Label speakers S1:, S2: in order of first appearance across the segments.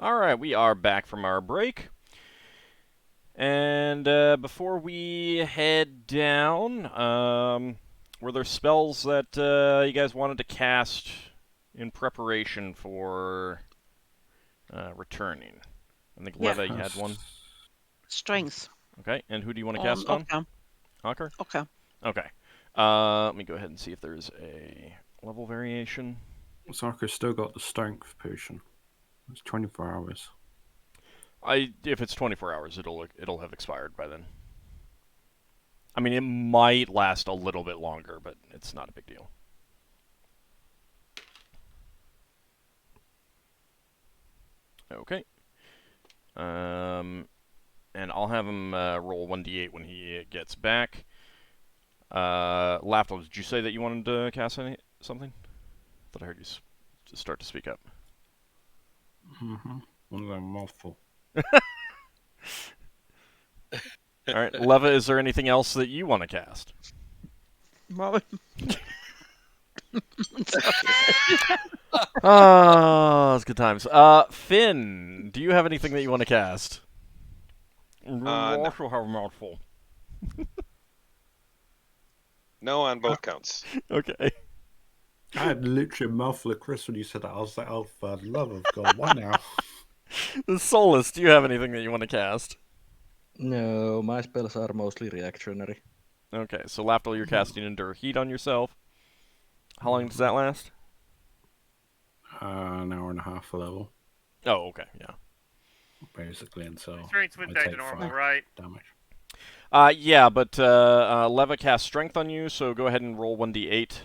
S1: Alright, we are back from our break. And before we head down, were there spells that you guys wanted to cast in preparation for returning? I think
S2: Yeah.
S1: Leva, you had one.
S2: Strength.
S1: Okay, and who do you want to cast on?
S2: Ockar.
S1: Ockar?
S2: Okay.
S1: Okay. Let me go ahead and see if there's a level variation.
S3: Sarker's still got the strength potion. It's 24 hours.
S1: If it's 24 hours, it'll have expired by then. I mean, it might last a little bit longer, but it's not a big deal. Okay. And I'll have him roll 1d8 when he gets back. Lafdul, did you say that you wanted to cast something? I thought I heard you start to speak up.
S3: Mm-hmm. One of them mouthful.
S1: All right, Leva, is there anything else that you want to cast?
S2: Well,
S1: Oh, it's good times. Finn, do you have anything that you want to cast?
S4: No.
S1: Also have a mouthful.
S4: No on both counts.
S1: Okay.
S3: I had literally a mouthful of Chris when you said that. I was like, oh, for the love of God, why now?
S1: Solas, do you have anything that you want to cast?
S5: No, my spells are mostly reactionary.
S1: Okay, so Lafdul, you're casting Endure Heat on yourself. How long does that last?
S3: An hour and a half a level,
S1: Oh, okay, yeah.
S3: basically, and so
S6: Strength went
S3: I
S6: back
S3: take
S6: to normal,
S3: 5
S6: right?
S3: damage.
S1: Yeah, but Leva casts Strength on you, so go ahead and roll 1d8.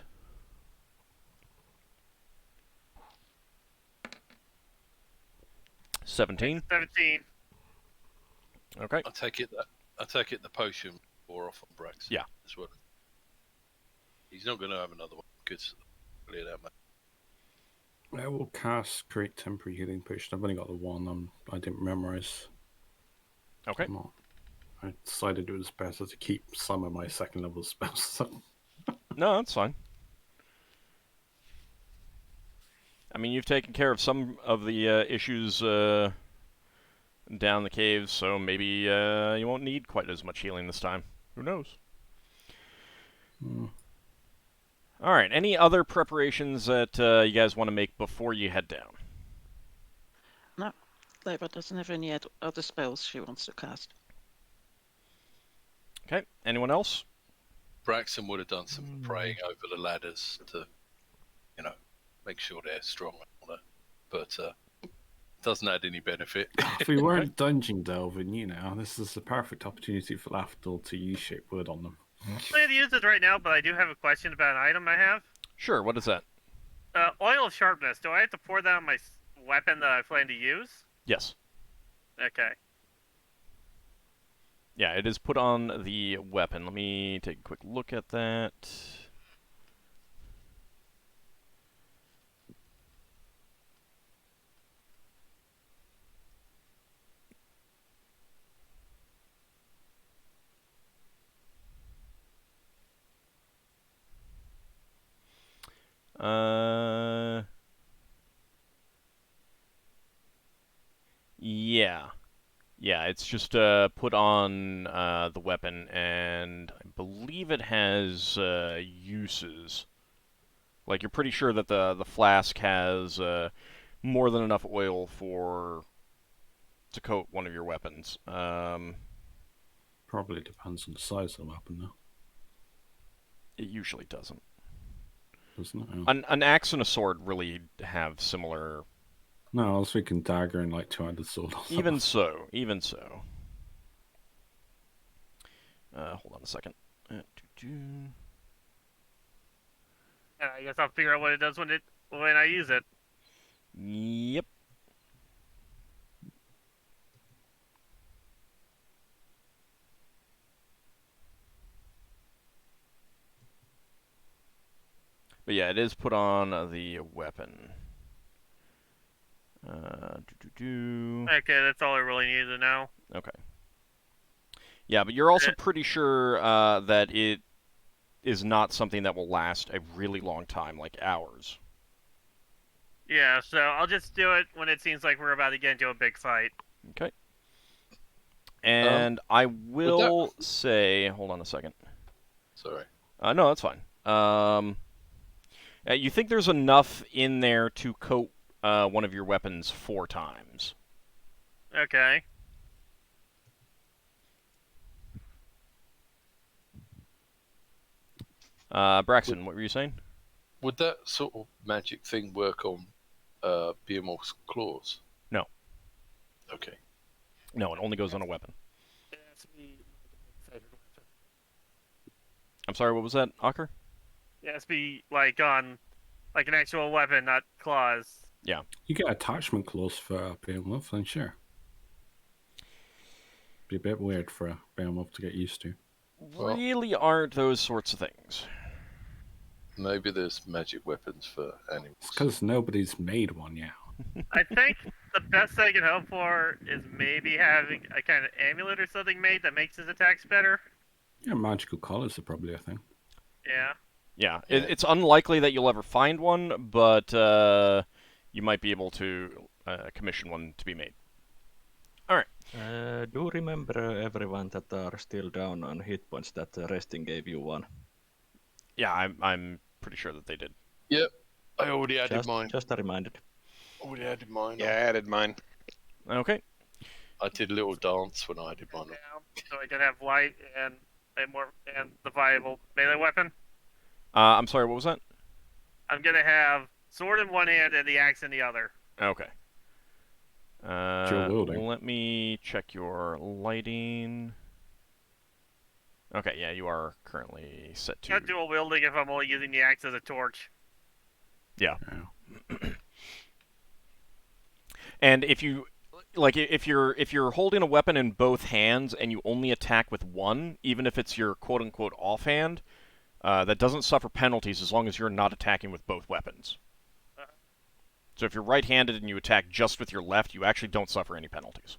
S1: $17.
S6: 17.
S1: Okay.
S7: I take it the potion wore off on Braxon.
S1: Yeah.
S7: As well. He's not going to have another one because clear that much.
S3: I will cast Create Temporary Healing Potion. I've only got the one. I didn't memorize.
S1: Okay.
S3: I decided it was better to keep some of my second level spells.
S1: No, that's fine. I mean, you've taken care of some of the issues down the caves, so maybe you won't need quite as much healing this time. Who knows? All right. Any other preparations that you guys want to make before you head down?
S2: no. Leva doesn't have any other spells she wants to cast.
S1: Okay. Anyone else?
S7: Braxon would have done some praying over the ladders to, make sure they're strong and all that. But doesn't add any benefit.
S3: If we weren't dungeon delving, this is the perfect opportunity for Lafdul to use shape word on them.
S6: I'm going to use it right now, but I do have a question about an item I have.
S1: Sure. What is that?
S6: Oil of Sharpness. Do I have to pour that on my weapon that I plan to use?
S1: Yes.
S6: Okay.
S1: Yeah, it is put on the weapon. Let me take a quick look at that. Yeah. Yeah, it's just put on the weapon, and I believe it has uses. Like, you're pretty sure that the flask has more than enough oil to coat one of your weapons.
S3: Probably depends on the size of the weapon, though.
S1: It usually doesn't.
S3: Doesn't it?
S1: An axe and a sword really have similar...
S3: No, I was thinking dagger and like two-handed sword.
S1: Even so. Hold on a second.
S6: I guess I'll figure out what it does when I use it.
S1: Yep. But yeah, it is put on the weapon.
S6: Okay, that's all I really need to know.
S1: Okay. Yeah, but you're also pretty sure that it is not something that will last a really long time, like hours.
S6: Yeah, so I'll just do it when it seems like we're about to get into a big fight.
S1: Okay. And I will say, hold on a second.
S7: Sorry.
S1: No, that's fine. You think there's enough in there to coat one of your weapons 4 times?
S6: Okay.
S1: Braxon, what were you saying?
S7: Would that sort of magic thing work on Behemoth's claws?
S1: No.
S7: Okay.
S1: No, it only goes on a weapon.
S6: It has to be my favorite weapon.
S1: I'm sorry, what was that, Ockar?
S6: It has to be like on, like an actual weapon, not claws.
S3: You get attachment clause for Behemoth, then sure. Be a bit weird for a Behemoth to get used to.
S7: Well-
S1: Really aren't those sorts of things.
S7: Maybe there's magic weapons for animals.
S3: It's because nobody's made one yet.
S6: I think the best I can hope for is maybe having a kind of amulet or something made that makes his attacks better.
S3: Yeah, magical collars are probably a thing.
S6: Yeah.
S1: Yeah, it's unlikely that you'll ever find one, but you might be able to commission one to be made.
S5: Do remember everyone that are still down on hit points that resting gave you one.
S1: Yeah, I'm pretty sure that they did.
S7: Yep. I already added mine.
S5: Just a reminder.
S7: Already added mine.
S4: Yeah, I added mine.
S1: Okay.
S7: I did a little dance when I added mine.
S6: So I can have light and the viable melee weapon.
S1: I'm sorry, what was that?
S6: I'm gonna have sword in one hand and the axe in the other.
S1: Okay.
S3: Dual wielding.
S1: Let me check your lighting. Okay, yeah, you are currently set to...
S6: Not dual wielding if I'm only using the axe as a torch.
S1: Yeah.
S3: Yeah.
S1: And if you... Like, if you're holding a weapon in both hands and you only attack with one, even if it's your quote-unquote offhand, that doesn't suffer penalties as long as you're not attacking with both weapons. So if you're right-handed and you attack just with your left, you actually don't suffer any penalties.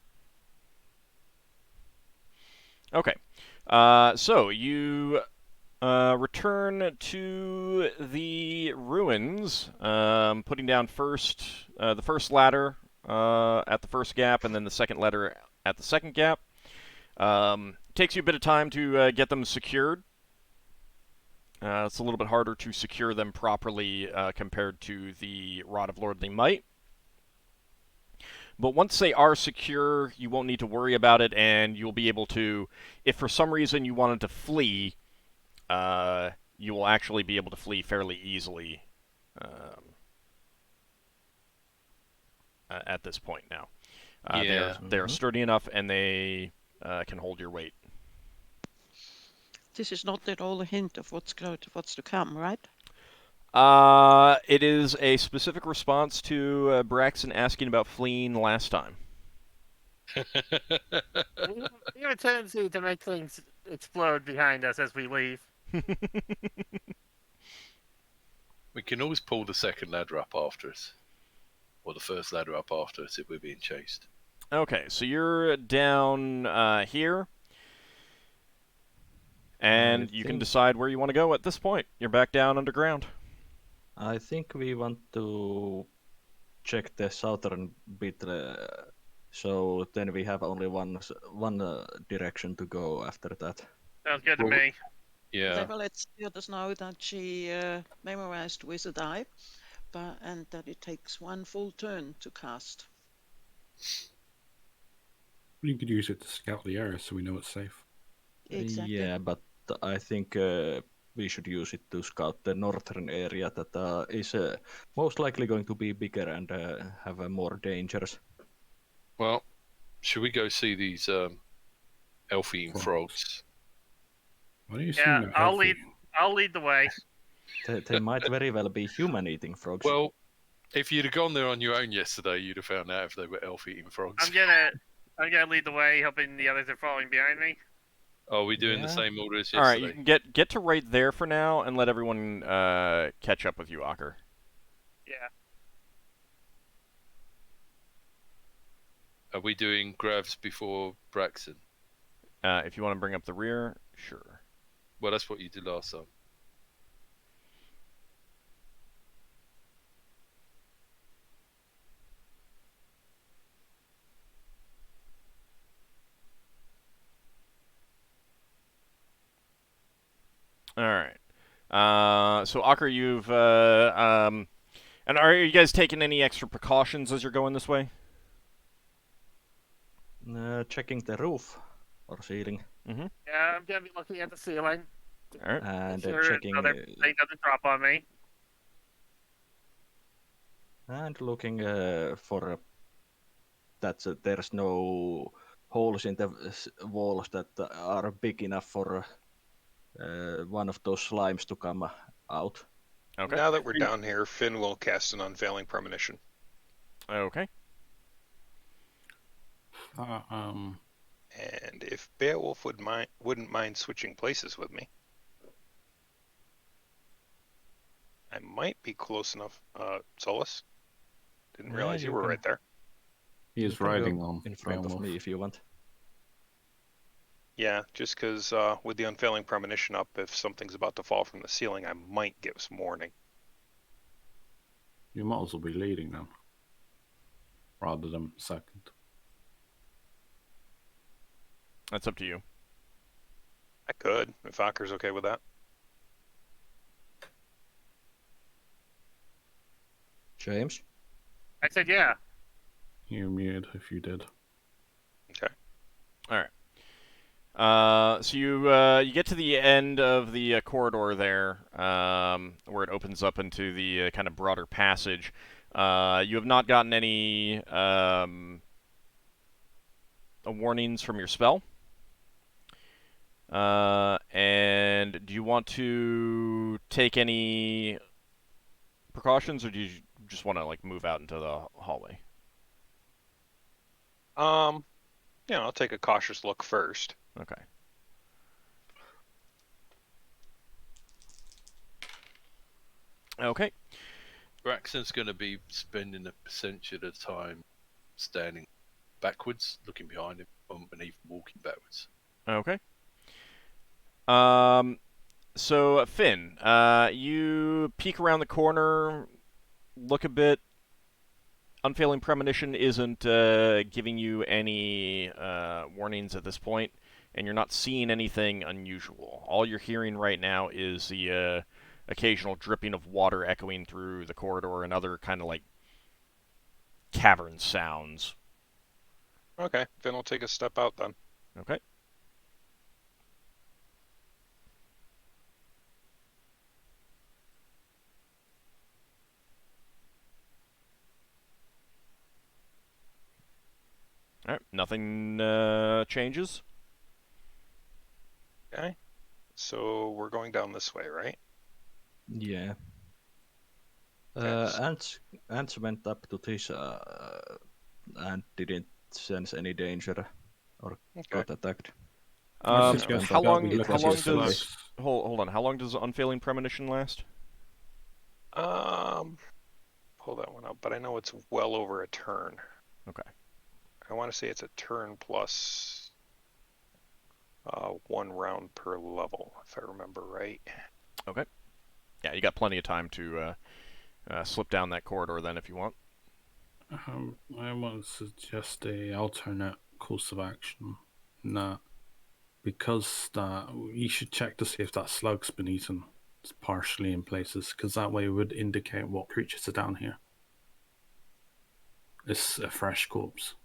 S1: Okay. So you return to the ruins, putting down first the first ladder at the first gap, and then the second ladder at the second gap. Takes you a bit of time to get them secured. It's a little bit harder to secure them properly compared to the Rod of Lordly Might. But once they are secure, you won't need to worry about it, and you'll be able to, if for some reason you wanted to flee, you will actually be able to flee fairly easily at this point now. They're sturdy enough, and they can hold your weight.
S2: This is not at all a hint of what's to come, right?
S1: It is a specific response to Braxon asking about fleeing last time.
S6: We have a tendency to make things explode behind us as we leave.
S7: We can always pull the second ladder up after us. Or the first ladder up after us if we're being chased.
S1: Okay, so you're down here. And you can decide where you want to go at this point. You're back down underground.
S5: I think we want to check the southern bit, so then we have only one direction to go after that.
S6: Sounds good to me.
S7: Yeah.
S2: Levalithana let us know that she memorized Wizard Eye, and that it takes one full turn to cast.
S3: You could use it to scout the area so we know it's safe.
S2: Exactly.
S5: Yeah, but I think we should use it to scout the northern area that is most likely going to be bigger and have more dangers.
S7: Well, should we go see these elf-eating frogs?
S3: What are you
S6: Yeah,
S3: saying?
S6: I'll lead the way.
S5: They might very well be human-eating frogs.
S7: Well, if you'd have gone there on your own yesterday, you'd have found out if they were elf-eating frogs.
S6: I'm gonna lead the way, hoping the others are following behind me.
S7: Are we doing the same order as yesterday?
S1: All right, you can get to right there for now, and let everyone catch up with you, Ockar.
S6: Yeah.
S7: Are we doing Gravs before Braxon?
S1: If you want to bring up the rear, sure.
S7: Well, that's what you did last time.
S1: All right. So Ockar, you've and are you guys taking any extra precautions as you're going this way?
S5: Checking the roof or ceiling,
S1: Mm-hmm.
S6: Yeah, I'm gonna be looking at the ceiling.
S1: All right.
S5: and
S6: Make sure
S5: checking
S6: another thing doesn't drop on me.
S5: and looking for that there's no holes in the walls that are big enough for one of those slimes to come out.
S1: Okay.
S4: Now that we're down here, Finn will cast an Unfailing Premonition.
S1: Okay.
S4: And if Beowulf wouldn't mind switching places with me, I might be close enough. Solas? Didn't
S5: Yeah,
S4: realize you
S5: you
S4: were
S5: can-
S4: right there.
S3: He
S5: You
S3: is
S5: can go
S3: riding on
S5: in front of
S3: Beowulf.
S5: me if you want.
S4: Yeah, just because with the Unfailing Premonition up, if something's about to fall from the ceiling, I might get some warning.
S3: You might as well be leading then, rather than second.
S1: That's up to you.
S4: I could, if Ockar's okay with that.
S5: James?
S6: I said yeah.
S3: You're muted if you did.
S4: Okay.
S1: All right. So you get to the end of the corridor there, where it opens up into the kind of broader passage. You have not gotten any warnings from your spell. And do you want to take any precautions, or do you just want to like move out into the hallway?
S4: I'll take a cautious look first.
S1: Okay. Okay.
S7: Braxon's going to be spending a percentage of the time standing backwards, looking behind him, and even walking backwards.
S1: Okay. So Finn, you peek around the corner, look a bit. Unfailing Premonition isn't giving you any warnings at this point, and you're not seeing anything unusual. All you're hearing right now is the occasional dripping of water echoing through the corridor and other kind of like cavern sounds.
S4: Okay, Finn will take a step out then.
S1: Okay. All right, nothing changes.
S4: Okay. So we're going down this way, right?
S5: Yeah.
S4: Yes.
S5: Ants went up to this and didn't sense any danger or
S4: Okay.
S5: got attacked.
S3: I
S1: Um,
S3: suggest
S1: how
S3: that
S1: long?
S3: we look
S1: How
S3: at
S1: long
S3: his
S1: does?
S3: slugs.
S1: Hold on. How long does Unfailing Premonition last?
S4: Pull that one up, but I know it's well over a turn.
S1: Okay.
S4: I want to say it's a turn plus 1 round per level, if I remember right.
S1: Okay. Yeah, you got plenty of time to slip down that corridor then if you want.
S3: I want to suggest a alternate course of action. Nah, because that you should check to see if that slug's been eaten. It's partially in places, because that way it would indicate what creatures are down here. It's a fresh corpse.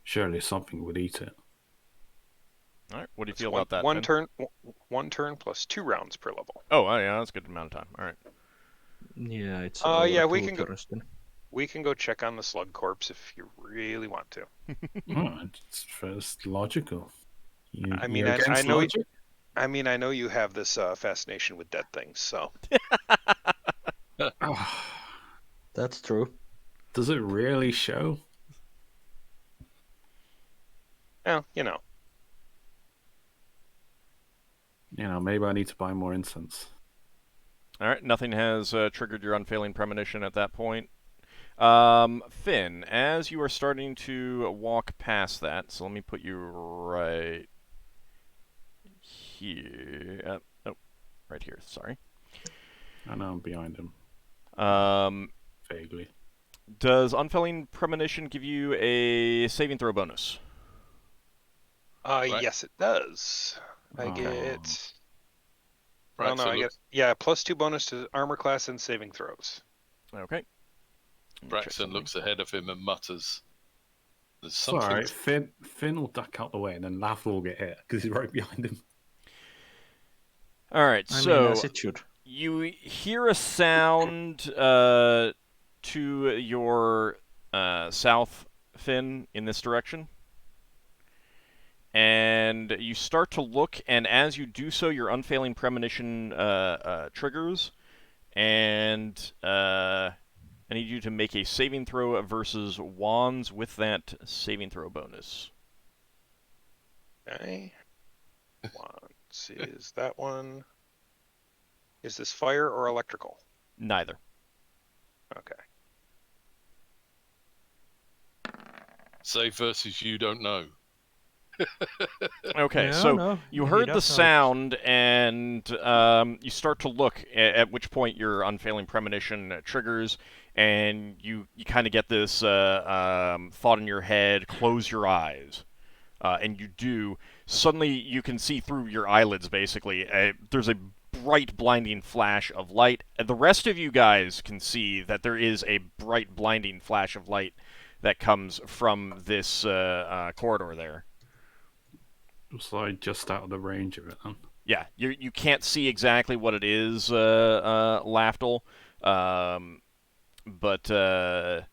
S3: Surely something would eat it.
S1: All right. What do you
S4: It's
S1: feel
S4: one,
S1: about that?
S4: one
S1: Finn?
S4: turn, 1 turn plus 2 rounds per level.
S1: Oh, yeah, that's a good amount of time. All right.
S5: Yeah, it's
S4: yeah,
S5: over
S4: we
S5: 2
S4: can go-
S5: turns then.
S4: We can go check on the slug corpse if you really want to.
S3: It's logical.
S4: I mean,
S3: you're
S4: I
S3: against
S4: know.
S3: logic?
S4: I mean, I know you have this fascination with dead things, so
S5: That's true.
S3: Does it really show?
S4: well, you know.
S3: Maybe I need to buy more incense.
S1: All right. Nothing has triggered your Unfailing Premonition at that point. Finn, as you are starting to walk past that, so let me put you right here. Right here. Sorry.
S3: I know I'm behind him, vaguely.
S1: Does Unfailing Premonition give you a saving throw bonus?
S7: Right.
S4: Yes, it does. I get.
S7: Right,
S4: Oh no,
S7: so
S4: I get +2 bonus to armor class and saving throws.
S1: Okay. Let me check
S7: Braxon
S1: something.
S7: looks ahead of him and mutters, "There's
S3: It's
S7: something."
S3: alright. Finn will duck out the way, and then Lafdul will get hit because he's right behind him.
S1: All right,
S5: I mean,
S1: so
S5: as it should.
S1: you hear a sound to your south, Finn, in this direction. And you start to look, and as you do so, your Unfailing Premonition triggers, and I need you to make a saving throw versus wands with that saving throw bonus.
S4: Okay. Wands is that one. Is this fire or electrical?
S1: Neither.
S4: Okay.
S7: Save versus you don't know.
S1: Okay,
S5: No,
S1: so
S5: no,
S1: you
S5: he
S1: heard the
S5: does know.
S1: sound, and you start to look, at which point your Unfailing Premonition triggers, and you kind of get this thought in your head, close your eyes. And you do. Suddenly, you can see through your eyelids, basically. There's a bright, blinding flash of light. The rest of you guys can see that there is a bright, blinding flash of light that comes from this corridor there.
S3: So I just out of the range of it then.
S1: Yeah, you can't see exactly what it is, Lafdul, but the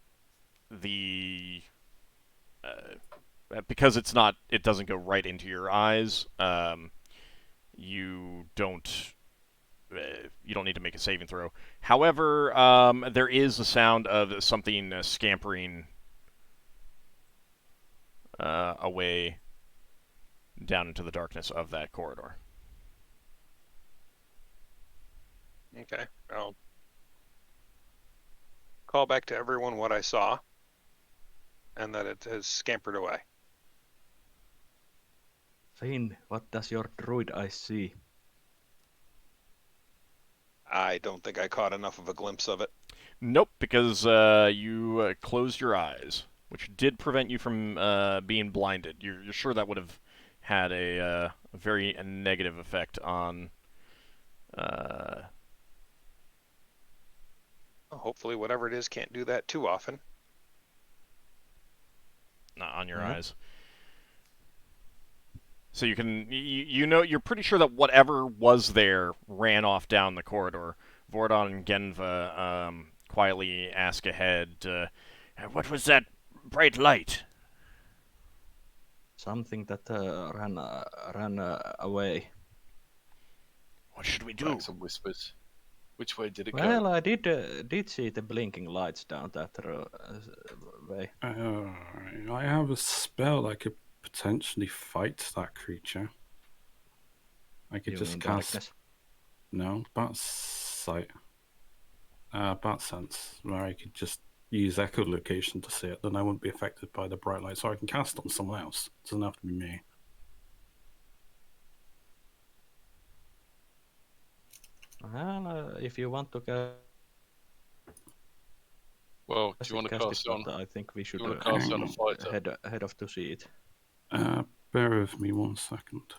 S1: because it doesn't go right into your eyes. You don't need to make a saving throw. However, there is the sound of something scampering away down into the darkness of that corridor.
S4: Okay. I'll call back to everyone what I saw, and that it has scampered away.
S5: Finn, what does your druid eye see?
S4: I don't think I caught enough of a glimpse of it.
S1: Nope, because you closed your eyes, which did prevent you from being blinded. You're sure that would have had a very negative effect on.
S4: Hopefully, whatever it is can't do that too often.
S1: Not on your
S5: Yeah.
S1: eyes. So you can, you're pretty sure that whatever was there ran off down the corridor. Vordon and Genva quietly ask ahead, what was that bright light?
S5: Something that ran away.
S1: What should we do?
S7: Braxon whispers, "Which way did it
S5: Well,
S7: go?"
S5: I did see the blinking lights down that way.
S3: I have a spell that could potentially fight that creature. I could
S5: You
S3: just
S5: mean
S3: cast.
S5: darkness?
S3: No, bat sight. Bat sense, where I could just use echolocation to see it. Then I wouldn't be affected by the bright light, so I can cast it on someone else. It doesn't have to be me.
S5: Well, if you want to
S7: Well, do you want to cast it on?
S5: but I think we should
S7: You want to cast it on a fighter?
S5: head off to see it.
S3: Bear with me 1 second.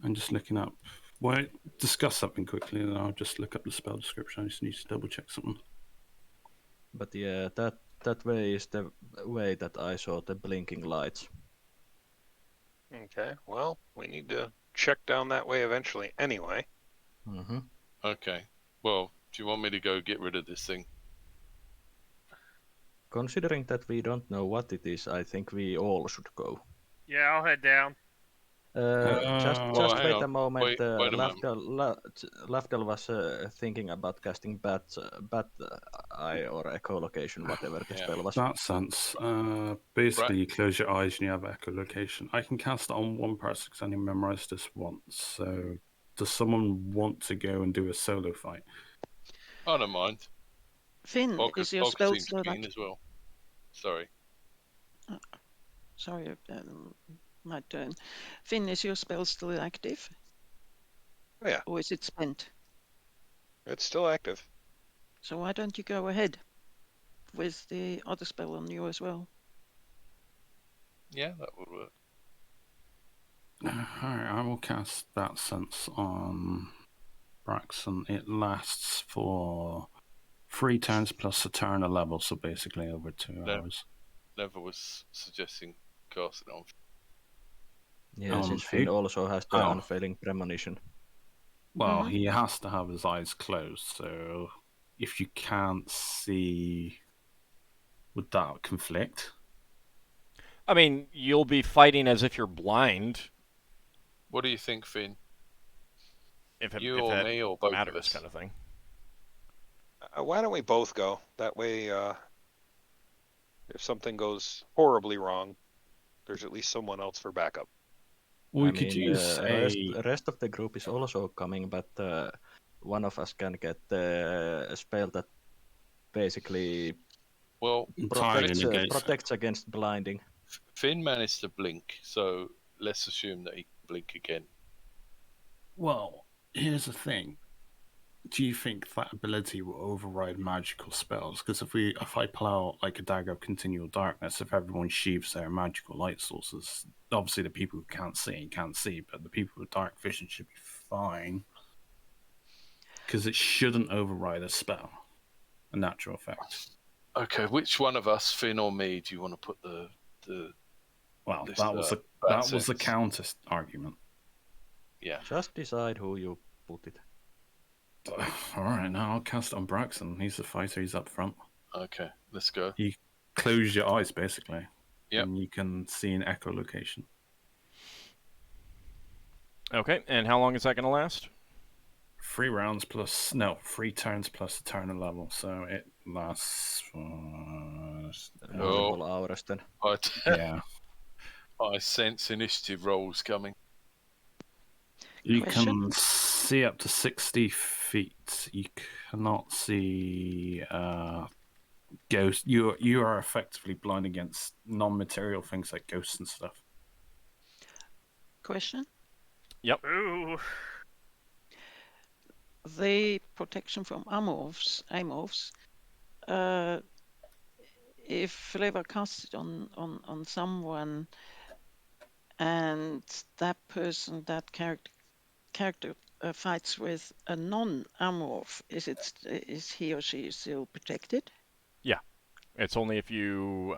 S3: I'm just looking up. Well, discuss something quickly, and I'll just look up the spell description. I just need to double check something.
S5: But yeah, that way is the way that I saw the blinking lights.
S4: Okay. Well, we need to check down that way eventually anyway.
S5: Mm-hmm.
S7: Okay. Well, do you want me to go get rid of this thing?
S5: Considering that we don't know what it is, I think we all should go.
S6: Yeah, I'll head down.
S5: Just
S7: hang
S5: wait
S7: on.
S5: a moment.
S7: Wait a moment.
S5: Lafdul was thinking about casting bat eye or echolocation, whatever the
S7: Yeah.
S5: spell was.
S3: That sense. Basically, you close your eyes and you have echolocation. I can cast it on one person because I only memorized this once. So, does someone want to go and do a solo fight?
S7: I don't mind.
S2: Finn,
S7: Ockar
S2: is your spell
S7: seems
S2: still
S7: keen
S2: active?
S7: as well. Sorry.
S2: Sorry, my turn. Finn, is your spell still active?
S4: Oh, yeah.
S2: Or is it spent?
S4: It's still active.
S2: So why don't you go ahead with the other spell on you as well?
S7: Yeah, that would work.
S3: Alright, I will cast that sense on Braxon. It lasts for 3 turns plus a turn a level, so basically over 2
S7: No.
S3: hours.
S7: Never was suggesting casting on.
S5: Yeah, since
S3: who?
S5: Finn also has the
S3: Oh.
S5: unfailing premonition.
S3: Well,
S2: Mhm.
S3: he has to have his eyes closed, so if you can't see, would that conflict?
S1: I mean, you'll be fighting as if you're blind,
S7: What do you think, Finn?
S1: if
S7: You
S1: if
S7: or
S1: that
S7: me or both of
S1: matters,
S7: us?
S1: kind of thing.
S4: Why don't we both go? That way, if something goes horribly wrong, there's at least someone else for backup.
S3: We
S5: I
S3: could
S5: mean,
S3: use
S5: the rest of the group is also coming, but one of us can get a spell that basically
S7: Well,
S3: entirely negates it.
S5: protects against blinding.
S7: Finn managed to blink, so let's assume that he can blink again.
S3: Well, here's the thing. Do you think that ability will override magical spells? Because if I pull out like a dagger of continual darkness, if everyone sheaves their magical light sources, obviously the people who can't see, but the people with dark vision should be fine. Because it shouldn't override a spell, a natural effect.
S7: Okay, which one of us, Finn or me, do you want to put the
S3: Well,
S7: This,
S3: that was the
S7: sense.
S3: counter argument.
S7: Yeah.
S5: Just decide who you put it.
S3: All right, now I'll cast it on Braxon. He's the fighter. He's up front.
S7: Okay, let's go.
S3: Close your eyes, basically.
S7: Yep.
S3: And you can see an echolocation.
S1: Okay, and how long is that going to last?
S3: 3 turns plus a turn a level. So it lasts for...
S5: Multiple hours then.
S3: yeah.
S7: I sense initiative rolls coming.
S3: You
S2: Question?
S3: can see up to 60 feet. You cannot see ghosts. You are effectively blind against non-material things like ghosts and stuff.
S2: Question?
S6: Ooh.
S2: The protection from amorphs. If Leva casts it on someone, and that person, that character fights with a non-amorph, is he or she still protected?
S1: It's only if you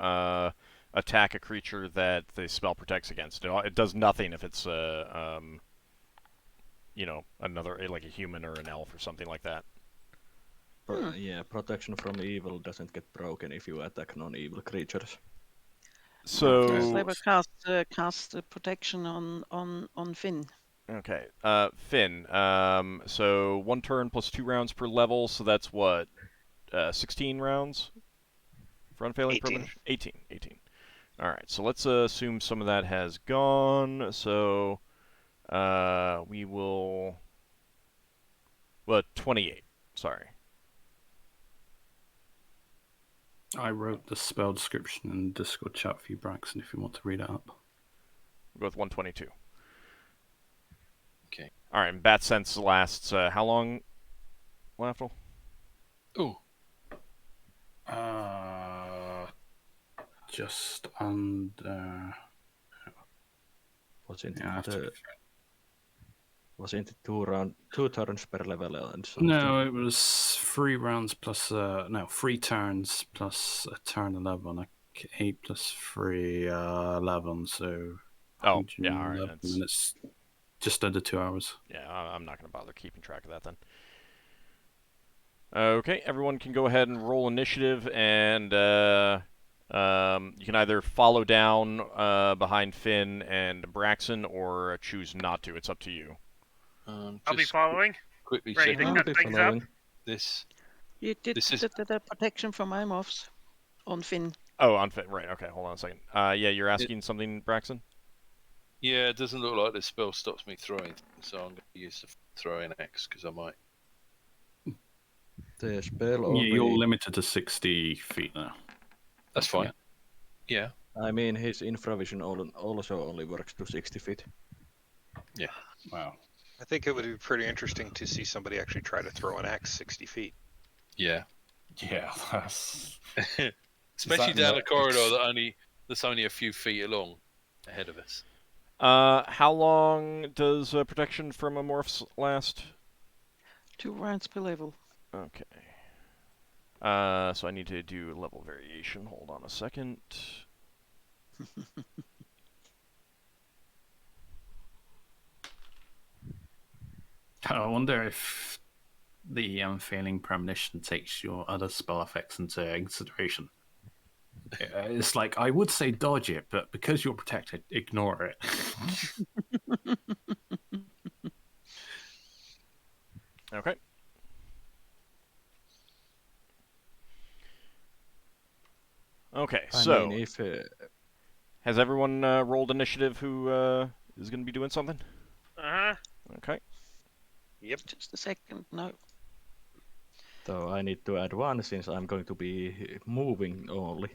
S1: attack a creature that the spell protects against. It does nothing if it's another, like a human or an elf or something like that.
S5: Yeah, protection from evil doesn't get broken if you attack non-evil creatures.
S1: So
S2: Leva cast the protection on Finn.
S1: okay, Finn. So 1 turn plus 2 rounds per level. So that's what, 16 rounds for unfailing
S4: 18.
S1: premonition. 18. All right. So let's assume some of that has gone. So we will. Well, 28. Sorry.
S3: I wrote the spell description in the Discord chat for you, Braxon, if you want to read it up.
S1: We'll go with 122.
S7: Okay.
S1: All right. And Bat Sense lasts how long, Lafdul?
S7: Ooh.
S3: Just under.
S5: Wasn't
S3: Yeah, I have to-
S5: it 2 turns per level and something?
S3: No, it was 3 rounds plus 3 turns plus a turn 11, 8 plus 3, 11. So
S1: Oh, yeah. All right.
S3: 11 minutes, just under 2 hours.
S1: Yeah, I'm not going to bother keeping track of that then. Okay, everyone can go ahead and roll initiative, and you can either follow down behind Finn and Braxon, or choose not to. It's up to you.
S6: I'll be following.
S7: Quickly
S6: Ready
S7: checking
S6: to cut things up.
S7: this.
S2: You did
S7: This is-
S2: the protection from amorphs on Finn.
S1: Oh, on Finn. Right, okay, hold on a second. Yeah, you're asking something, Braxon?
S7: Yeah, it doesn't look like this spell stops me throwing things, so I'm going to use the throwing axe because I might.
S5: The spell
S3: Yeah,
S5: only...
S3: you're limited to 60 feet now.
S7: That's fine. Yeah.
S5: I mean, his infravision also only works to 60 feet.
S3: Wow.
S4: I think it would be pretty interesting to see somebody actually try to throw an axe 60 feet.
S7: Yeah.
S3: Yeah, that's...
S7: Especially
S3: that
S7: down
S3: not-
S7: a corridor that's only a few feet along ahead of us.
S1: How long does protection from amorphs last?
S2: 2 rounds per level.
S1: Okay. So I need to do level variation. Hold on a second.
S3: I wonder if the unfailing premonition takes your other spell effects into consideration. It's like, I would say dodge it, but because you're protected, ignore it.
S1: Okay. Okay,
S5: I
S1: so
S5: mean, if
S1: has everyone rolled initiative who is going to be doing something?
S6: Uh-huh.
S1: Okay.
S4: Yep.
S2: Just a second. No.
S5: though I need to add one since I'm going to be moving only.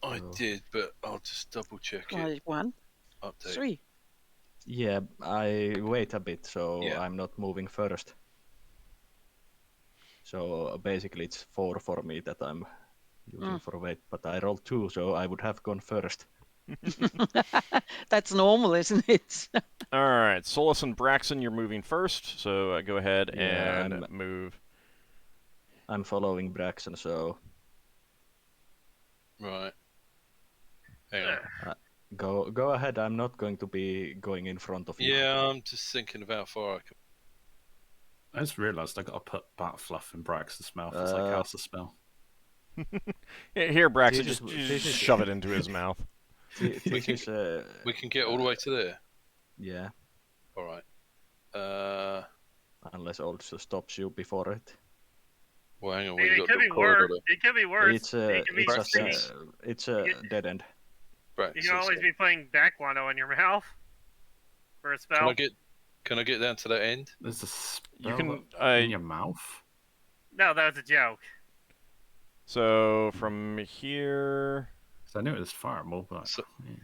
S7: I
S5: So-
S7: did, but I'll just double check it.
S2: Try 1,
S7: Update.
S2: 3.
S5: Yeah, I wait a bit, so
S7: Yeah.
S5: I'm not moving first. So basically, it's 4 for me that I'm using for wait, but I rolled 2, so I would have gone first.
S2: That's normal, isn't it?
S1: All right, Solas and Braxon, you're moving first, so go ahead
S5: Yeah,
S1: and move.
S5: I'm following Braxon, so
S7: Right. Hang on.
S5: go ahead. I'm not going to be going in front of you.
S7: Yeah, I'm just thinking of how far I can.
S3: I just realised I got to put bat fluff in Braxton's mouth as I cast a spell.
S1: Here, Braxon,
S5: This
S1: just,
S5: is-
S1: just
S5: this is-
S1: shove it into his mouth.
S5: This is
S7: We can get all the way to there.
S5: yeah,
S7: All right.
S5: unless also stops you before it.
S7: Well, hang on.
S6: It
S7: We've got
S6: could be
S7: the corridor.
S6: worse. It could be worse.
S5: It's
S6: it could be
S5: it's just
S6: singing.
S5: it's a dead end.
S7: Right.
S6: You can always be playing Backwater in your mouth for a spell.
S7: Can I get down to that end?
S3: There's a spell
S1: You can.
S3: in your mouth?
S6: No, that was a joke.
S1: So from here,
S3: 'Cause I knew it was fireable, but
S7: So-
S3: yeah.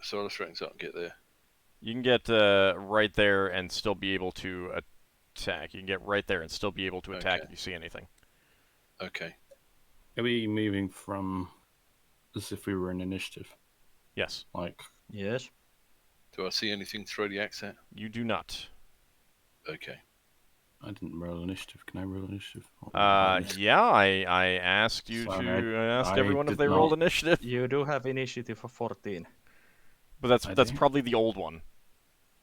S7: So the strengths I can get there.
S1: you can get right there and still be able to attack. You can get right there and still be able to attack
S7: Okay.
S1: if you see anything.
S7: Okay.
S3: Are we moving from as if we were in initiative?
S1: Yes,
S3: Like,
S5: Yes.
S7: Do I see anything throw the axe at?
S1: you do not.
S7: Okay.
S3: I didn't roll initiative. Can I roll initiative?
S1: Yeah, I asked you
S3: Sorry,
S1: to. I asked
S3: I
S1: everyone if
S3: did
S1: they rolled
S3: not.
S1: initiative,
S5: You do have initiative for 14.
S1: but that's
S3: I
S1: that's
S3: do.
S1: probably the old one.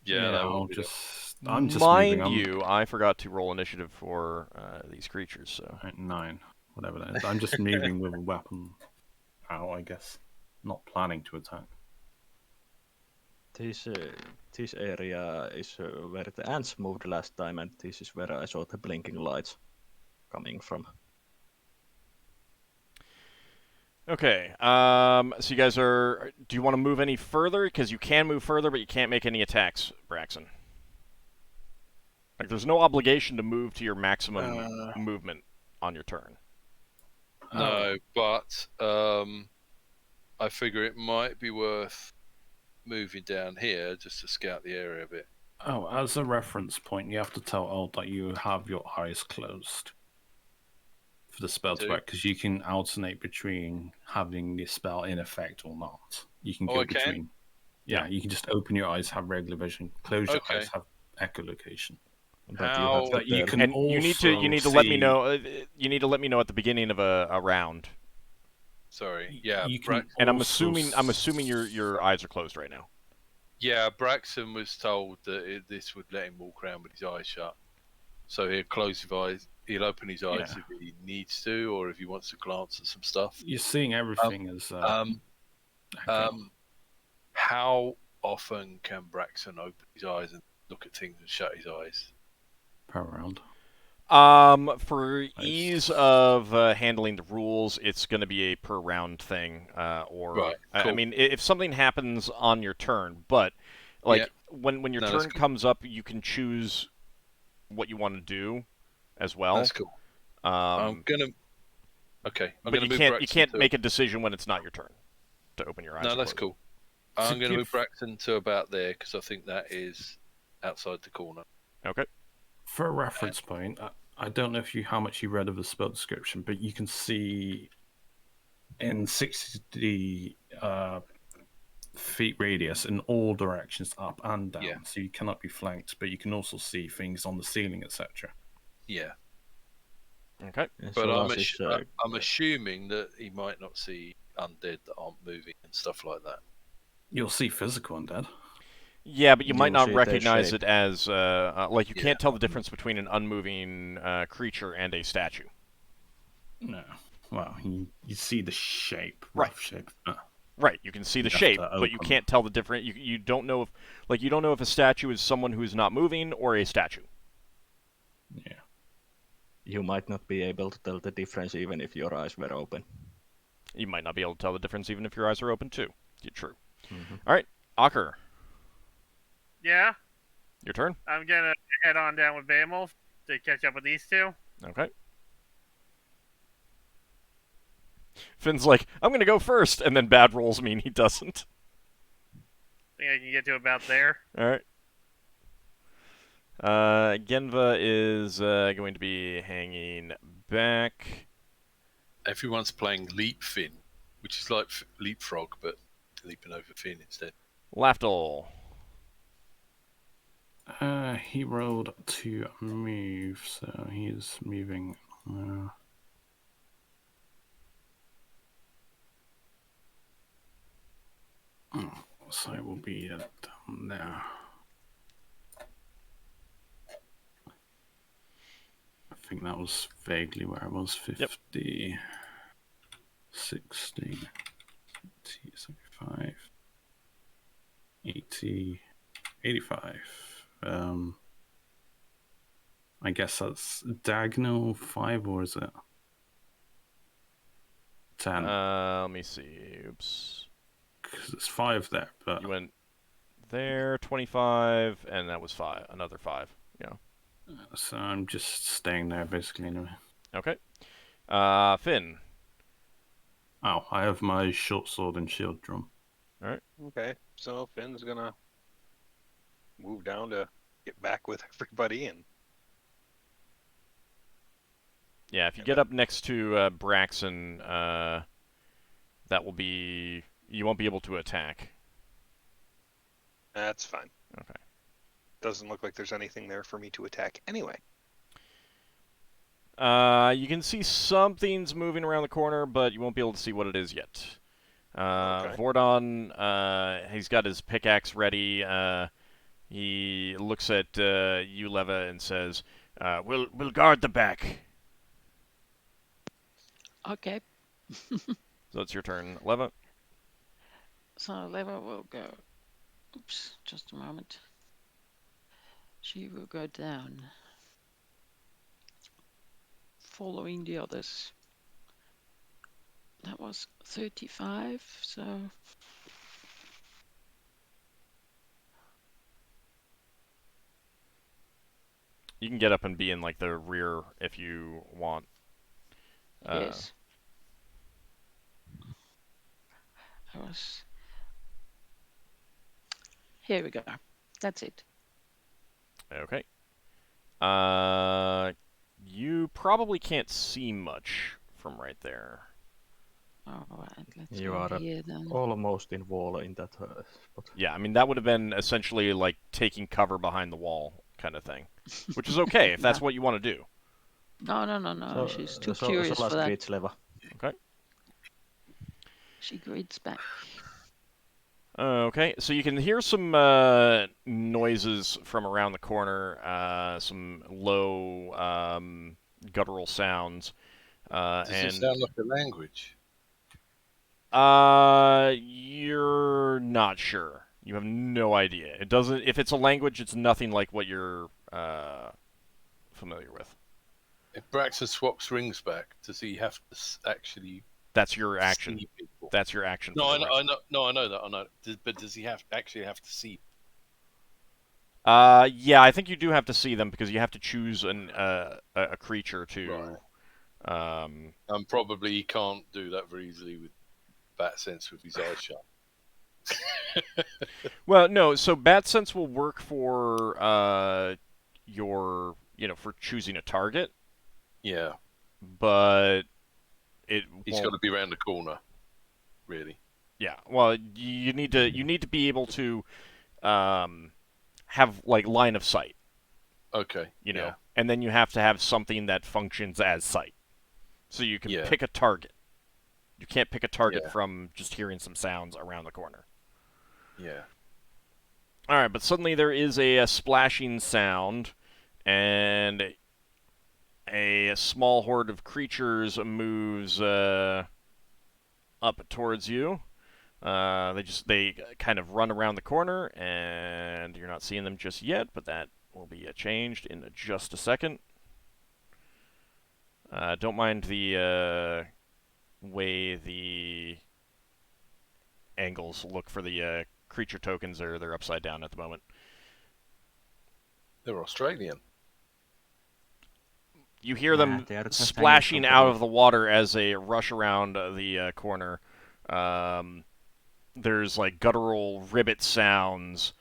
S7: Yeah, that
S3: I'll
S7: will be the-
S3: I'm just
S1: Mind
S3: moving.
S1: you, I forgot to roll initiative for these creatures, so.
S3: Alright, 9, whatever that is. I'm just moving with a weapon out, I guess. Not planning to attack.
S5: This area is where the ants moved last time, and this is where I saw the blinking lights coming from.
S1: Okay, so you guys are. Do you want to move any further? Because you can move further, but you can't make any attacks, Braxon. Like, there's no obligation to move to your maximum movement on your turn.
S7: No, but I figure it might be worth moving down here just to scout the area a bit.
S3: Oh, as a reference point, you have to tell Old that you have your eyes closed for the spell to
S7: Do?
S3: work, because you can alternate between having the spell in effect or not. You can
S7: Oh,
S3: go
S7: I can?
S3: between. Yeah, you can just open your eyes, have regular vision. Close your
S7: Okay.
S3: eyes, have echolocation.
S5: But
S7: How-
S5: you have
S3: But you
S5: to
S3: can
S1: And you need to let me
S3: see-
S1: know. You need to let me know at the beginning of a round.
S7: Sorry. Yeah.
S3: You can
S1: And I'm
S3: also
S1: assuming your eyes are closed right now.
S7: Yeah, Braxon was told that this would let him walk around with his eyes shut. So he'll close his eyes. He'll open his eyes
S3: Yeah.
S7: if he needs to, or if he wants to glance at some stuff.
S3: You're seeing everything as. Okay.
S7: How often can Braxon open his eyes and look at things and shut his eyes?
S3: Per round.
S1: For ease of handling the rules, it's going to be a per round thing.
S7: Right,
S1: I
S7: cool.
S1: mean, if something happens on your turn, but like
S7: Yeah.
S1: when your
S7: No, that's
S1: turn
S7: cool.
S1: comes up, you can choose what you want to do as well.
S7: That's cool. I'm gonna. Okay, I'm
S1: but
S7: gonna
S1: you
S7: move
S1: can't
S7: Braxon to-
S1: make a decision when it's not your turn to open your eyes.
S7: No,
S1: or
S7: that's
S1: close.
S7: cool. I'm
S3: To
S7: gonna move
S3: give-
S7: Braxton to about there because I think that is outside the corner.
S1: Okay.
S3: For a reference point, I don't know if how much you read of the spell description, but you can see in 60 feet radius in all directions, up and down.
S7: Yeah.
S3: So you cannot be flanked, but you can also see things on the ceiling, etc.
S7: Yeah.
S1: Okay.
S7: But
S5: Solas is,
S7: I'm assuming that he might not see undead that aren't moving and stuff like that.
S3: You'll see physical undead.
S1: Yeah, but you might
S5: You'll
S1: not
S5: see their
S1: recognize
S5: shape.
S1: it as like you
S7: Yeah.
S1: can't tell the difference between an unmoving creature and a statue.
S3: No. Well, you see the shape,
S1: Right.
S3: rough shape.
S1: Right, you can see the
S3: You have
S1: shape,
S3: to
S1: but you
S3: open.
S1: can't tell the difference. You don't know if a statue is someone who's not moving or a statue.
S3: Yeah.
S5: You might not be able to tell the difference even if your eyes were open.
S1: You might not be able to tell the difference even if your eyes are open too. True.
S5: Mm-hmm.
S1: All right, Ockar,
S6: Yeah,
S1: your turn.
S6: I'm gonna head on down with Behemoth to catch up with these two.
S1: Okay. Finn's like, I'm gonna go first, and then bad rolls mean he doesn't.
S6: I think I can get to about there.
S1: All right. Genva is going to be hanging back.
S7: Everyone's playing Leap Finn, which is like Leapfrog, but leaping over Finn instead.
S1: Lafdul.
S3: He rolled to move, so he's moving. So it will be down there. I think that was vaguely where I was. 50, 60, 75, 80, 85. I guess that's diagonal 5, or is it 10?
S1: Let me see. Oops.
S3: Because it's 5 there, but
S1: You went there, 25, and that was 5. Another 5. Yeah.
S3: so I'm just staying there basically anyway.
S1: Okay. Finn.
S3: Oh, I have my short sword and shield drum.
S4: Okay, so Finn's gonna move down to get back with everybody, and
S1: Yeah, if you get up next to Braxon, that will be... You won't be able to attack.
S4: that's fine.
S1: Okay.
S4: Doesn't look like there's anything there for me to attack anyway.
S1: You can see something's moving around the corner, but you won't be able to see what it is yet.
S4: Okay.
S1: Vordon, he's got his pickaxe ready. He looks at you, Leva, and says, we'll guard the back.
S2: Okay.
S1: So it's your turn, Leva.
S2: So Leva will go. Oops, just a moment. She will go down, following the others. That was 35, so
S1: You can get up and be in like the rear if you want.
S2: yes. I was. Here we go. That's it.
S1: Okay. You probably can't see much from right there.
S2: All right, let's
S5: You
S2: go
S5: are
S2: here then.
S5: almost in wall in that spot.
S1: Yeah, I mean, that would have been essentially like taking cover behind the wall kind of thing. Which is okay if that's what you want to do.
S2: No. She's too curious
S5: Solas
S2: for that.
S5: greets Leva.
S1: Okay.
S2: She greets back.
S1: Okay, so you can hear some noises from around the corner, some low guttural sounds.
S7: Does it
S1: and
S7: sound like a language?
S1: You're not sure. You have no idea. It doesn't. If it's a language, it's nothing like what you're familiar with.
S7: If Braxon swaps rings back, does he have to actually
S1: That's your action.
S7: see people?
S1: That's your action.
S7: No,
S1: for
S7: I
S1: the
S7: know,
S1: rest.
S7: I know that. I know. But does he actually have to see?
S1: Yeah, I think you do have to see them because you have to choose a creature to.
S7: Right. And probably he can't do that very easily with bat sense with his eyes shut.
S1: Well, no. So bat sense will work for for choosing a target,
S7: Yeah,
S1: but it
S7: he's
S1: won't.
S7: got to be around the corner, really.
S1: Yeah. Well, you need to be able to have like line of sight,
S7: Okay.
S1: you know,
S7: Yeah.
S1: and then you have to have something that functions as sight, so you can
S7: Yeah.
S1: pick a target. You can't pick a target
S7: Yeah.
S1: from just hearing some sounds around the corner.
S7: Yeah.
S1: All right, but suddenly there is a splashing sound, and a small horde of creatures moves up towards you. They kind of run around the corner, and you're not seeing them just yet, but that will be changed in just a second. Don't mind the way the angles look for the creature tokens. They're upside down at the moment.
S7: They're Australian.
S1: You hear them
S5: they are just
S1: splashing
S5: hanging
S1: out
S5: from
S1: of the water as they rush around the corner. There's like guttural ribbit sounds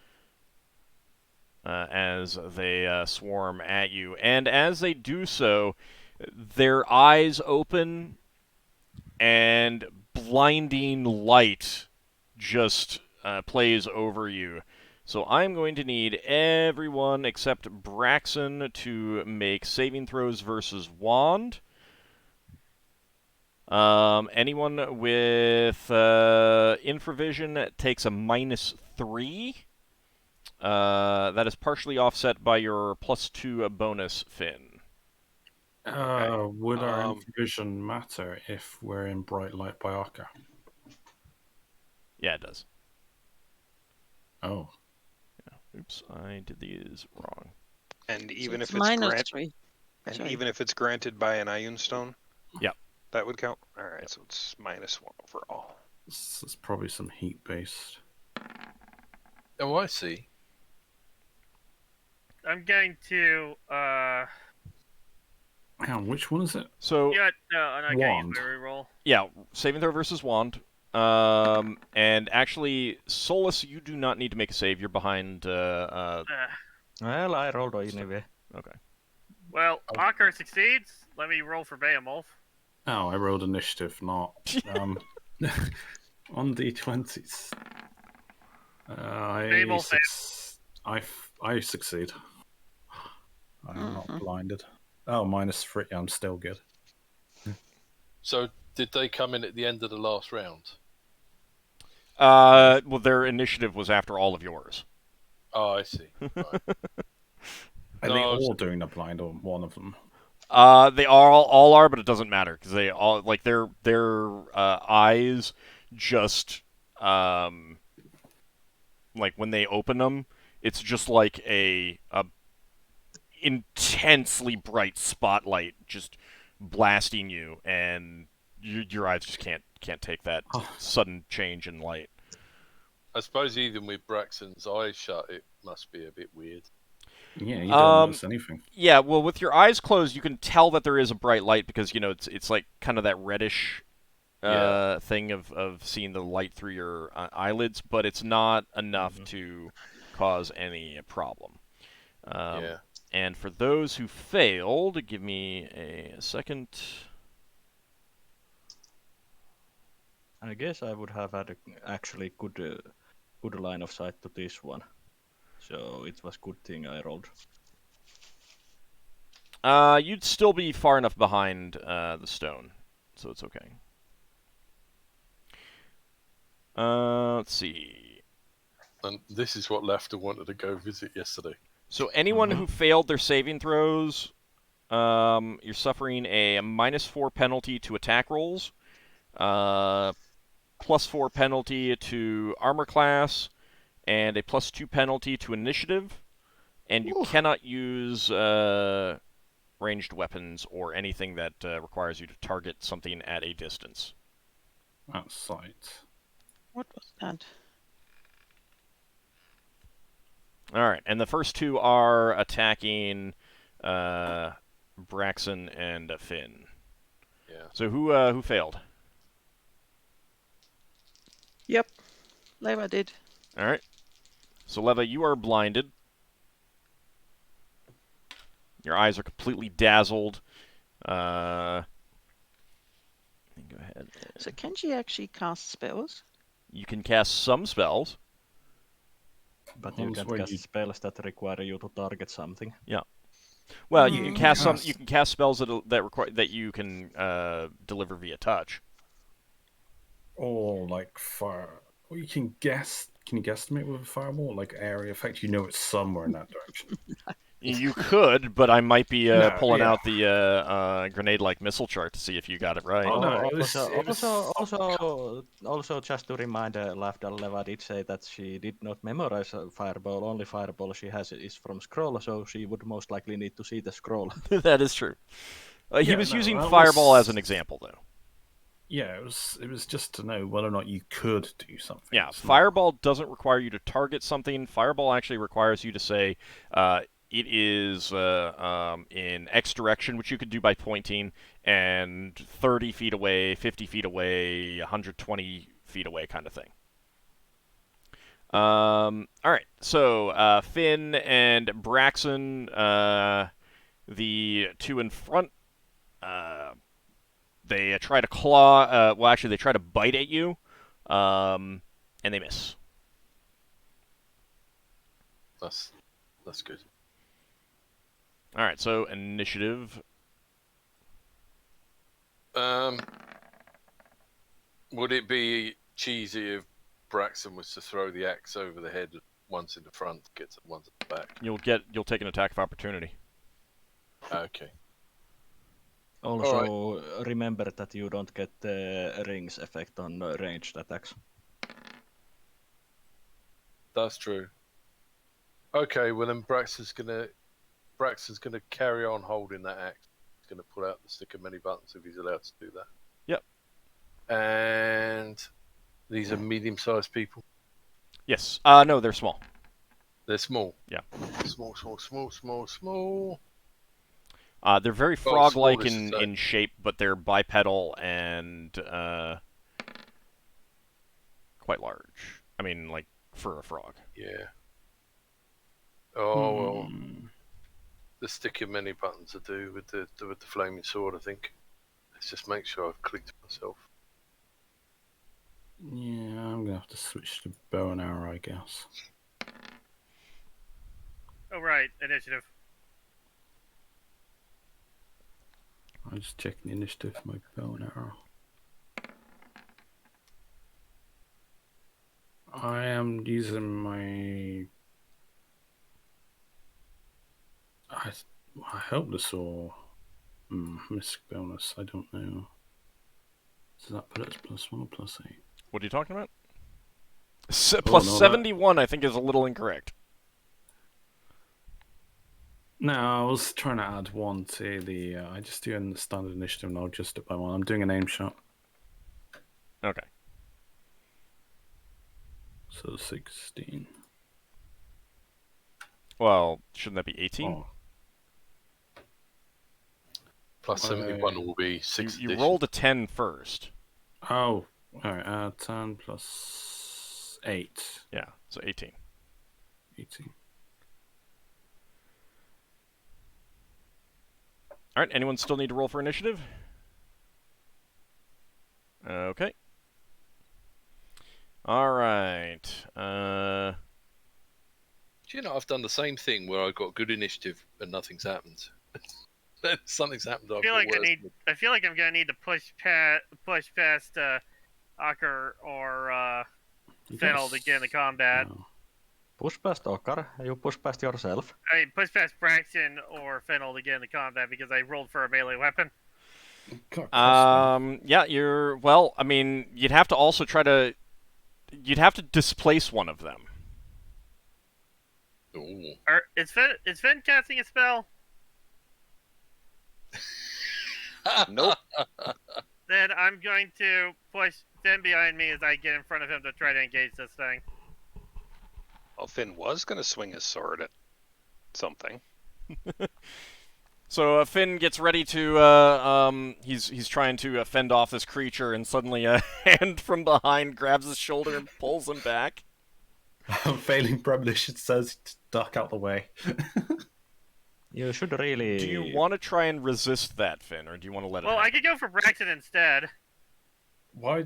S1: as they swarm at you. And as they do so, their eyes open and blinding light just plays over you. So I'm going to need everyone except Braxon to make saving throws versus Wand. Anyone with infravision takes a -3. That is partially offset by your +2 bonus, Finn.
S3: Would our
S4: Um,
S3: vision matter if we're in bright light by Ockar?
S1: Yeah, it does.
S3: Oh.
S1: Oops, I did these wrong.
S4: And
S2: So
S4: even
S2: it's
S4: if it's
S2: -3. Sorry.
S4: even if it's granted by an Ioun stone,
S1: Yep.
S4: that would count. All right,
S1: Yep.
S4: so it's -1 overall.
S3: This is probably some heat based.
S7: Oh, I see.
S6: I'm going to
S3: Hang on, which one is it?
S1: So,
S6: yeah, no, I'm not gonna use
S3: Wand.
S6: my reroll.
S1: yeah, saving throw versus Wand. And actually, Solas, you do not need to make a save. You're behind.
S5: Well, I rolled anyway.
S1: Okay.
S6: Well, Ockar succeeds. Let me roll for Behemoth.
S3: Oh, I rolled initiative, not on d20s.
S6: Behemoth
S3: I succeed. I'm not
S2: Mhm.
S3: blinded. Oh, -3. I'm still good.
S7: So did they come in at the end of the last round?
S1: Well, their initiative was after all of yours.
S7: Oh, I see. Right.
S3: Are
S7: No,
S3: they
S7: I was-
S3: all doing the blind, or one of them?
S1: They all are, but it doesn't matter because they all like their eyes just like when they open them, it's just like a intensely bright spotlight just blasting you, and your eyes just can't take that sudden change in light.
S7: I suppose even with Braxton's eyes shut, it must be a bit weird.
S3: Yeah, you don't notice anything.
S1: Yeah, well, with your eyes closed, you can tell that there is a bright light because it's like kind of that reddish thing of seeing the light through your eyelids, but it's not enough to cause any problem.
S7: Yeah.
S1: And for those who failed, give me a second.
S5: I guess I would have had actually good line of sight to this one. So it was good thing I rolled.
S1: You'd still be far enough behind the stone, so it's okay. Let's see.
S7: And this is what Lafdul wanted to go visit yesterday.
S1: So anyone who failed their saving throws, you're suffering a -4 penalty to attack rolls, +4 penalty to armor class, and a +2 penalty to initiative, and you cannot use ranged weapons or anything that requires you to target something at a distance.
S3: That's sight.
S2: What was that?
S1: All right, and the first two are attacking Braxon and Finn.
S7: Yeah.
S1: So who failed?
S2: Yep, Leva did.
S1: All right. So Leva, you are blinded. Your eyes are completely dazzled. Go ahead.
S2: So can she actually cast spells?
S1: You can cast some spells.
S5: But you
S3: Ones
S5: can
S3: where
S5: cast
S3: you-
S5: spells that require you to target something.
S1: Well,
S2: Mm.
S1: you can
S3: You
S1: cast some.
S3: cast-
S1: You can cast spells that require that you can deliver via touch.
S3: Or like fire. Or you can guess. Can you guesstimate with a fireball, like area effect? You know it's somewhere in that direction.
S1: You could, but I might be
S3: No,
S1: pulling
S3: yeah.
S1: out the grenade-like missile chart to see if you got it right.
S3: Oh, no, it was-
S5: Also, just to remind, Lafdul Leva did say that she did not memorize a fireball. Only fireball she has is from scroll, so she would most likely need to see the scroll.
S1: That is true. He
S3: Yeah,
S1: was
S3: no,
S1: using
S3: that
S1: fireball
S3: was-
S1: as an example, though.
S3: Yeah, it was just to know whether or not you could do something.
S1: Yeah,
S3: It's not-
S1: fireball doesn't require you to target something. Fireball actually requires you to say it is in X direction, which you could do by pointing, and 30 feet away, 50 feet away, 120 feet away, kind of thing. All right, so Finn and Braxon, the two in front, they try to claw. Well, actually, they try to bite at you, and they miss.
S7: That's good.
S1: All right, so initiative.
S7: Would it be cheesy if Braxon was to throw the axe over the head once in the front, get once at the back?
S1: You'll take an attack of opportunity.
S7: Okay.
S5: Also, remember that you don't get the rings effect on ranged attacks.
S7: That's true. Okay, well then Braxton's gonna carry on holding that axe. He's gonna pull out the stick of many buttons if he's allowed to do that.
S1: Yep.
S7: And these are medium-sized people.
S1: Yes. No, they're small.
S7: They're small.
S1: Yeah.
S7: Small.
S1: They're very
S7: Well,
S1: frog-like
S7: small is
S1: in shape, but they're bipedal and quite large. I mean, like for a frog.
S7: Yeah. Oh well,
S3: Hmm.
S7: the stick of many buttons to do with the flaming sword. I think. Let's just make sure I've clicked myself.
S3: Yeah, I'm gonna have to switch to bow and arrow, I guess.
S6: Oh, right. Initiative.
S3: I'm just checking the initiative for my bow and arrow. I am using my. I hope this will mystic bonus. I don't know. Does that put it as +1 or +8?
S1: What are you talking about?
S3: Oh,
S1: Plus
S3: no, that-
S1: 71, I think, is a little incorrect.
S3: No, I was trying to add one to the. I just do in the standard initiative and I'll adjust it by one. I'm doing an aim shot.
S1: Okay.
S3: So 16.
S1: Well, shouldn't that be 18?
S3: Oh,
S7: Plus 71 will be 6.
S1: You rolled a 10 first.
S3: oh, alright. 10 plus 8.
S1: Yeah, so 18.
S3: 18.
S1: All right, anyone still need to roll for initiative? Okay. All right.
S7: Do you know I've done the same thing where I got good initiative and nothing's happened. Something's happened.
S6: I feel like I'm gonna need to push past Ockar or Fennel to get in the combat.
S3: No.
S5: Push past Ockar, you push past yourself.
S6: I mean, push past Braxon or Fennel to get in the combat because I rolled for a melee weapon.
S1: Yeah, well, I mean, you'd have to also you'd have to displace one of them.
S7: Ooh.
S6: Is Finn casting a spell?
S4: Nope.
S6: Then I'm going to push Finn behind me as I get in front of him to try to engage this thing.
S4: Well, Finn was going to swing his sword at something.
S1: So Finn gets ready to. He's trying to fend off this creature, and suddenly a hand from behind grabs his shoulder and pulls him back.
S3: I'm failing premonition says to duck out the way.
S5: You should really.
S1: Do you want to try and resist that, Finn, or do you want to let it
S6: Well, I
S1: happen?
S6: could go for Braxton instead.
S3: Why?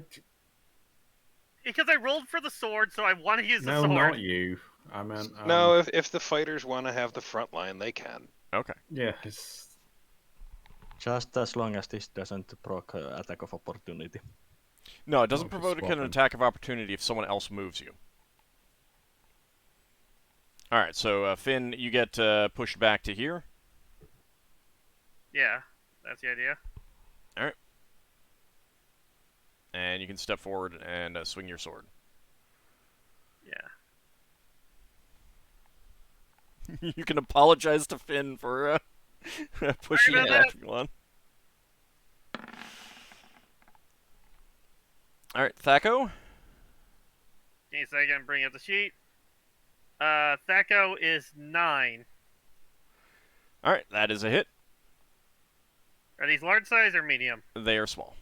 S6: because I rolled for the sword, so I want to use the
S3: No,
S6: sword.
S3: not you. I meant
S4: No, if the fighters want to have the front line, they can.
S1: Okay.
S3: yeah, it's
S5: Just as long as this doesn't proc attack of opportunity.
S1: No, it doesn't
S3: just
S1: provoke an
S3: swapping.
S1: attack of opportunity if someone else moves you. Alright, so Finn, you get pushed back to here.
S6: Yeah, that's the idea.
S1: Alright. And you can step forward and swing your sword.
S6: Yeah.
S1: You can apologize to Finn for pushing you
S6: Sorry about
S1: back if you want. Alright, Thaco.
S6: Give me a second, bring up the sheet. Thaco is 9.
S1: Alright, that is a hit.
S6: Are these large size or medium?
S1: They are small.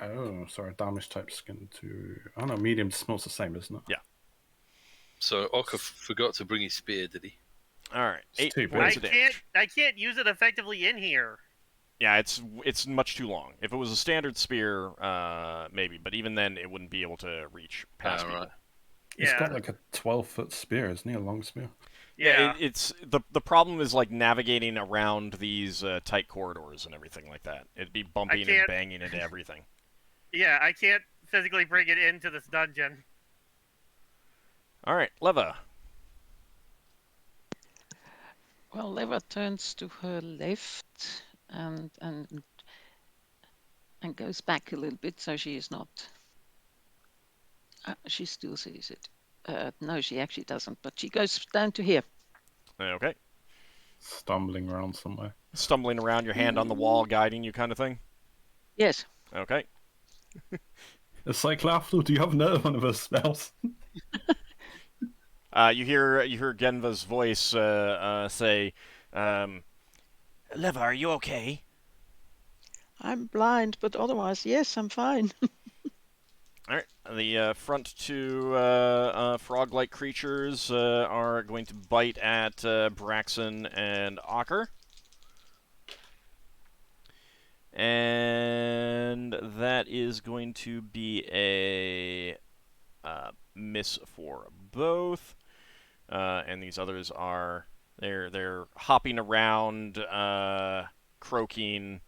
S3: oh, sorry, damage type skin to. Oh no, medium to small's the same, isn't it?
S1: Yeah.
S7: So Ockar forgot to bring his spear, did he?
S1: Alright,
S3: It's
S1: 8
S3: too big.
S1: points of damage.
S6: I can't use it effectively in here.
S1: Yeah, it's much too long. If it was a standard spear, maybe, but even then, it wouldn't be able to reach past people.
S7: Right.
S3: He's
S6: Yeah.
S3: got like a 12-foot spear, isn't he? A long spear.
S6: Yeah.
S1: It's the problem is like navigating around these tight corridors and everything like that. It'd be bumping and
S6: can't-
S1: banging into everything.
S6: Yeah, I can't physically bring it into this dungeon.
S1: All right, Leva.
S2: Well, Leva turns to her left and goes back a little bit, so she is not. She still sees it. No, she actually doesn't, but she goes down to here.
S1: Okay,
S3: Stumbling around somewhere.
S1: stumbling around, your hand on the wall, guiding you, kind of thing.
S2: Yes.
S1: Okay.
S3: It's like, Lafdul, do you have another one of those spells?
S1: You hear Genva's voice say, "Leva, are you okay?"
S2: I'm blind, but otherwise, yes, I'm fine.
S1: All right. The front two frog-like creatures are going to bite at Braxon and Ockar. And that is going to be a miss for both. And these others are they're hopping around, croaking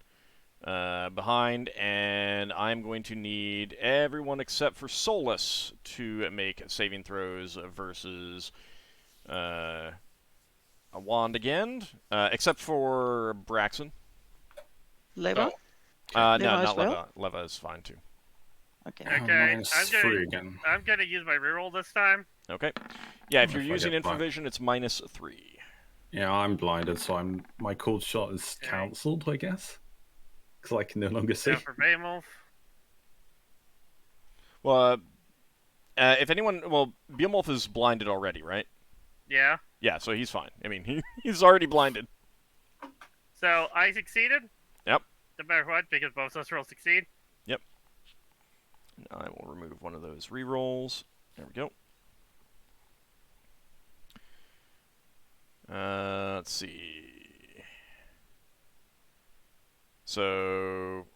S1: behind, and I'm going to need everyone except for Solas to make saving throws versus a wand again, except for Braxon.
S2: Leva?
S1: No,
S2: Leva as
S1: not
S2: well?
S1: Leva. Leva is fine too.
S2: Okay.
S6: Okay,
S3: -3 again.
S6: I'm gonna use my reroll this time.
S1: Okay. Yeah, if
S3: If
S1: you're
S3: I
S1: using
S3: get black.
S1: infravision, it's -3.
S3: Yeah, I'm blinded, so my cold shot is
S6: Okay.
S3: cancelled, I guess. Because I can no longer see.
S6: Now for Behemoth.
S1: Well, if anyone, Beowulf is blinded already, right?
S6: Yeah.
S1: Yeah, so he's fine. I mean, he's already blinded.
S6: So I succeeded.
S1: Yep.
S6: No matter what, because both of us rolls succeed.
S1: I will remove one of those rerolls. There we go. Let's see. So,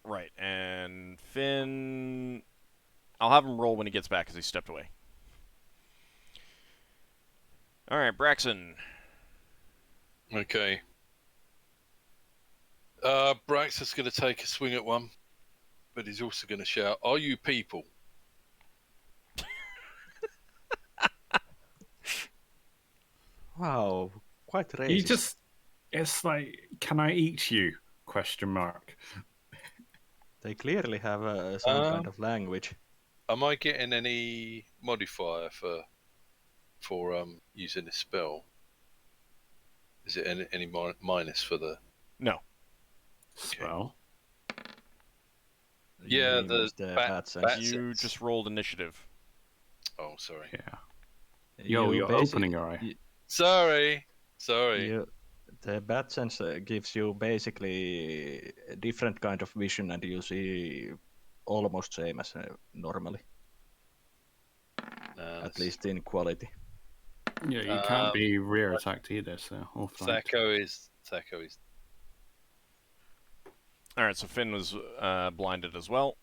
S1: right, and Finn, I'll have him roll when he gets back because he stepped away. All right, Braxon.
S7: Okay. Braxon's going to take a swing at one, but he's also going to shout, "Are you people?"
S5: Wow, quite racist.
S3: You just, it's like, can I eat you? Question mark.
S5: They clearly have some kind of language.
S7: Am I getting any modifier for using this spell? Is it any minus for the?
S1: No.
S3: Spell.
S7: Yeah,
S5: You
S7: the
S5: used
S7: bat
S5: bad sense.
S7: sense.
S1: You just rolled initiative.
S7: Oh, sorry.
S3: Yeah. Yo, you're opening your eye.
S7: Sorry.
S5: The bad sense gives you basically a different kind of vision, and you see almost same as normally, at least in quality.
S3: Yeah, you can't be rear attacked either, so. Or flanked.
S7: Thaco is.
S1: All right, so Finn was blinded as well.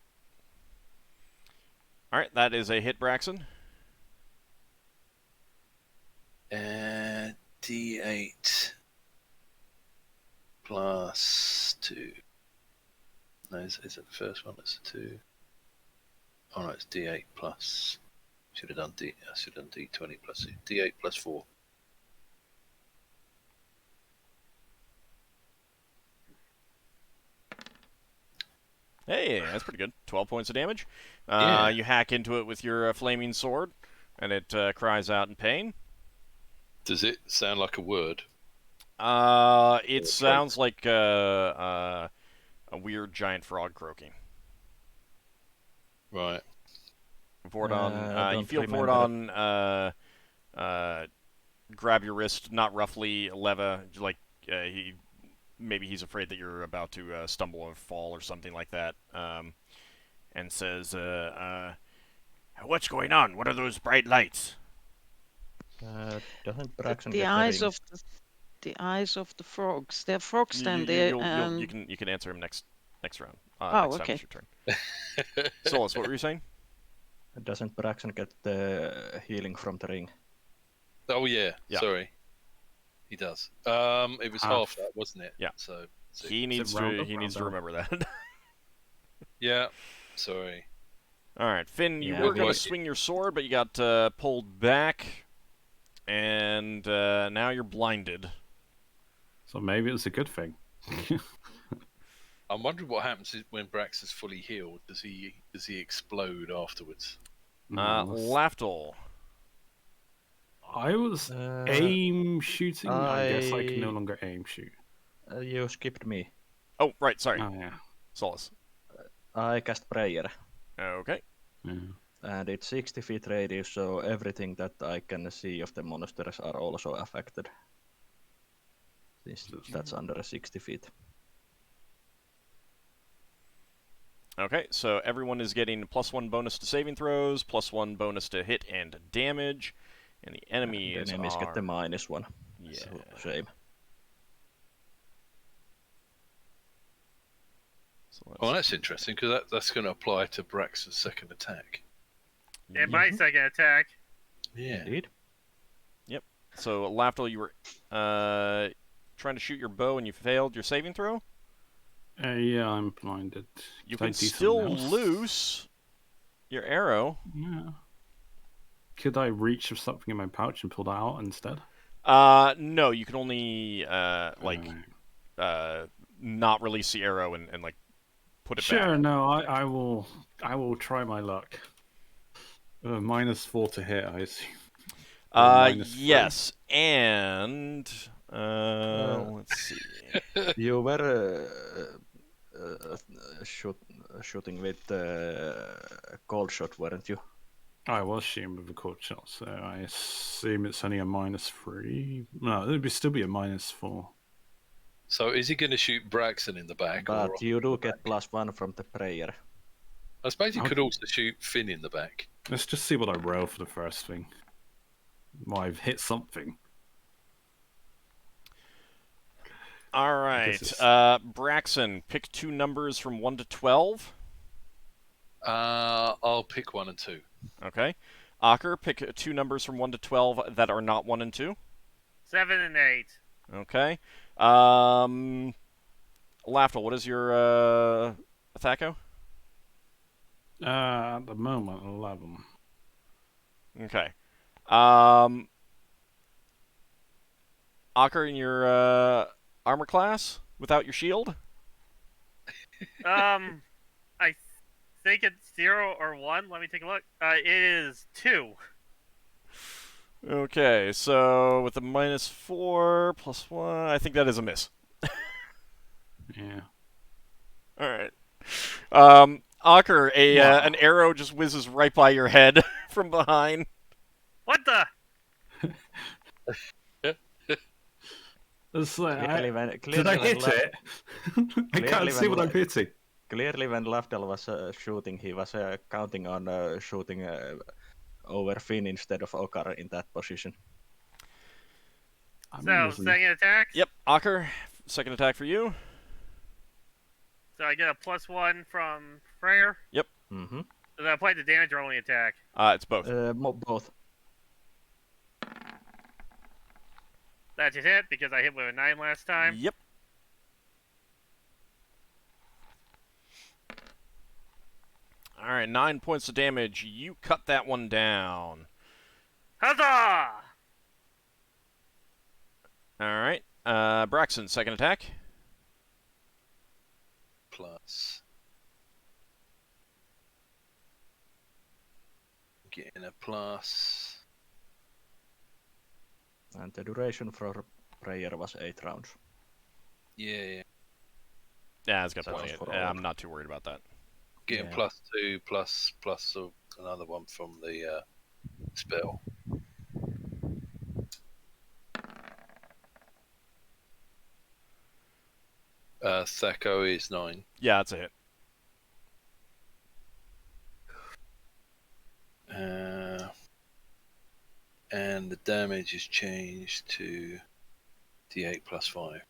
S1: All right, that is a hit, Braxon.
S7: D8 plus 2. No, is it the first one? It's a 2. Oh no, it's D8 plus. I should have done D20 plus 2. D8 plus 4.
S1: Hey, that's pretty good. 12 points of damage.
S7: Yeah.
S1: You hack into it with your flaming sword, and it cries out in pain.
S7: Does it sound like a word?
S1: It sounds like a weird giant frog croaking.
S7: Right.
S1: Vordon, you
S5: don't
S1: feel
S5: remember.
S1: Vordon grab your wrist, not roughly, Leva, like maybe he's afraid that you're about to stumble or fall or something like that, and says, "What's going on? What are those bright lights?"
S5: Doesn't Braxon
S2: The
S5: get
S2: eyes
S5: the ring?
S2: of the eyes of the frogs. There are frogs
S1: You,
S2: stand
S1: you,
S2: there,
S1: you'll,
S2: and
S1: you can answer him next round.
S2: Oh,
S1: Next time
S2: okay.
S1: it's your turn. Solas, what were you saying?
S5: Doesn't Braxon get the healing from the ring?
S7: Oh yeah.
S1: Yeah.
S7: Sorry. He does. It was half that, wasn't it?
S1: Yeah.
S7: So
S1: He needs
S3: round
S1: to
S3: up, round
S1: to
S3: down?
S1: remember that.
S7: yeah. Sorry.
S1: All right, Finn, you
S5: Yeah,
S1: were going
S7: we-
S1: to swing your sword, but you got pulled back, and now you're blinded.
S3: So maybe it's a good thing.
S7: I'm wondering what happens when Brax is fully healed. Does he explode afterwards?
S1: Lafdul.
S3: I was aim shooting. I guess I can no longer aim shoot.
S5: You skipped me.
S1: Oh, right, sorry.
S3: Oh yeah.
S1: Solas.
S5: I cast prayer,
S1: Okay.
S3: Yeah.
S5: and it's 60 feet radius, so everything that I can see of the monsters are also affected. Since that's under 60 feet.
S1: Okay, so everyone is getting +1 bonus to saving throws, +1 bonus to hit and damage, and the enemies
S5: The enemies get the
S1: are...
S5: -1.
S1: Yeah.
S5: So, same.
S1: So let's-
S7: Oh, that's interesting because that's going to apply to Brax's second attack.
S6: And my second attack.
S7: Yeah.
S5: Indeed.
S1: So, Lafdul, you were trying to shoot your bow and you failed your saving throw.
S3: Yeah, I'm blinded.
S1: You
S3: Could I
S1: can
S3: do
S1: still
S3: something else?
S1: loose your arrow.
S3: Yeah. Could I reach for something in my pouch and pull that out instead?
S1: No, you can only not release the arrow and like put it
S3: Sure.
S1: back.
S3: No, I will try my luck. -4 to hit, I assume. -3.
S1: Yes, and let's see.
S5: You were shooting with cold shot, weren't you?
S3: I was shooting with a cold shot, so I assume it's only a -3. No, it would still be a -4.
S7: So is he going to shoot Braxon in the back?
S5: But
S7: or
S5: you do get +1 from the prayer.
S7: I suppose he could
S3: Okay.
S7: also shoot Finn in the back.
S3: Let's just see what I roll for the first thing. Well, I've hit something.
S1: All right,
S3: guess it's-
S1: Braxon, pick 2 numbers from 1 to 12.
S7: I'll pick 1 and 2.
S1: Okay. Ockar, pick 2 numbers from 1 to 12 that are not 1 and 2.
S6: 7 and 8.
S1: Okay. Lafdul, what is your attacko?
S3: At the moment, 11.
S1: Okay. Ockar, in your armor class without your shield?
S6: I think it's 0 or 1. Let me take a look. It is 2.
S1: Okay, so with the -4 +1, I think that is a miss.
S3: Yeah.
S1: All right. Ockar, an arrow just whizzes right by your head from behind.
S6: What the?
S3: It's like,
S5: Clearly
S3: did I
S5: when
S3: hit it? I can't
S5: Clearly
S3: see
S5: when
S3: what I'm hitting.
S5: Clearly, when Lafdul was shooting, he was counting on shooting over Finn instead of Ockar in that position.
S3: I mean,
S6: So,
S3: listen,
S6: second attack?
S1: Yep, Ockar, second attack for you.
S6: So I get a +1 from Freyr.
S5: Mm-hmm.
S6: Does that apply to damage or only attack?
S1: It's both.
S5: Both.
S6: That should hit because I hit with a 9 last time.
S1: Yep. All right, 9 points of damage. You cut that one down.
S6: Huzzah!
S1: All right, Braxon, second attack.
S7: Plus. Getting a plus.
S5: And the duration for prayer was 8 rounds.
S7: Yeah.
S1: Yeah, it's got
S7: So
S1: plenty.
S5: for
S1: Yeah,
S5: all.
S1: I'm not too worried about that.
S7: Getting
S5: Yeah.
S7: +2 plus another one from the spell. Thako is 9.
S1: Yeah, that's a hit.
S7: And the damage is changed to D8 plus 5.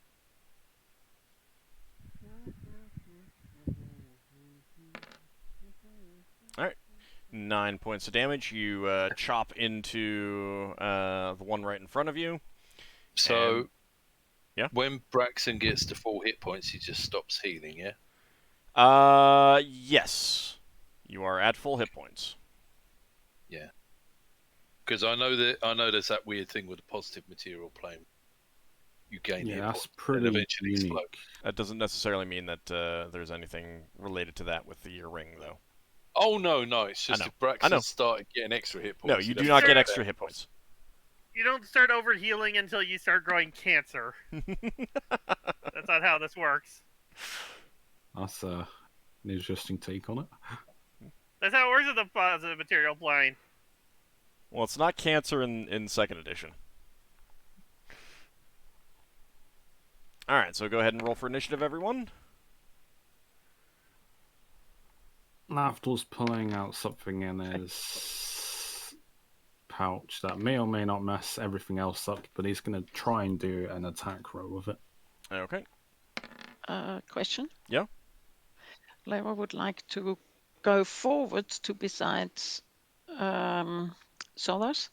S1: 9 points of damage. You chop into the one right in front of you.
S7: So,
S1: And- yeah?
S7: when Braxon gets to full hit points, he just stops healing, yeah?
S1: Yes. You are at full hit points.
S7: Because I know there's that weird thing with the positive material plane. You gain hit
S3: Yeah, that's
S7: points and
S3: pretty
S7: eventually
S3: unique.
S7: explode.
S1: That doesn't necessarily mean that there's anything related to that with the ear ring, though.
S7: Oh, no. It's
S1: I
S7: just
S1: know.
S7: if Braxon
S1: know.
S7: started getting extra hit points.
S1: No, you
S7: he'd
S1: do
S7: have
S1: not
S7: to
S1: get
S7: take
S1: extra
S7: that.
S1: hit points.
S6: You don't start overhealing until you start growing cancer. That's not how this works.
S3: That's an interesting take on it.
S6: That's how it works with the positive material plane.
S1: Well, it's not cancer in second edition. Alright, so go ahead and roll for initiative, everyone.
S3: Lafdul's pulling out something in his pouch that may or may not mess everything else up, but he's going to try and do an attack roll with it.
S1: Okay.
S2: Question?
S1: Yeah?
S2: Lara would like to go forward to besides Solas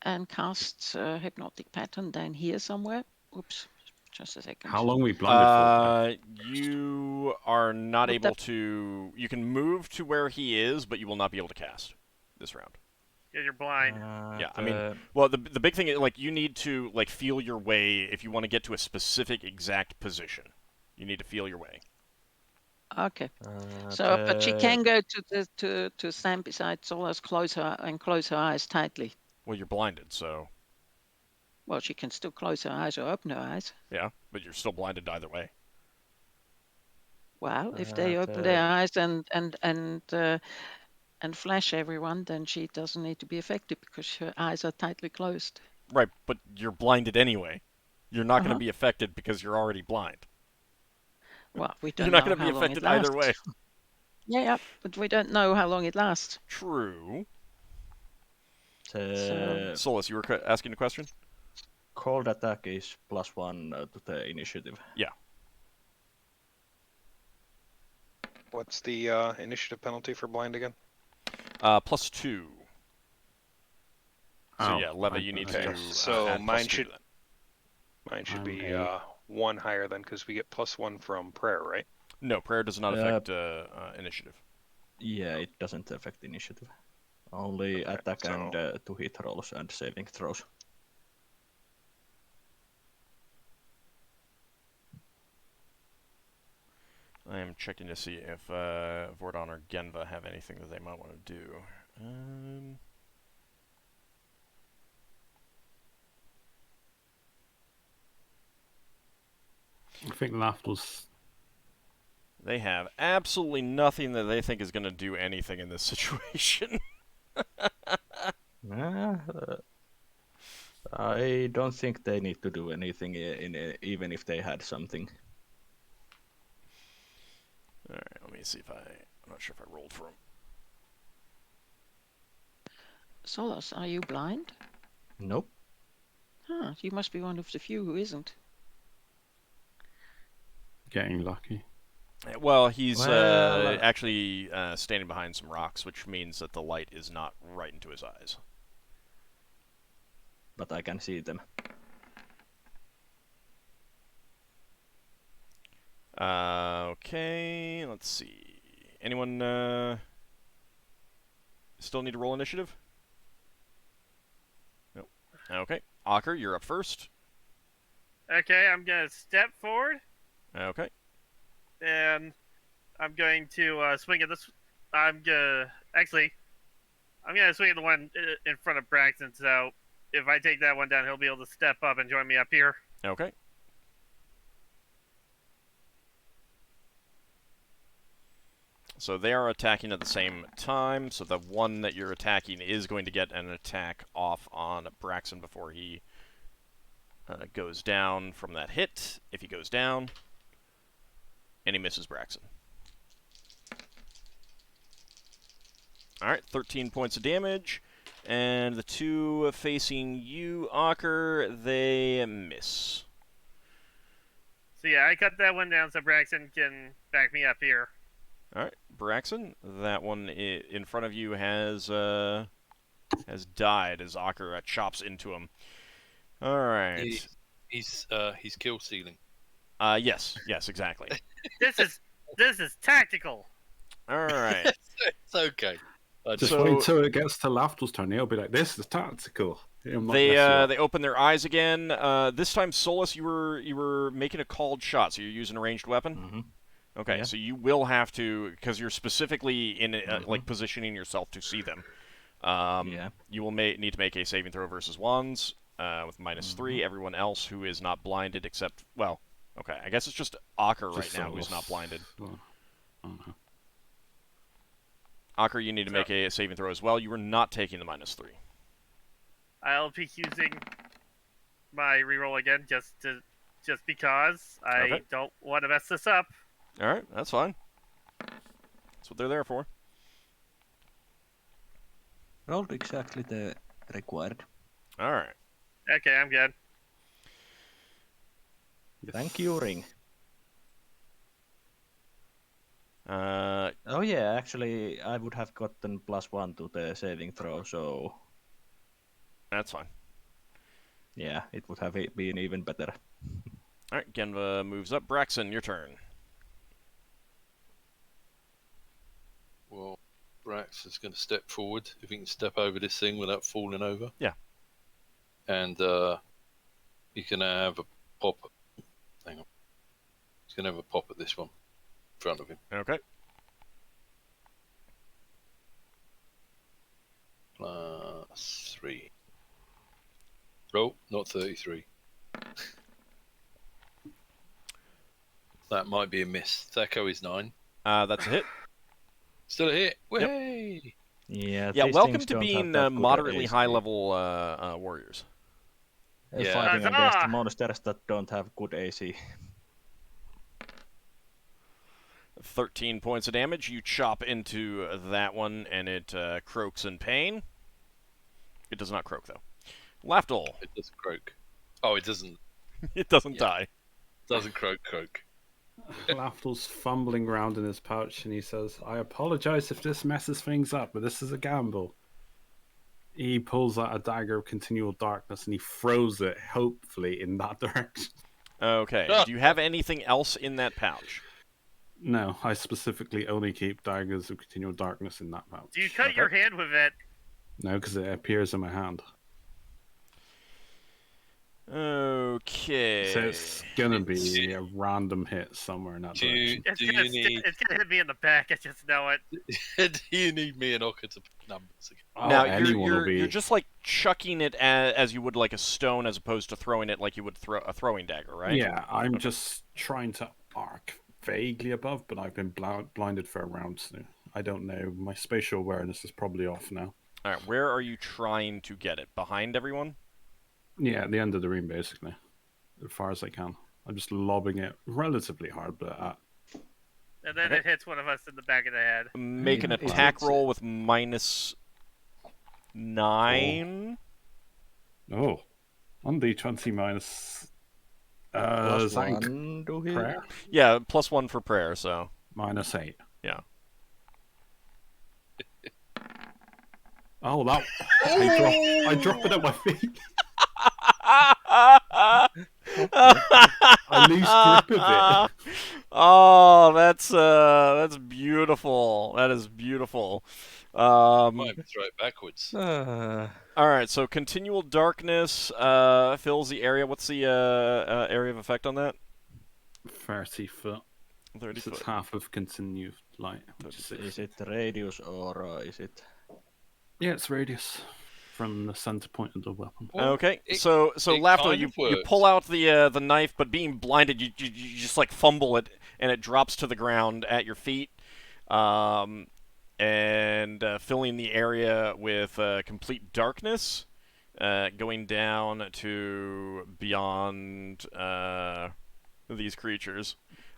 S2: and cast Hypnotic Pattern down here somewhere. Oops, just a second.
S3: How long are we blinded
S1: You are not
S2: Would
S1: able
S2: that-
S1: to... You can move to where he is, but you will not be able to cast this round.
S6: Yeah, you're blind.
S1: Yeah, I mean, well, the big thing is, like, you need to, like, feel your way if you want to get to a specific exact position. You need to feel your way.
S2: Okay. So, but she can go to stand beside Solas, close her eyes tightly.
S1: Well, you're blinded, so...
S2: Well, she can still close her eyes or open her eyes.
S1: Yeah, but you're still blinded either way.
S2: Well, if they open their eyes and flash everyone, then she doesn't need to be affected because her eyes are tightly closed.
S1: Right, but you're blinded anyway. You're not going to
S2: Uh-huh.
S1: be affected because you're already blind.
S2: Well, we don't
S1: You're not
S2: know
S1: going to
S2: how
S1: be
S2: long it
S1: affected either way.
S2: lasts. Yeah, but we don't know how long it lasts.
S1: True.
S2: So-
S1: Solas, you were asking a question?
S5: Cold attack is +1 to the initiative.
S4: What's the initiative penalty for blind again?
S1: +2. So
S3: Oh,
S1: yeah, Leva, you need
S4: okay.
S1: to
S4: So
S1: add
S4: mine
S1: +2 to
S4: should-
S1: that.
S4: Mine should
S3: I'm
S4: be
S3: eight.
S4: 1 higher then, because we get +1 from prayer, right?
S1: No, prayer does not affect initiative.
S5: Yeah, it doesn't affect initiative. Only
S4: Okay,
S5: attack
S4: so-
S5: and to hit rolls and saving throws.
S1: I am checking to see if Vordon or Genva have anything that they might want to do.
S3: I think Lafdul's...
S1: They have absolutely nothing that they think is going to do anything in this situation.
S5: I don't think they need to do anything even if they had something.
S1: Alright, let me see if I'm not sure if I rolled for him.
S2: Solas, are you blind?
S5: Nope.
S2: Huh, you must be one of the few who isn't.
S3: Getting lucky.
S1: Well, he's
S5: Well,
S1: actually standing behind some rocks, which means that the light is not right into his eyes.
S5: but I can see them.
S1: Okay, let's see. Anyone still need to roll initiative? Nope. Okay. Ockar, you're up first.
S6: Okay, I'm gonna step forward,
S1: Okay.
S6: and I'm going to swing at this. I'm gonna swing at the one in front of Braxon. So if I take that one down, he'll be able to step up and join me up here.
S1: Okay. So they are attacking at the same time, so the one that you're attacking is going to get an attack off on Braxon before he goes down from that hit. If he goes down, and he misses Braxon. Alright, 13 points of damage. And the two facing you, Ockar, they miss.
S6: So yeah, I cut that one down so Braxon can back me up here.
S1: Alright, Braxon, that one in front of you has died as Ockar chops into him. Alright.
S7: He's kill stealing.
S1: Yes, exactly.
S6: This is tactical.
S1: Alright.
S7: It's okay.
S3: Just
S1: So-
S3: wait till it gets to Lafdul's turn. He'll be like, "This is tactical." He'll not mess you
S1: They
S3: up.
S1: they open their eyes again. This time, Solas, you were making a called shot, so you're using a ranged weapon.
S5: Mm-hmm.
S1: Okay,
S5: Yeah.
S1: so you will have to, because you're specifically in like positioning yourself to see them.
S5: Yeah.
S1: You will need to make a saving throw versus wands with -3. Everyone else who is not blinded, except okay, I guess it's just Ockar right
S3: Just
S1: now who's
S3: Solas.
S1: not blinded.
S3: Oh, I don't know.
S1: Ockar, you need to make a saving throw as well. You were not taking the -3.
S6: I'll be using my reroll again just because I
S1: Okay.
S6: don't want to mess this up.
S1: All right, that's fine. That's what they're there for.
S5: Rolled exactly the required.
S1: All right.
S6: Okay, I'm good.
S5: Thank you, Ring. Oh yeah, actually, I would have gotten +1 to the saving throw, so
S1: That's fine.
S5: yeah, it would have been even better.
S1: All right, Genva moves up. Braxon, your turn.
S7: Well, Brax is going to step forward if he can step over this thing without falling over.
S1: Yeah.
S7: And he can have a pop. Hang on. He's going to have a pop at this one in front of him.
S1: Okay.
S7: +3. Roll, not 33. That might be a miss. Echo is 9.
S1: That's a hit.
S7: Still a hit.
S1: Yep.
S7: Way!
S5: Yeah.
S1: Yeah,
S5: these
S1: welcome
S5: things
S1: to
S5: don't have
S1: being
S5: that good
S1: moderately
S5: AC.
S1: high-level warriors.
S7: Yeah.
S5: Fighting
S6: Huzzah!
S5: against monsters that don't have good AC.
S1: 13 points of damage. You chop into that one, and it croaks in pain. It does not croak, though. Lafdul.
S7: It doesn't croak. Oh, it doesn't.
S1: It doesn't
S7: Yeah.
S1: die.
S7: Doesn't croak.
S3: Lafdul's fumbling around in his pouch, and he says, "I apologize if this messes things up, but this is a gamble." He pulls out a dagger of Continual Darkness, and he throws it, hopefully, in that direction.
S1: Okay.
S7: Ah.
S1: Do you have anything else in that pouch?
S3: No, I specifically only keep daggers of Continual Darkness in that pouch.
S6: Do you cut your hand with it?
S3: No, because it appears in my hand.
S1: Okay.
S3: So it's gonna be a random hit somewhere in that
S7: Do
S3: direction.
S6: It's
S7: you
S6: gonna
S7: need
S6: it's gonna hit me in the back. I just know it.
S7: do you need me and Ockar to put numbers again?
S3: Oh,
S1: Now,
S3: anyone will
S1: you're
S3: be.
S1: just like chucking it as you would like a stone as opposed to throwing it like you would throw a throwing dagger, right?
S3: Yeah, I'm just trying to arc vaguely above, but I've been blinded for a round, so I don't know. My spatial awareness is probably off now.
S1: All right, where are you trying to get it? Behind everyone?
S3: Yeah, at the end of the ring, basically. As far as I can. I'm just lobbing it relatively hard, but
S6: And then
S1: Okay.
S6: it hits one of us in the back of the head.
S1: Make an
S5: Yeah, it's-
S1: attack
S5: it's-
S1: roll with -9.
S3: oh, on D20 minus
S5: Plus
S3: is that
S5: one, do we?
S3: prayer?
S1: Yeah, +1 for prayer. So
S3: -8.
S1: yeah.
S3: Oh, that I drop it at my feet. I lose grip of it.
S1: Oh, that's beautiful. That is beautiful.
S7: Might throw it backwards.
S1: All right, so continual darkness fills the area. What's the area of effect on that?
S3: 30 foot.
S1: 30
S3: So it's
S1: foot.
S3: half of continued light. Which is
S5: Is it radius or is it?
S3: Yeah, it's radius from the center point of the weapon.
S7: Well,
S1: Okay,
S7: it-
S1: so
S7: it
S1: Lafdul,
S7: kind
S1: you
S7: of
S1: pull
S7: works.
S1: out the knife, but being blinded, you just like fumble it, and it drops to the ground at your feet, and filling the area with complete darkness, going down to beyond these creatures.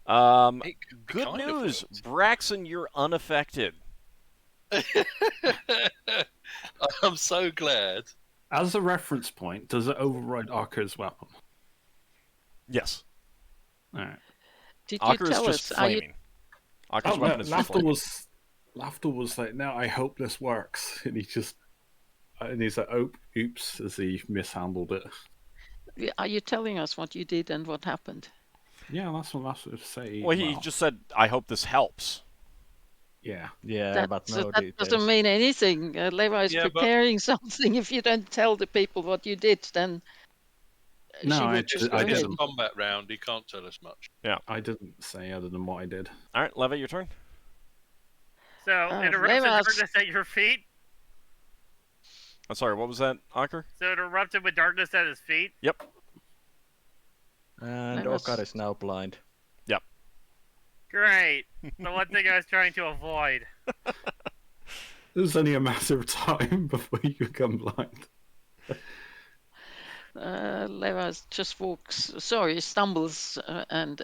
S7: It
S1: Good
S7: kind of
S1: news,
S7: works.
S1: Braxon, you're unaffected.
S7: I'm so glad.
S3: As a reference point, does it override Ockar's weapon?
S1: Yes,
S3: Alright.
S2: Did you
S1: Ocker is
S2: tell
S1: just
S2: us? Are you
S1: flaming. Ocker's
S3: Oh,
S1: weapon is just flaming.
S3: Lafdul was like, no, I hope this works. And he's like, oh, oops, as he mishandled it.
S2: Are you telling us what you did and what happened?
S3: Yeah, that's what Lafdul say.
S1: Well, he just said, "I hope this helps."
S3: Yeah.
S5: Yeah, but no
S2: that
S5: details.
S2: doesn't mean anything. Levi is
S7: Yeah, but-
S2: preparing something. If you don't tell the people what you did, then
S3: No,
S2: she
S3: I
S2: would just
S3: did-
S2: go
S3: I
S7: In this
S2: ahead.
S3: didn't.
S7: combat round, he can't tell us much.
S3: I didn't say other than what I did.
S1: All right, Leva, your turn.
S6: So it erupts in
S2: Levi's-
S6: darkness at your feet.
S1: I'm sorry, what was that, Ocker?
S6: So it erupted with darkness at his feet.
S1: Yep.
S5: And
S2: That was-
S5: Ockar is now blind.
S6: Great. The one thing I was trying to avoid.
S3: It was only a matter of time before you become blind.
S2: Levi just stumbles and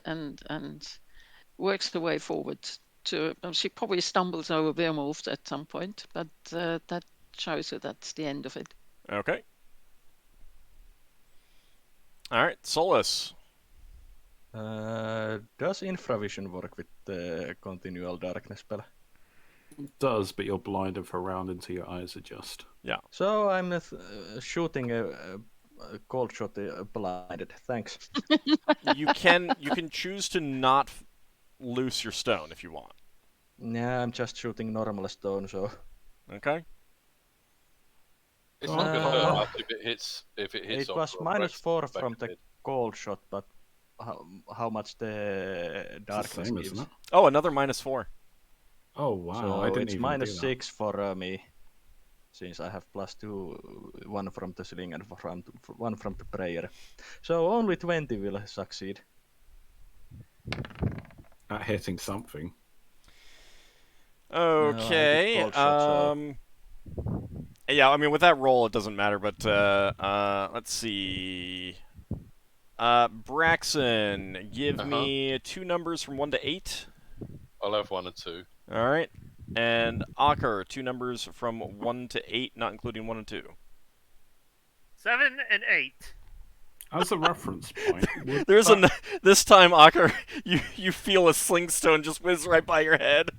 S2: works the way forward to. She probably stumbles over Vermorft at some point, but that shows her that's the end of it.
S1: Okay. All right, Solas.
S5: Does infravision work with the continual darkness spell?
S3: It does, but you're blinded for a round until your eyes adjust.
S5: So I'm shooting a cold shot blinded. Thanks.
S1: You can choose to not loose your stone if you want.
S5: Yeah, I'm just shooting normal stone, so
S1: Okay.
S7: It's not going to hurt much if it hits. If it hits.
S5: it was
S7: Ockar or
S5: -4
S7: Braxton
S5: from
S7: back
S5: the
S7: of it.
S5: cold shot, but how much the
S3: It's the
S5: darkness
S3: same,
S5: gives?
S3: isn't it?
S1: Oh, another -4.
S3: Oh wow!
S5: So
S3: I didn't
S5: it's
S3: even do that.
S5: -6 for me, since I have +2, one from the sling and one from the prayer. So only 20 will succeed.
S3: At hitting something.
S1: Okay.
S5: cold shot, so-
S1: Yeah, I mean, with that roll, it doesn't matter. But let's see. Braxon, give me 2 numbers from 1 to 8.
S7: I'll have 1 and 2.
S1: All right. And Ockar, 2 numbers from 1 to 8, not including 1 and 2.
S6: 7 and 8.
S3: As a reference point, would
S1: There's
S3: that-
S1: this time, Ockar, you feel a slingstone just whiz right by your head.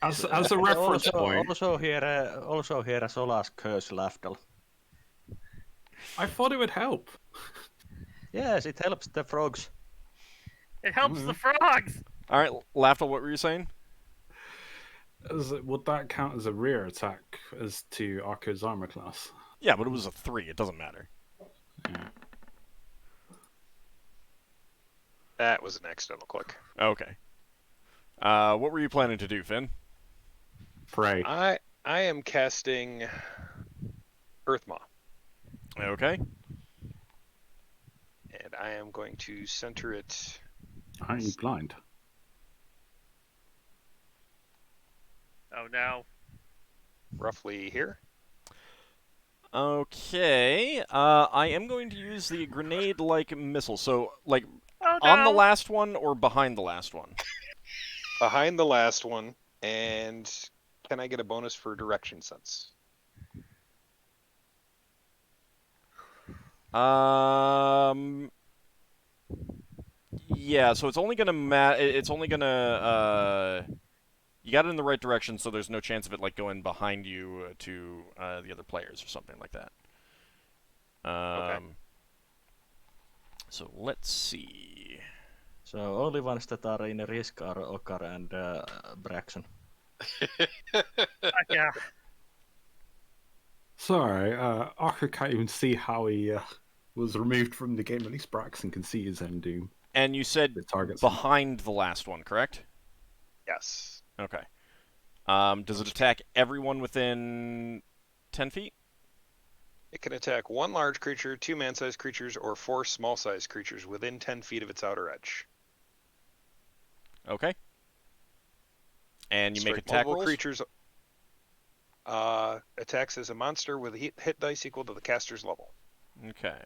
S3: as a reference point,
S5: Also here Solas curse Lafdul.
S3: I thought it would help.
S5: Yes, it helps the frogs.
S6: It helps the frogs.
S1: All right, Lafdul, what were you saying?
S3: Would that count as a rear attack as to Ockar's armor class?
S1: Yeah, but it was a 3. It doesn't matter.
S3: Yeah.
S4: That was an accidental click.
S1: Okay. What were you planning to do, Finn?
S3: Pray.
S4: I am casting Earthmaw,
S1: Okay.
S4: and I am going to center it
S3: Aren't you blind?
S6: Oh no.
S4: roughly here.
S1: Okay. I am going to use the grenade-like missile. So, like,
S6: Oh no.
S1: on the last one or behind the last one?
S4: Behind the last one, and can I get a bonus for direction sense?
S1: Yeah, so it's only gonna it's only gonna you got it in the right direction, so there's no chance of it like going behind you to the other players or something like that.
S4: Okay.
S1: So let's see.
S5: So only ones that are in risk are Ockar and Braxon.
S6: Yeah.
S3: Sorry, Ockar can't even see how he was removed from the game. At least Braxon can see his own doom.
S1: And you said
S3: The target's
S1: behind the last one, correct?
S4: Yes.
S1: Okay. Does it attack everyone within 10 feet?
S4: It can attack 1 large creature, 2 man-sized creatures, or 4 small-sized creatures within 10 feet of its outer edge.
S1: Okay. And you make
S4: Strike
S1: attack
S4: multiple
S1: rolls?
S4: creatures. Attacks as a monster with a hit dice equal to the caster's level.
S1: Okay.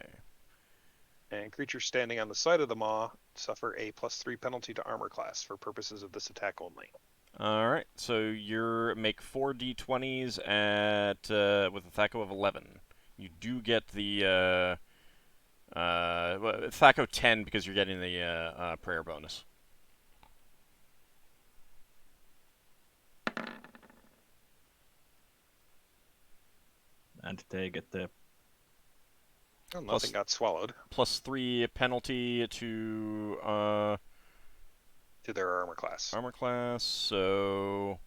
S4: And creatures standing on the side of the maw suffer a +3 penalty to armor class for purposes of this attack only.
S1: All right. So you make 4 d20s at with a THACO of 11. You do get the THACO 10 because you're getting the prayer bonus.
S5: And they get the
S4: Oh, nothing got swallowed
S1: +3 penalty to
S4: their armor class.
S1: armor class. So,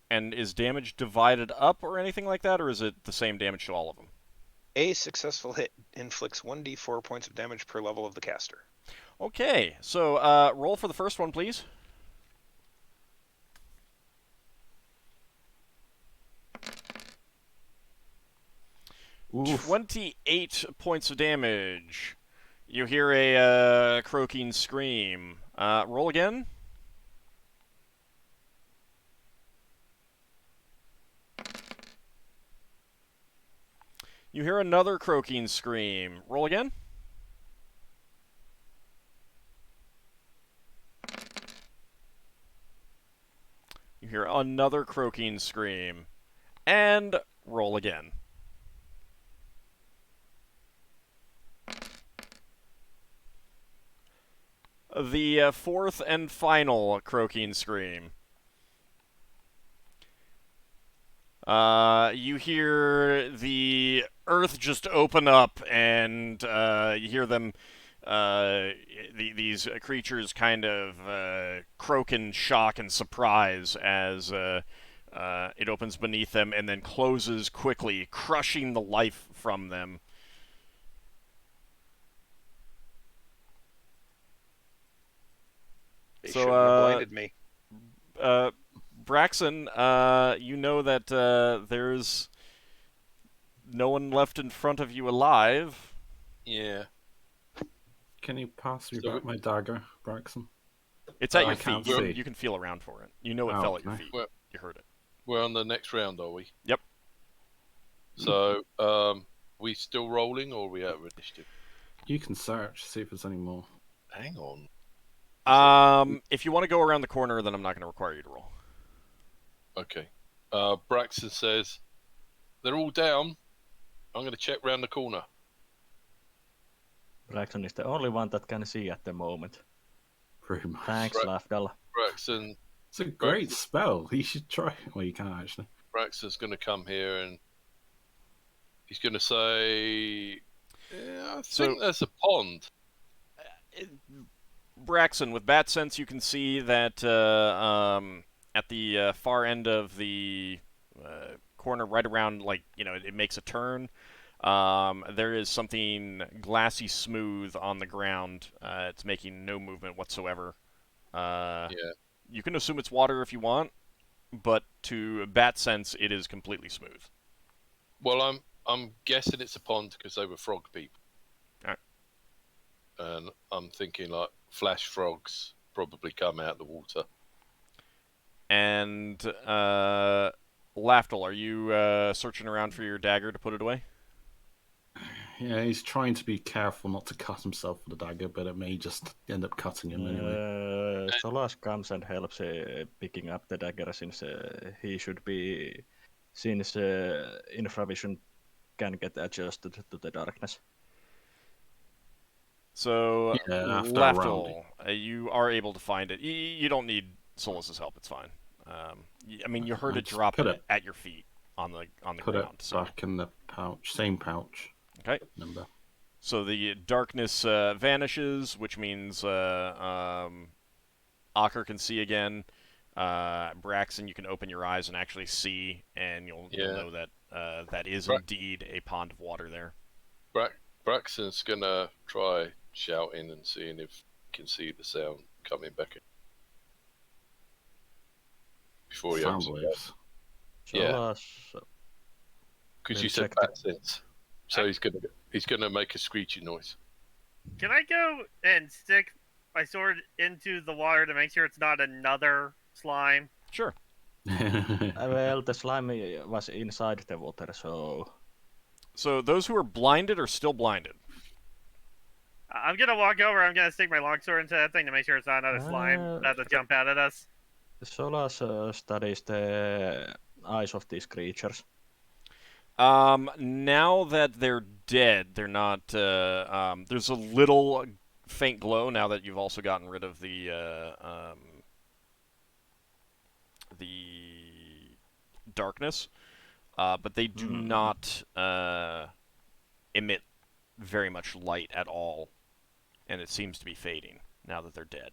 S1: and is damage divided up or anything like that, or is it the same damage to all of them?
S4: A successful hit inflicts 1d4 points of damage per level of the caster.
S1: Okay. So roll for the first one, please.
S5: Oof.
S1: 28 points of damage. You hear a croaking scream. Roll again. You hear another croaking scream. Roll again. You hear another croaking scream. And roll again. The fourth and final croaking scream. You hear the earth just open up, and you hear them, these creatures kind of croak in shock and surprise as it opens beneath them and then closes quickly, crushing the life from them.
S4: They
S1: So,
S4: shouldn't have blinded me.
S1: Braxon, you know that there's no one left in front of you alive.
S7: Yeah.
S3: Can you pass me
S7: So
S3: back my dagger, Braxon?
S1: It's at
S3: I
S1: your
S3: can't
S1: feet.
S3: see.
S1: You can feel around for it. You know it
S3: Oh,
S1: fell at your
S3: okay.
S1: feet.
S7: Well-
S1: You heard it.
S7: We're on the next round, are we?
S1: Yep.
S7: So, we still rolling or are we out of initiative?
S3: You can search, see if there's any more.
S7: Hang on.
S1: If you want to go around the corner, then I'm not going to require you to roll.
S7: Okay. Braxton says, they're all down. I'm going to check round the corner.
S5: Braxon is the only one that can see at the moment.
S3: Pretty much.
S5: Thanks,
S7: Right.
S5: Lafdul.
S7: Braxton,
S3: It's a great spell. You should try. Well, you can actually.
S7: Braxton's going to come here and he's going to say, yeah, I
S1: So-
S7: think there's a pond.
S1: Braxon, with bat sense, you can see that at the far end of the corner, right around, like, it makes a turn. There is something glassy smooth on the ground. It's making no movement whatsoever.
S7: Yeah.
S1: You can assume it's water if you want, but to bat sense, it is completely smooth.
S7: Well, I'm guessing it's a pond because they were frog people.
S1: Alright.
S7: And I'm thinking like flash frogs probably come out of the water.
S1: And Lafdul, are you searching around for your dagger to put it away?
S3: Yeah, he's trying to be careful not to cut himself with the dagger, but it may just end up cutting him anyway.
S5: Solas comes and helps picking up the dagger since he should be, since infravision can get adjusted to the darkness.
S1: So,
S3: Yeah, after a round.
S1: Lafdul, you are able to find it. You don't need Solas' help. It's fine. I mean, you heard it
S3: Just
S1: drop
S3: put it-
S1: at your feet on the
S3: Put
S1: ground.
S3: it
S1: So,
S3: back in the pouch. Same pouch.
S1: okay.
S3: Number.
S1: So the darkness vanishes, which means Ockar can see again. Braxon, you can open your eyes and actually see, and you'll know that that is indeed a pond of water there.
S7: Braxon's gonna try shouting and seeing if he can see the sound coming back in. Before he
S3: Sound
S7: opens it.
S3: waves.
S7: Yeah.
S5: Solas,
S7: Because
S5: We'll
S7: you said
S5: check the-
S7: bat sense. So he's gonna make a screechy noise.
S6: Can I go and stick my sword into the water to make sure it's not another slime?
S1: Sure.
S5: well, the slime was inside the water, so
S1: So those who are blinded are still blinded.
S6: I'm gonna walk over. I'm gonna stick my longsword into that thing to make sure it's not another slime about to jump out at us.
S5: Solas studies the eyes of these creatures.
S1: Now that they're dead, they're not. There's a little faint glow now that you've also gotten rid of the darkness, but they do not emit very much light at all, and it seems to be fading now that they're dead.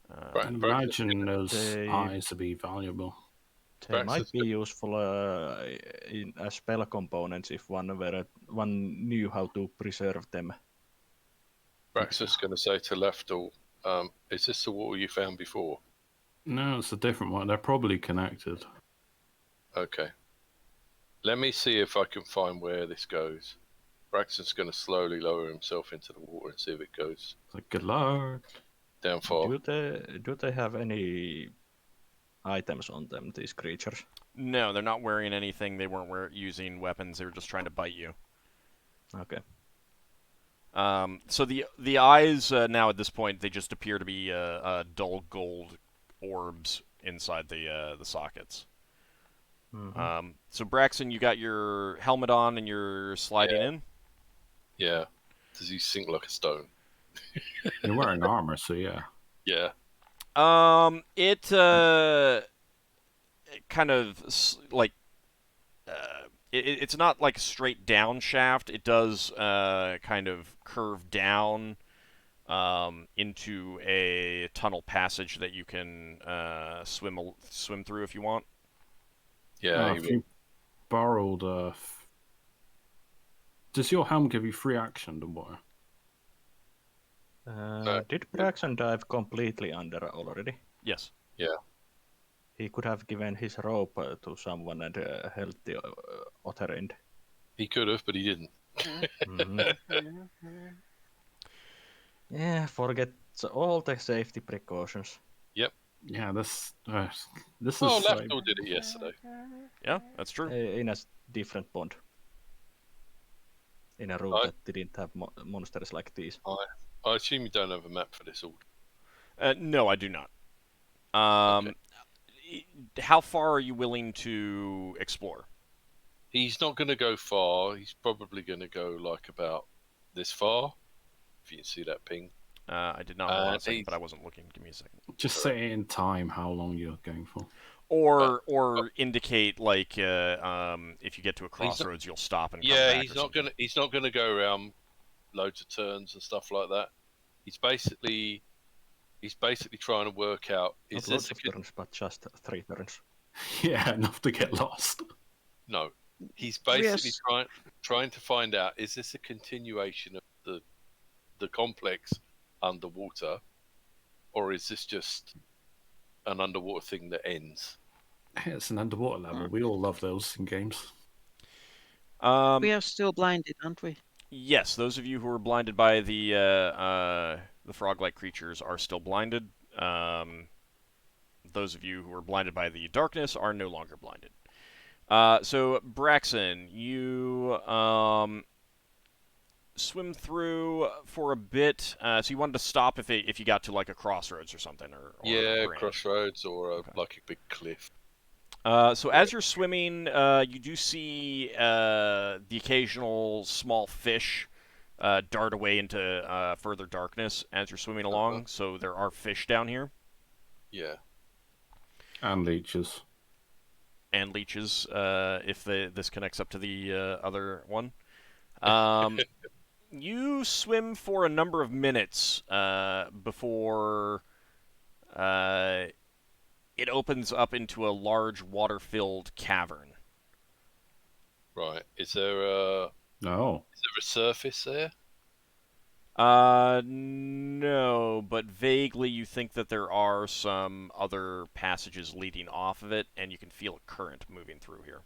S3: I imagine those eyes to be valuable.
S5: They might be useful as spell components if one knew how to preserve them.
S7: Braxon's going to say to Lafdul, is this the water you found before?
S3: No, it's a different one. They're probably connected.
S7: Okay. Let me see if I can find where this goes. Braxton's going to slowly lower himself into the water and see if it goes
S3: Like, good luck.
S7: down far.
S5: Do they have any items on them, these creatures?
S1: No, they're not wearing anything. They weren't using weapons. They were just trying to bite you.
S5: Okay.
S1: So the eyes now at this point, they just appear to be dull gold orbs inside the sockets.
S5: Mm-hmm.
S1: So Braxon, you got your helmet on and you're sliding in.
S7: Yeah. Does he sink like a stone?
S3: You're wearing armor, so yeah.
S7: Yeah.
S1: It kind of like it's not like a straight down shaft. It does kind of curve down into a tunnel passage that you can swim through if you want.
S7: Yeah.
S3: If you borrowed does your helm give you free action to water?
S5: Did Braxon dive completely under already?
S1: Yes.
S7: Yeah.
S5: He could have given his rope to someone and held the other end.
S7: He could have, but he didn't.
S5: Yeah, forget all the safety precautions.
S3: Yeah, this is.
S7: Oh, Lafdul did it yesterday.
S1: Yeah, that's true.
S5: In a different pond. In a room that didn't have monsters like these.
S7: I assume you don't have a map for this order.
S1: No, I do not.
S7: Okay.
S1: How far are you willing to explore?
S7: He's not going to go far. He's probably going to go like about this far. If you can see that ping.
S1: I did not hold on a second, but I wasn't looking. Give me a second.
S3: Just say in time how long you're going for.
S1: Or indicate like if you get to a crossroads, you'll stop and come back.
S7: He's not gonna go around loads of turns and stuff like that. He's basically trying to work out
S5: Not lots of turns, but just 3 turns.
S3: Yeah, enough to get lost.
S7: No, he's basically trying to find out, is this a continuation of the complex underwater, or is this just an underwater thing that ends?
S3: It's an underwater level. We all love those in games.
S2: We are still blinded, aren't we?
S1: Yes, those of you who are blinded by the frog-like creatures are still blinded. Those of you who are blinded by the darkness are no longer blinded. So Braxon, you swim through for a bit. So you wanted to stop if you got to like a crossroads or something, or
S7: yeah,
S1: branch.
S7: crossroads or like a big cliff.
S1: So as you're swimming, you do see the occasional small fish dart away into further darkness as you're swimming along. So there are fish down here.
S7: Yeah.
S3: And leeches.
S1: And leeches, if this connects up to the other one. You swim for a number of minutes before it opens up into a large water-filled cavern.
S7: Right. Is there a surface there?
S1: No, but vaguely you think that there are some other passages leading off of it, and you can feel a current moving through here.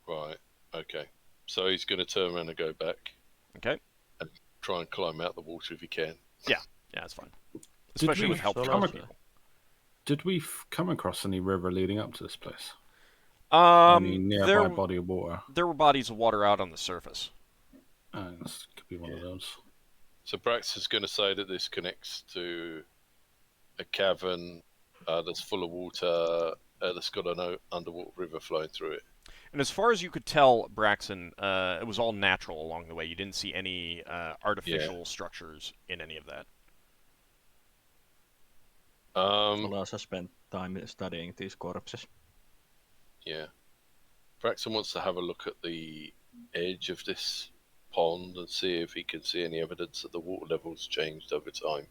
S7: Right. Okay. So he's going to turn around and go back.
S1: Okay.
S7: And try and climb out the water if he can.
S1: Yeah, that's fine. Especially with help from other people.
S3: Did we come across any river leading up to this place?
S1: Any
S3: nearby body of water?
S1: There were bodies of water out on the surface.
S3: This could be one of those.
S7: So Braxon's going to say that this connects to a cavern that's full of water that's got an underwater river flowing through it.
S1: And as far as you could tell, Braxon, it was all natural along the way. You didn't see any artificial structures in any of that.
S5: Solas has spent time studying these corpses.
S7: Yeah. Braxon wants to have a look at the edge of this pond and see if he can see any evidence that the water level's changed over time.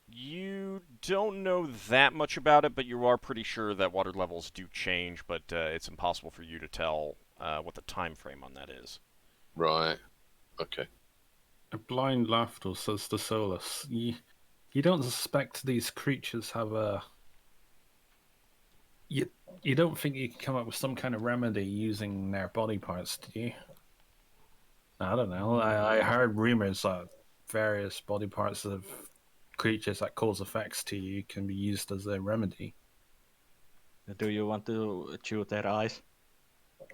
S1: You don't know that much about it, but you are pretty sure that water levels do change, but it's impossible for you to tell what the time frame on that is.
S7: Right. Okay.
S3: A blind Lafdul says to Solas, you don't suspect these creatures have a... You don't think you can come up with some kind of remedy using their body parts, do you? I don't know. I heard rumors that various body parts of creatures that cause effects to you can be used as a remedy.
S5: Do you want to chew their eyes?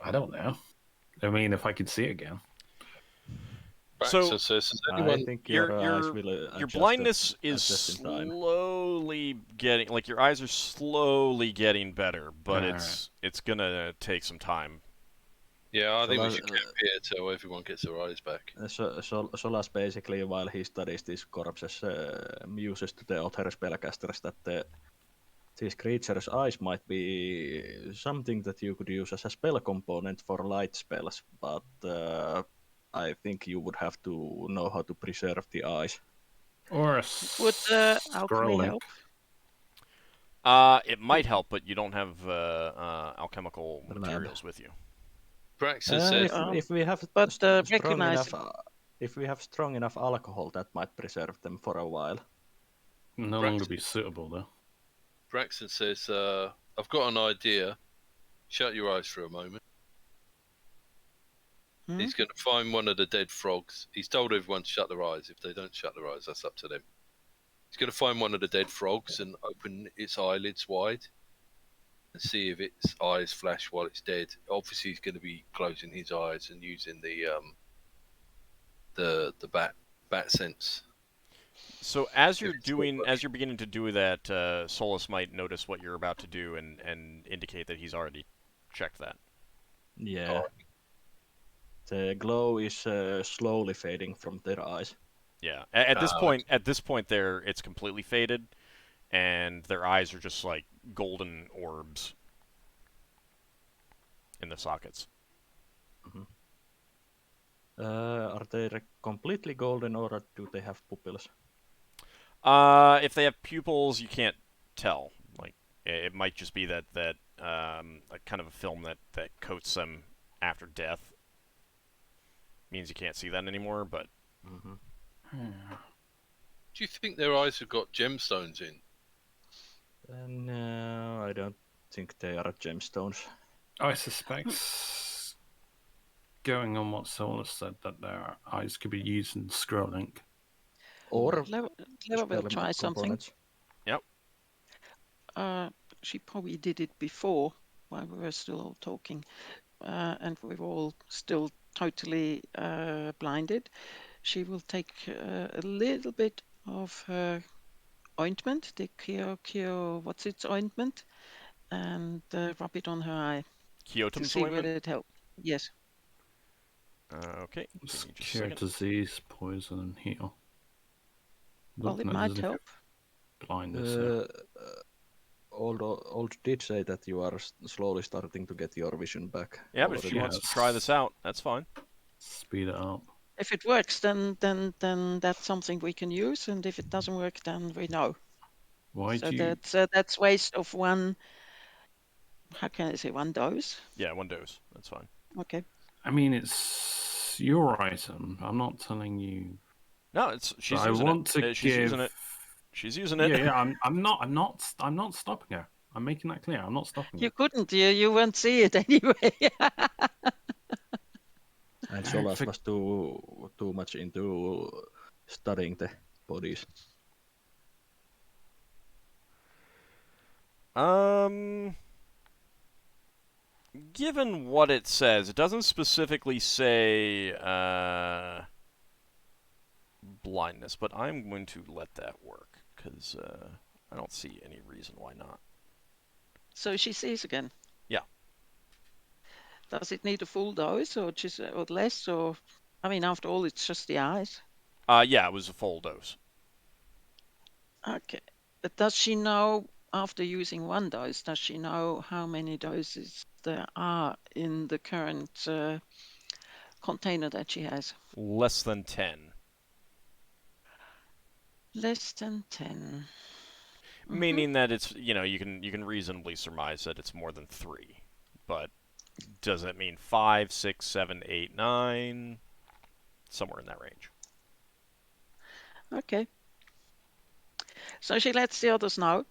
S3: I don't know. I mean, if I could see again.
S1: So
S5: I think your eyes will
S1: your blindness is slowly getting, like, your eyes are slowly getting better, but it's gonna take some time.
S7: Yeah, I think we should camp here till everyone gets their eyes back.
S5: Solas basically, while he studies these corpses, muses to the other spellcasters that these creatures' eyes might be something that you could use as a spell component for light spells, but I think you would have to know how to preserve the eyes.
S3: Or
S2: would alchemy help?
S1: It might help, but you don't have alchemical materials with you.
S7: Braxon said,
S5: if we have strong enough alcohol, that might preserve them for a while.
S3: No longer be suitable, though.
S7: Braxon says, I've got an idea. Shut your eyes for a moment. He's going to find one of the dead frogs. He's told everyone to shut their eyes. If they don't shut their eyes, that's up to them. He's going to find one of the dead frogs and open its eyelids wide and see if its eyes flash while it's dead. Obviously, he's going to be closing his eyes and using the bat sense.
S1: So as you're beginning to do that, Solas might notice what you're about to do and indicate that he's already checked that.
S5: Yeah. The glow is slowly fading from their eyes.
S1: Yeah. At this point, it's completely faded, and their eyes are just like golden orbs in the sockets.
S5: Mm-hmm. Are they completely golden, or do they have pupils?
S1: If they have pupils, you can't tell. Like, it might just be that like kind of a film that coats them after death. Means you can't see that anymore, but...
S5: Mm-hmm.
S7: Do you think their eyes have got gemstones in?
S5: No, I don't think they are gemstones.
S3: I suspect, going on what Solas said, that their eyes could be used in scroll ink.
S5: Or
S2: Leva will try something.
S1: Yep.
S2: She probably did it before while we were still all talking, and we were all still totally blinded. She will take a little bit of her ointment, the Kyo, what's its ointment, and rub it on her eye to
S1: Kyotum's
S2: see
S1: ointment?
S2: whether it helps. Yes.
S1: Okay, give me just a
S3: Cure
S1: second.
S3: disease, poison, and heal.
S2: Well, it
S3: Looking at
S2: might
S3: as if
S2: help.
S3: blindness. Yeah.
S5: Old did say that you are slowly starting to get your vision back.
S1: Yeah, but if she
S5: already.
S1: wants to try this out, that's fine.
S3: Speed it up.
S2: If it works, then that's something we can use, and if it doesn't work, then we know.
S3: Why
S2: So
S3: do you?
S2: that's waste of one. How can I say, one dose?
S1: Yeah, 1 dose. That's fine.
S2: Okay.
S3: I mean, it's your item. I'm not telling you.
S1: No, she's
S3: I
S1: using
S3: want to
S1: She's
S3: give.
S1: using it. She's using it.
S3: Yeah. I'm not stopping her. I'm making that clear. I'm not stopping
S2: You
S3: her.
S2: couldn't. You won't see it anyway.
S5: And Solas was too much into studying the bodies.
S1: Given what it says, it doesn't specifically say blindness, but I'm going to let that work because I don't see any reason why not.
S2: So she sees again.
S1: Yeah.
S2: Does it need a full dose or just or less? Or I mean, after all, it's just the eyes.
S1: Yeah, it was a full dose.
S2: Okay. But does she know after using 1 dose? Does she know how many doses there are in the current container that she has?
S1: Less than 10.
S2: Less than 10.
S1: Meaning that it's, you can reasonably surmise that it's more than 3. But does it mean 5, 6, 7, 8, 9? Somewhere in that range.
S2: Okay. So she lets the others know.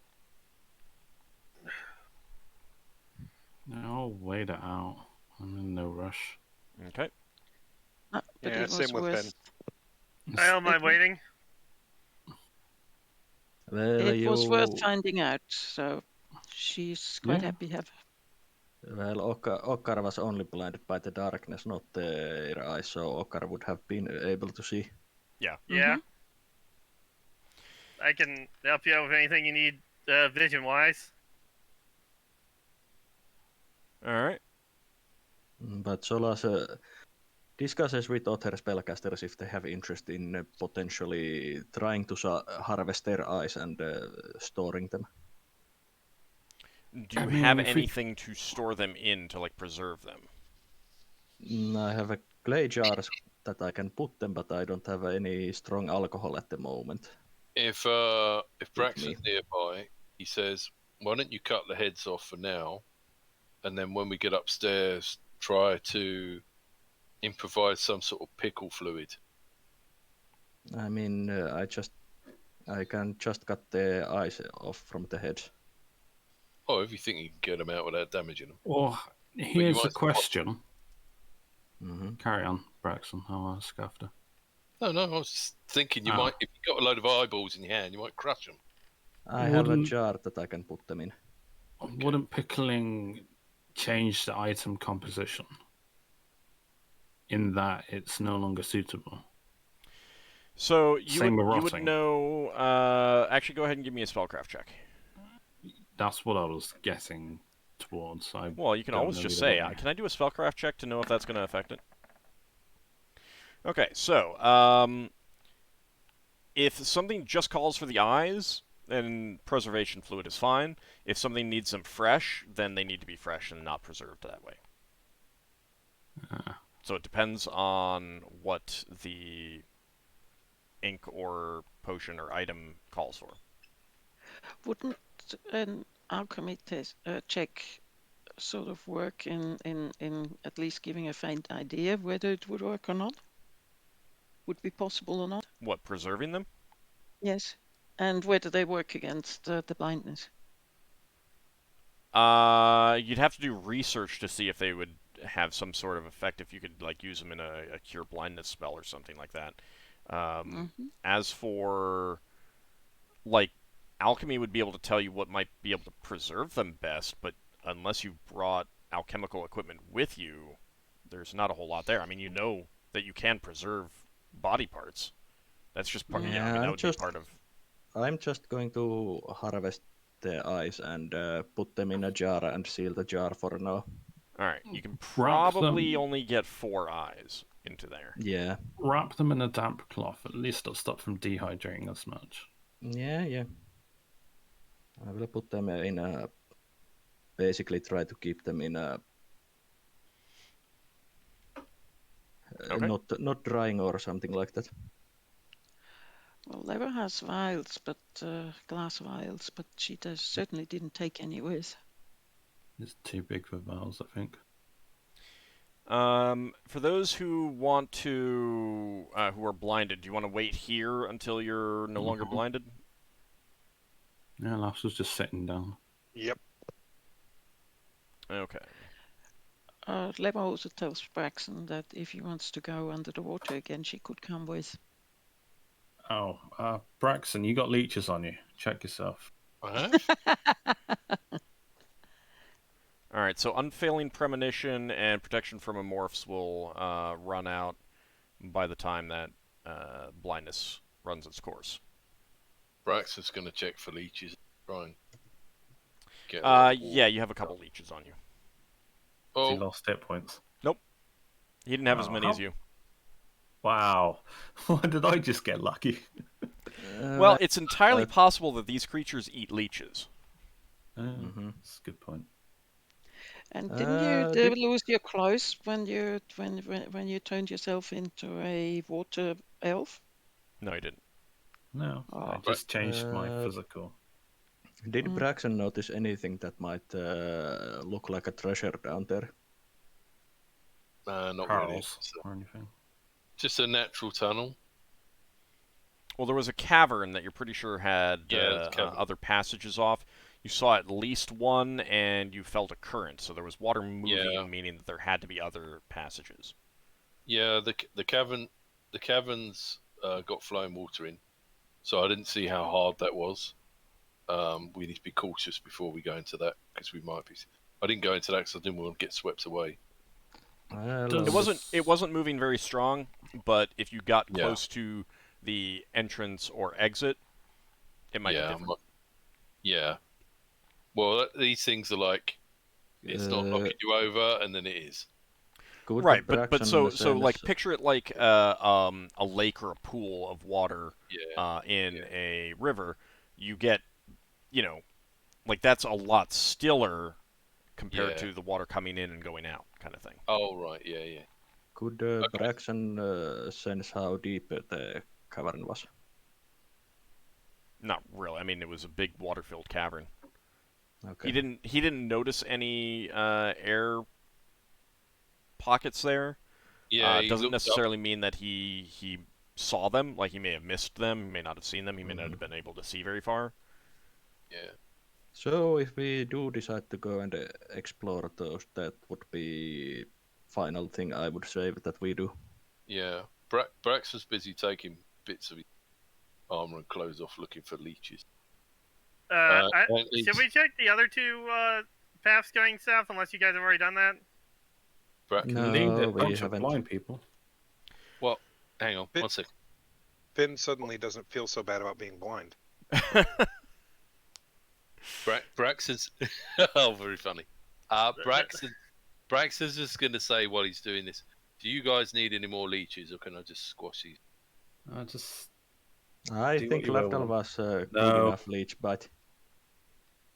S3: I'll wait it out. I'm in no rush.
S1: Okay.
S2: But
S4: Yeah,
S2: it was
S4: same with
S2: worth,
S6: I don't mind waiting.
S5: Well,
S2: it was worth finding out. So she's quite
S3: Yeah.
S2: happy.
S5: Well, Ockar was only blinded by the darkness, not their eyes, so Ockar would have been able to see.
S1: Yeah.
S6: Yeah. I can help you out with anything you need vision-wise.
S1: Alright.
S5: But Solas discusses with other spellcasters if they have interest in potentially trying to harvest their eyes and storing them.
S1: Do you have anything to store them in to, preserve them?
S5: I have a clay jars that I can put them, but I don't have any strong alcohol at the moment.
S7: If Braxon's nearby, he says, "Why don't you cut the heads off for now, and then when we get upstairs, try to improvise some sort of pickle fluid."
S5: I mean, I can just cut the eyes off from the head.
S7: Oh, if you think you can get them out without damaging them.
S3: Well, here's a question.
S5: Mm-hmm.
S3: Carry on, Braxon. I'll ask after.
S7: No, I was just thinking you might, if you got a load of eyeballs in your hand, you might crush them.
S5: I have a jar that I can put them in.
S3: Okay. Wouldn't pickling change the item composition in that it's no longer suitable?
S1: So you
S3: Same with
S1: would
S3: rotting.
S1: know. Actually, go ahead and give me a spellcraft check.
S3: That's what I was getting towards.
S1: Well, you can always just say, "Can I do a spellcraft check to know if that's going to affect it?" Okay, so if something just calls for the eyes, then preservation fluid is fine. If something needs them fresh, then they need to be fresh and not preserved that way. So it depends on what the ink or potion or item calls for.
S2: Wouldn't an alchemy test check sort of work in at least giving a faint idea whether it would work or not? Would be possible or not?
S1: What, preserving them?
S2: Yes. And whether they work against the blindness?
S1: You'd have to do research to see if they would have some sort of effect, if you could use them in a cure blindness spell or something like that. As for alchemy would be able to tell you what might be able to preserve them best, but unless you brought alchemical equipment with you, there's not a whole lot there. I mean, you know that you can preserve body parts. That's just part.
S5: Yeah,
S1: that would be part of.
S5: I'm just going to harvest their eyes and put them in a jar and seal the jar for now.
S1: Alright, you can
S3: Wrap
S1: probably
S3: them.
S1: only get 4 eyes into there.
S5: Yeah.
S3: Wrap them in a damp cloth. At least it'll stop from dehydrating as much.
S5: Yeah. I will put them in a. Basically, try to keep them in a.
S1: Okay.
S5: Not drying or something like that.
S2: Well, Leva has vials, but glass vials, but she certainly didn't take any with.
S3: It's too big for vials, I think.
S1: For those who want to, who are blinded, do you want to wait here until you're no longer
S3: Mhm.
S1: blinded?
S3: Yeah, Lass was just sitting down.
S4: Yep.
S1: Okay.
S2: Leva also tells Braxon that if he wants to go under the water again, she could come with.
S3: Oh, Braxon, you got leeches on you. Check yourself.
S7: I have?
S1: Alright, so unfailing premonition and protection from amorphs will run out by the time that blindness runs its course.
S7: Braxon's going to check for leeches. Try and get
S1: yeah, you have a couple leeches on you.
S3: He
S7: Oh,
S3: lost hit points.
S1: He didn't have as
S3: Oh,
S1: many as you.
S3: Wow. Why did I just get lucky?
S1: Well, it's entirely possible that these creatures eat leeches.
S3: That's a good point.
S2: And didn't you lose your clothes when you turned yourself into a water elf?
S1: No, he didn't.
S3: No, I
S2: Oh.
S3: just changed my physical.
S5: Did Braxon notice anything that might look like a treasure down there?
S7: not really.
S3: Pearls or anything.
S7: Just a natural tunnel.
S1: Well, there was a cavern that you're pretty sure had
S7: Yeah, cavern.
S1: other passages off. You saw at least one, and you felt a current, so there was water moving, meaning that there had to be other passages.
S7: Yeah, the caverns got flowing water in, so I didn't see how hard that was. We need to be cautious before we go into that because we might be. I didn't go into that because I didn't want to get swept away.
S1: It wasn't moving very strong, but if you got close to the entrance or exit, it might be different.
S7: Yeah. Well, these things are like it's not knocking you over, and then it is.
S1: Right, but so like picture it like a lake or a pool of water in a river. You get, like that's a lot stiller compared to the water coming in and going out, kind of thing.
S7: Oh right, yeah.
S5: Could Braxon sense how deep the cavern was?
S1: Not really. I mean, it was a big water-filled cavern.
S5: Okay.
S1: He didn't notice any air pockets there.
S7: Yeah,
S1: it doesn't necessarily mean that he saw them. Like, he may have missed them, he may not have seen them, he may not have been able to see very far.
S7: Yeah.
S5: So if we do decide to go and explore those, that would be final thing I would say that we do.
S7: Yeah. Brax was busy taking bits of his armor and clothes off looking for leeches.
S6: Should we check the other two paths going south, unless you guys have already done that?
S5: No, we haven't.
S3: Blind people.
S7: Well, hang on, 1 second.
S4: Finn suddenly doesn't feel so bad about being blind.
S7: Braxton's oh, very funny. Braxton's just going to say while he's doing this, do you guys need any more leeches, or can I just squash these?
S5: I think Lafdul was good enough leech bite.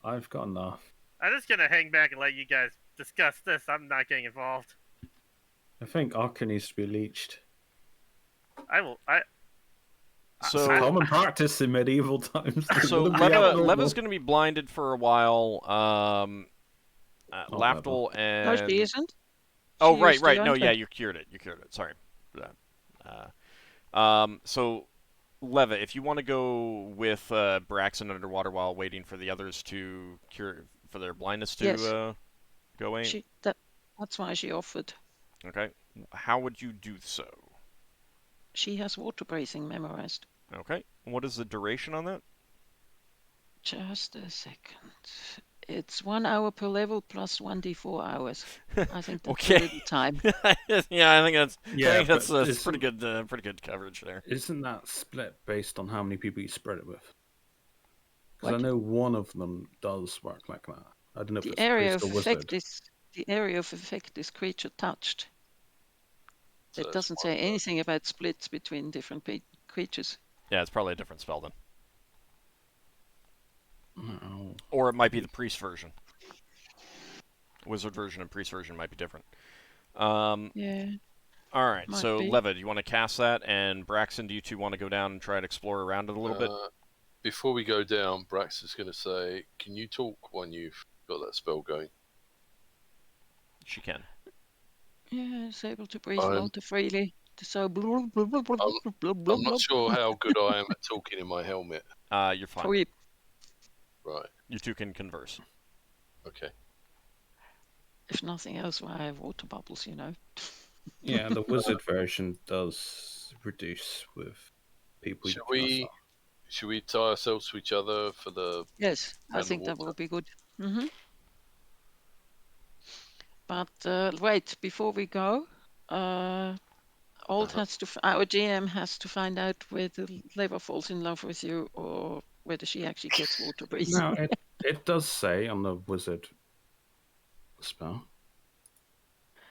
S3: I've got enough.
S6: I'm just going to hang back and let you guys discuss this. I'm not getting involved.
S3: I think Ockar needs to be leeched.
S1: So
S3: it's a common practice in medieval times.
S1: So Leva's going to be blinded for a while. Lafdul and...
S2: No, she isn't.
S1: Oh, right. No, yeah, you cured it. Sorry. So, Leva, if you want to go with Braxon underwater while waiting for the others to cure for their blindness to go away.
S2: That's why she offered.
S1: Okay. How would you do so?
S2: She has water breathing memorized.
S1: Okay. What is the duration on that?
S2: Just a second. It's 1 hour per level plus 1d4 hours. I think that's a little time.
S1: Yeah, I think that's pretty good coverage there.
S3: Isn't that split based on how many people you spread it with? Because I know one of them does work like that. I don't know if
S2: The
S3: it's
S2: area
S3: priest
S2: of
S3: or wizard.
S2: effect is creature touched.
S7: So
S2: It
S7: that's
S2: doesn't say anything about splits between different creatures.
S1: Yeah, it's probably a different spell then.
S3: No.
S1: Or it might be the priest version. Wizard version and priest version might be different.
S2: Yeah.
S1: Alright,
S2: Might
S1: so
S2: be.
S1: Leva, do you want to cast that? And Braxon, do you two want to go down and try to explore around it a little bit?
S7: Before we go down, Braxon's going to say, can you talk when you've got that spell going?
S1: She can.
S2: Yeah, it's able to breathe
S7: I'm-
S2: water freely. So blub, blub, blub, blub,
S7: I'm-
S2: blub, blub, blub,
S7: I'm not
S2: blub.
S7: sure how good I am at talking in my helmet.
S1: You're fine.
S2: Probably
S7: Right.
S1: You two can converse.
S7: Okay.
S2: if nothing else, why I have water bubbles, you know.
S3: Yeah, the wizard version does reduce with people.
S7: Should we tie ourselves to each other for the?
S2: Yes, I
S7: And the
S2: think that
S7: water.
S2: will be good. But wait, before we go, our GM has to find out whether Leva falls in love with you or whether she actually gets water breathing.
S3: No, it does say on the wizard spell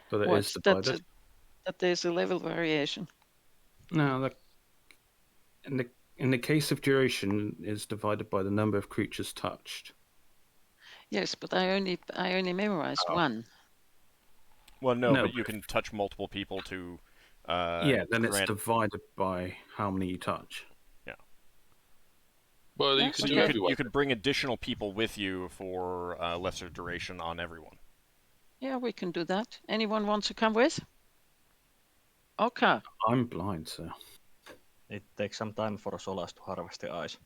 S3: that it is divided.
S2: That there's a level variation.
S3: No, in the case of duration, is divided by the number of creatures touched.
S2: Yes, but I only memorized one.
S1: Well, no,
S3: No,
S1: but you can touch multiple people to.
S3: Yeah, then it's
S1: grant-
S3: divided by how many you touch.
S7: Well, you
S2: Yes,
S7: can
S2: okay.
S7: do everyone.
S1: You could bring additional people with you for lesser duration on everyone.
S2: Yeah, we can do that. Anyone wants to come with? Ockar.
S3: I'm blind, so
S5: It takes some time for Solas to harvest the eyes.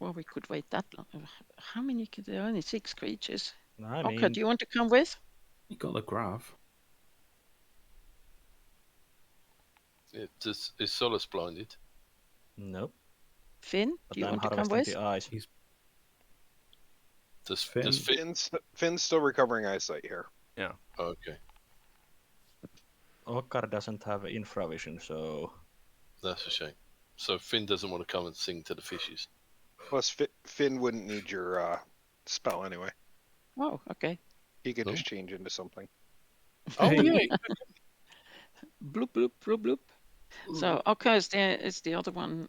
S2: Well, we could wait that long. How many? There are only 6 creatures.
S5: I
S2: Ockar,
S5: mean,
S2: do you want to come with?
S3: you got the graph.
S7: Is Solas blinded?
S5: nope.
S2: Finn,
S5: But
S2: do you
S5: I'm
S2: want to come
S5: harvesting
S2: with?
S5: the eyes.
S7: Does
S3: Finn.
S4: Finn's still recovering eyesight here.
S7: Oh, okay,
S5: Ockar doesn't have infravision, so
S7: that's a shame. So Finn doesn't want to come and sing to the fishes.
S4: Plus, Finn wouldn't need your spell anyway.
S2: Oh, okay.
S4: He could
S7: No.
S4: just change into something.
S7: Oh yeah.
S2: Bloop, bloop, bloop, bloop. So Ockar is the other one.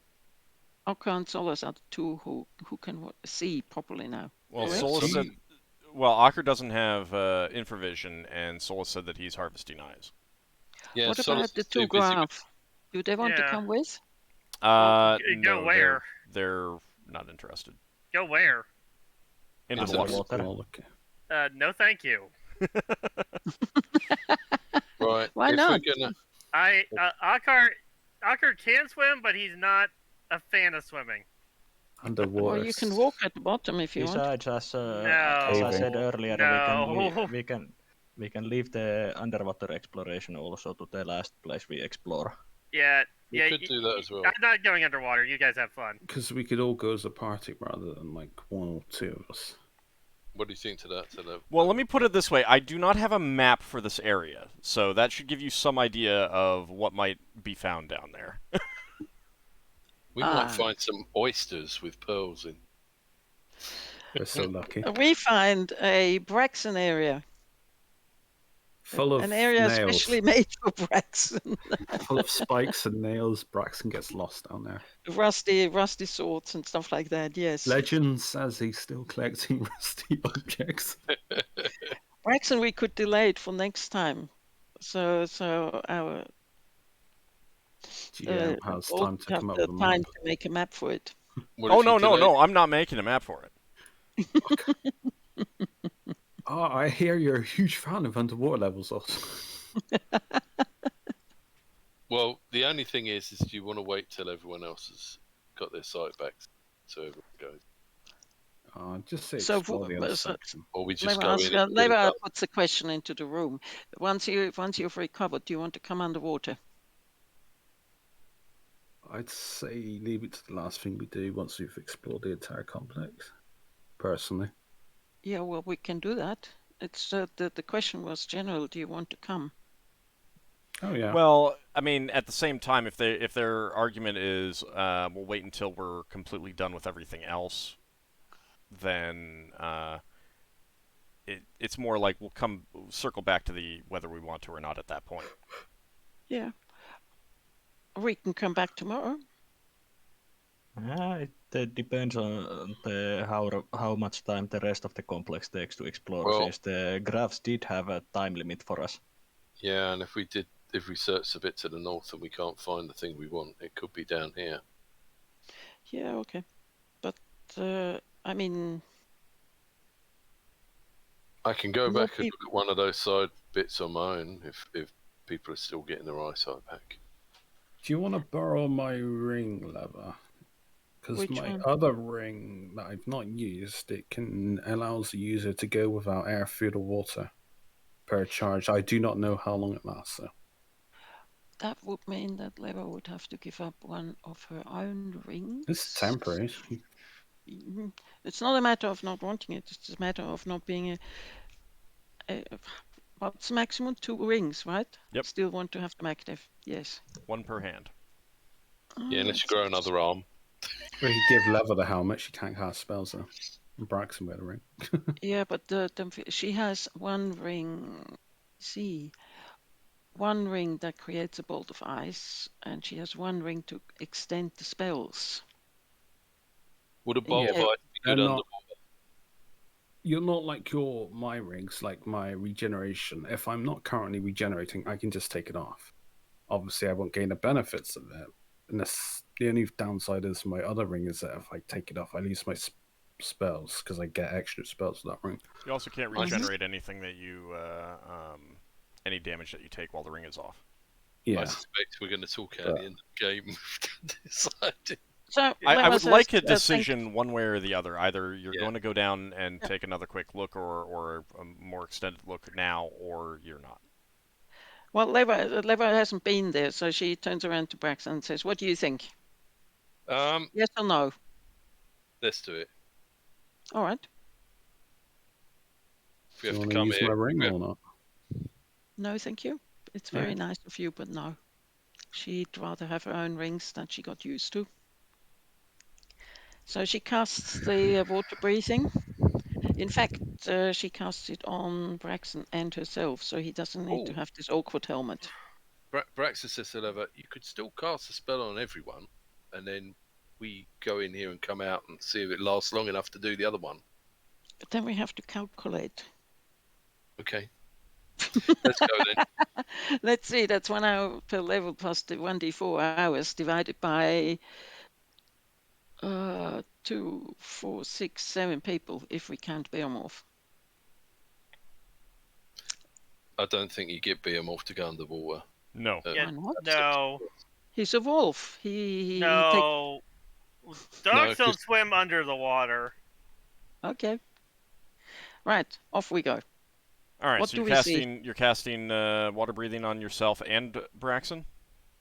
S2: Ockar and Solas are the two who can see properly now.
S1: Well,
S2: Correct?
S1: Solas said. Well, Ockar doesn't have infravision, and Solas said that he's harvesting eyes.
S7: Yeah.
S2: What
S7: Solas
S2: about
S7: is
S2: the
S7: too
S2: two
S7: busy with-
S2: graph? Do they want to
S6: Yeah.
S2: come with?
S6: Go
S1: No,
S6: where?
S1: they're not interested.
S6: Go where?
S1: Into
S7: Into
S1: the
S7: the
S1: water.
S5: water.
S3: Well, okay.
S6: No, thank you.
S7: Right.
S2: Why
S7: if
S2: not?
S7: We're gonna,
S6: Ockar can swim, but he's not a fan of swimming.
S3: Underwater.
S2: Or you can walk at the bottom if you want.
S5: besides, as
S6: No.
S5: I said earlier,
S6: No.
S5: we can leave the underwater exploration also to the last place we explore.
S6: Yeah,
S7: we
S6: yeah.
S7: could do that as well.
S6: I'm not going underwater. You guys have fun.
S3: Because we could all go as a party rather than like one or two of us.
S7: What do you think to that?
S1: Well, let me put it this way. I do not have a map for this area, so that should give you some idea of what might be found down there.
S7: We might find some oysters with pearls in.
S3: We're so lucky.
S2: We find a Braxon area.
S3: Full of
S2: An area
S3: nails.
S2: especially made for Braxon.
S3: Full of spikes and nails. Braxon gets lost down there.
S2: rusty swords and stuff like that, yes.
S3: Legend says he's still collecting rusty objects.
S2: Braxon, we could delay it for next time. So our
S3: GM has
S2: we'll
S3: time to
S2: have
S3: come up
S2: the
S3: with a
S2: time
S3: map.
S2: to make a map for it.
S7: What
S1: Oh,
S7: if you
S1: no,
S7: delay-
S1: I'm not making a map for it.
S3: Oh, I hear you're a huge fan of underwater levels also.
S7: Well, the only thing is do you want to wait till everyone else has got their sight back so everyone goes?
S3: Just say
S2: So,
S3: explore the other
S2: so-
S3: section.
S7: Or we just go in and build
S2: Leva
S7: up?
S2: puts a question into the room. Once you've recovered, do you want to come underwater?
S3: I'd say leave it to the last thing we do once we've explored the entire complex. Personally.
S2: Yeah, well, we can do that. It's the question was general. Do you want to come?
S3: Oh yeah.
S1: Well, I mean, at the same time, if their argument is we'll wait until we're completely done with everything else, then it's more like we'll circle back to the whether we want to or not at that point.
S2: Yeah. We can come back tomorrow.
S5: It depends on how much time the rest of the complex takes to explore,
S7: Well-
S5: since the graphs did have a time limit for us.
S7: Yeah, and if we search a bit to the north and we can't find the thing we want, it could be down here.
S2: Yeah, okay. But, I mean,
S7: I can go
S2: More
S7: back and look at one of those side bits on my own if people are still getting their eyesight back.
S3: Do you want to borrow my ring, Lever? Because
S2: Which
S3: my
S2: one?
S3: other ring that I've not used, it allows the user to go without air, food, or water per charge. I do not know how long it lasts, though.
S2: that would mean that Leva would have to give up one of her own rings.
S3: It's temporary.
S2: Mhm. It's not a matter of not wanting it. It's a matter of not being what's the maximum? 2 rings, right?
S1: Yep.
S2: Still want to have them active. Yes.
S1: 1 per hand.
S7: Yeah, unless you grow another arm.
S3: We could give Lever the helmet. She can't cast spells, though. And Braxon with a ring.
S2: Yeah, but she has 1 ring. See, 1 ring that creates a bolt of ice, and she has 1 ring to extend the spells.
S7: Would a bolt of
S2: Yeah.
S7: ice be good
S3: They're
S7: under?
S3: You're not like my rings, like my regeneration. If I'm not currently regenerating, I can just take it off. Obviously, I won't gain the benefits of it. And the only downside is my other ring is that if I take it off, I lose my spells because I get extra spells with that ring.
S1: You also can't
S7: Mhm.
S1: regenerate anything that you any damage that you take while the ring is off.
S3: Yeah.
S7: I suspect we're going to talk out the end of the game. Decided.
S2: So
S1: I
S2: Leva
S1: would
S2: says,
S1: like a
S2: thank-
S1: decision one way or the other. Either you're
S7: Yeah.
S1: going to go down and
S2: Yeah.
S1: take another quick look, or a more extended look now, or you're not.
S2: Well, Leva hasn't been there, so she turns around to Braxon and says, "What do you think? Yes or no?"
S7: Let's do it.
S2: All right.
S7: If
S3: Do
S7: we
S3: you
S7: have
S3: want
S7: to
S3: to
S7: come
S3: use
S7: here,
S3: my ring
S7: we have-
S3: or not?
S2: No, thank you. It's very nice of you, but no. She'd rather have her own rings than she got used to. So she casts the water breathing. In fact, she casts it on Braxon and herself, so he doesn't need to
S7: Oh.
S2: have this awkward helmet.
S7: Braxon says to Lever, you could still cast a spell on everyone, and then we go in here and come out and see if it lasts long enough to do the other one.
S2: But then we have to calculate.
S7: Okay. Let's go then.
S2: Let's see, that's 1 hour per level plus the 1d4 hours divided by 2, 4, 6, 7 people if we count Beomorph.
S7: I don't think you get Behemoth to go underwater.
S1: No.
S6: Yeah,
S2: Why not?
S6: no,
S2: He's a wolf. He takes...
S6: no. Dogs
S7: No,
S6: don't swim under the water.
S2: Okay. Right, off we go.
S1: All right.
S2: What
S1: So
S2: do
S1: you're
S2: we see?
S1: casting water breathing on yourself and Braxon.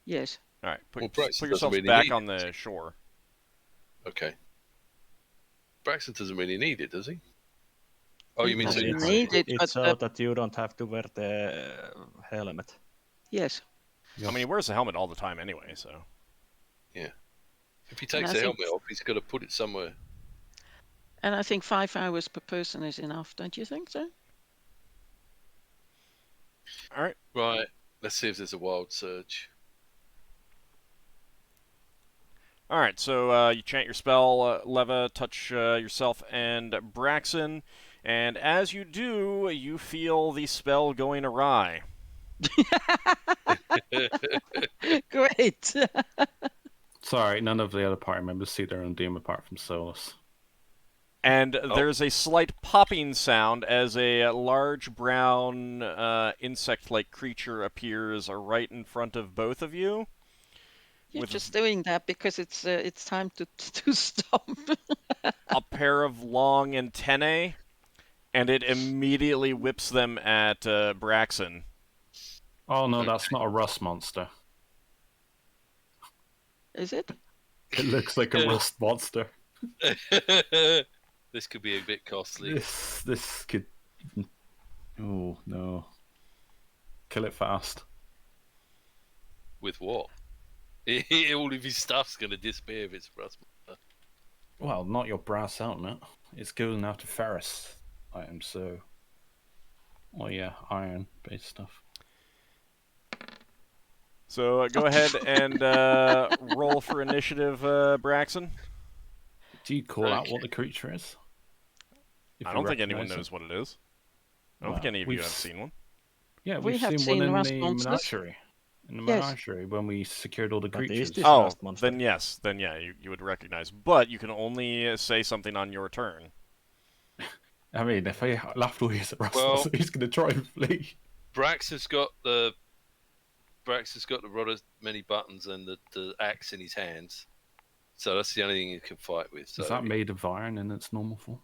S2: Yes.
S1: All right.
S7: Well,
S1: Put
S7: Braxton
S1: yourselves
S7: doesn't really
S1: back
S7: need
S1: on
S7: it.
S1: the shore.
S7: Okay. Braxton doesn't really need it, does he? Oh,
S2: He
S7: you mean so
S2: doesn't
S7: you
S2: need it,
S5: It's
S2: but
S5: so that you don't have to wear the helmet.
S2: yes.
S1: I mean, he wears the helmet all the time anyway, so.
S7: if he takes
S2: I
S7: the
S2: think-
S7: helmet off, he's got to put it somewhere.
S2: And I think 5 hours per person is enough, don't you think so?
S1: All right.
S7: Right. Let's see if there's a wild surge.
S1: All right. So you chant your spell, Leva, touch yourself and Braxon, and as you do, you feel the spell going awry.
S2: Great.
S3: Sorry, none of the other party members see their own doom apart from Solas.
S1: And there's a slight popping sound as a large brown insect-like creature appears right in front of both of you.
S2: You're
S1: With-
S2: just doing that because it's time to stop.
S1: A pair of long antennae, and it immediately whips them at Braxon.
S3: Oh no, that's not a rust monster.
S2: Is it?
S3: It looks like a rust monster.
S7: This could be a bit costly.
S3: This could... Oh no. Kill it fast.
S7: With what? All of his stuff's going to disappear if it's a brass monster.
S3: Well, not your brass helmet. It's going after ferrous items, so... Oh yeah, iron-based stuff.
S1: So go ahead and roll for initiative, Braxon.
S3: Do you call out
S7: Okay.
S3: what the creature is? If
S1: I
S3: you
S1: don't think anyone
S3: recognise
S1: knows
S3: it?
S1: what it is. I don't
S3: Well,
S1: think any of you
S3: we've
S1: have
S3: s-
S1: seen one.
S3: Yeah,
S2: We
S3: we've
S2: have
S3: seen one
S2: seen
S3: in
S2: rust
S3: the
S2: monsters.
S3: menagerie. In the
S2: Yes.
S3: menagerie, when we secured all the
S5: But is
S3: creatures.
S5: this-
S1: Oh,
S5: rust monster.
S1: then yes. Then yeah, you would recognize. But you can only say something on your turn.
S3: I mean, if Lafdul is a rust
S7: Well-
S3: monster, he's going to try and flee.
S7: Braxon's got the rod of many buttons and the axe in his hands. So that's the only thing he can fight with. So
S3: Is that made of iron in its normal form?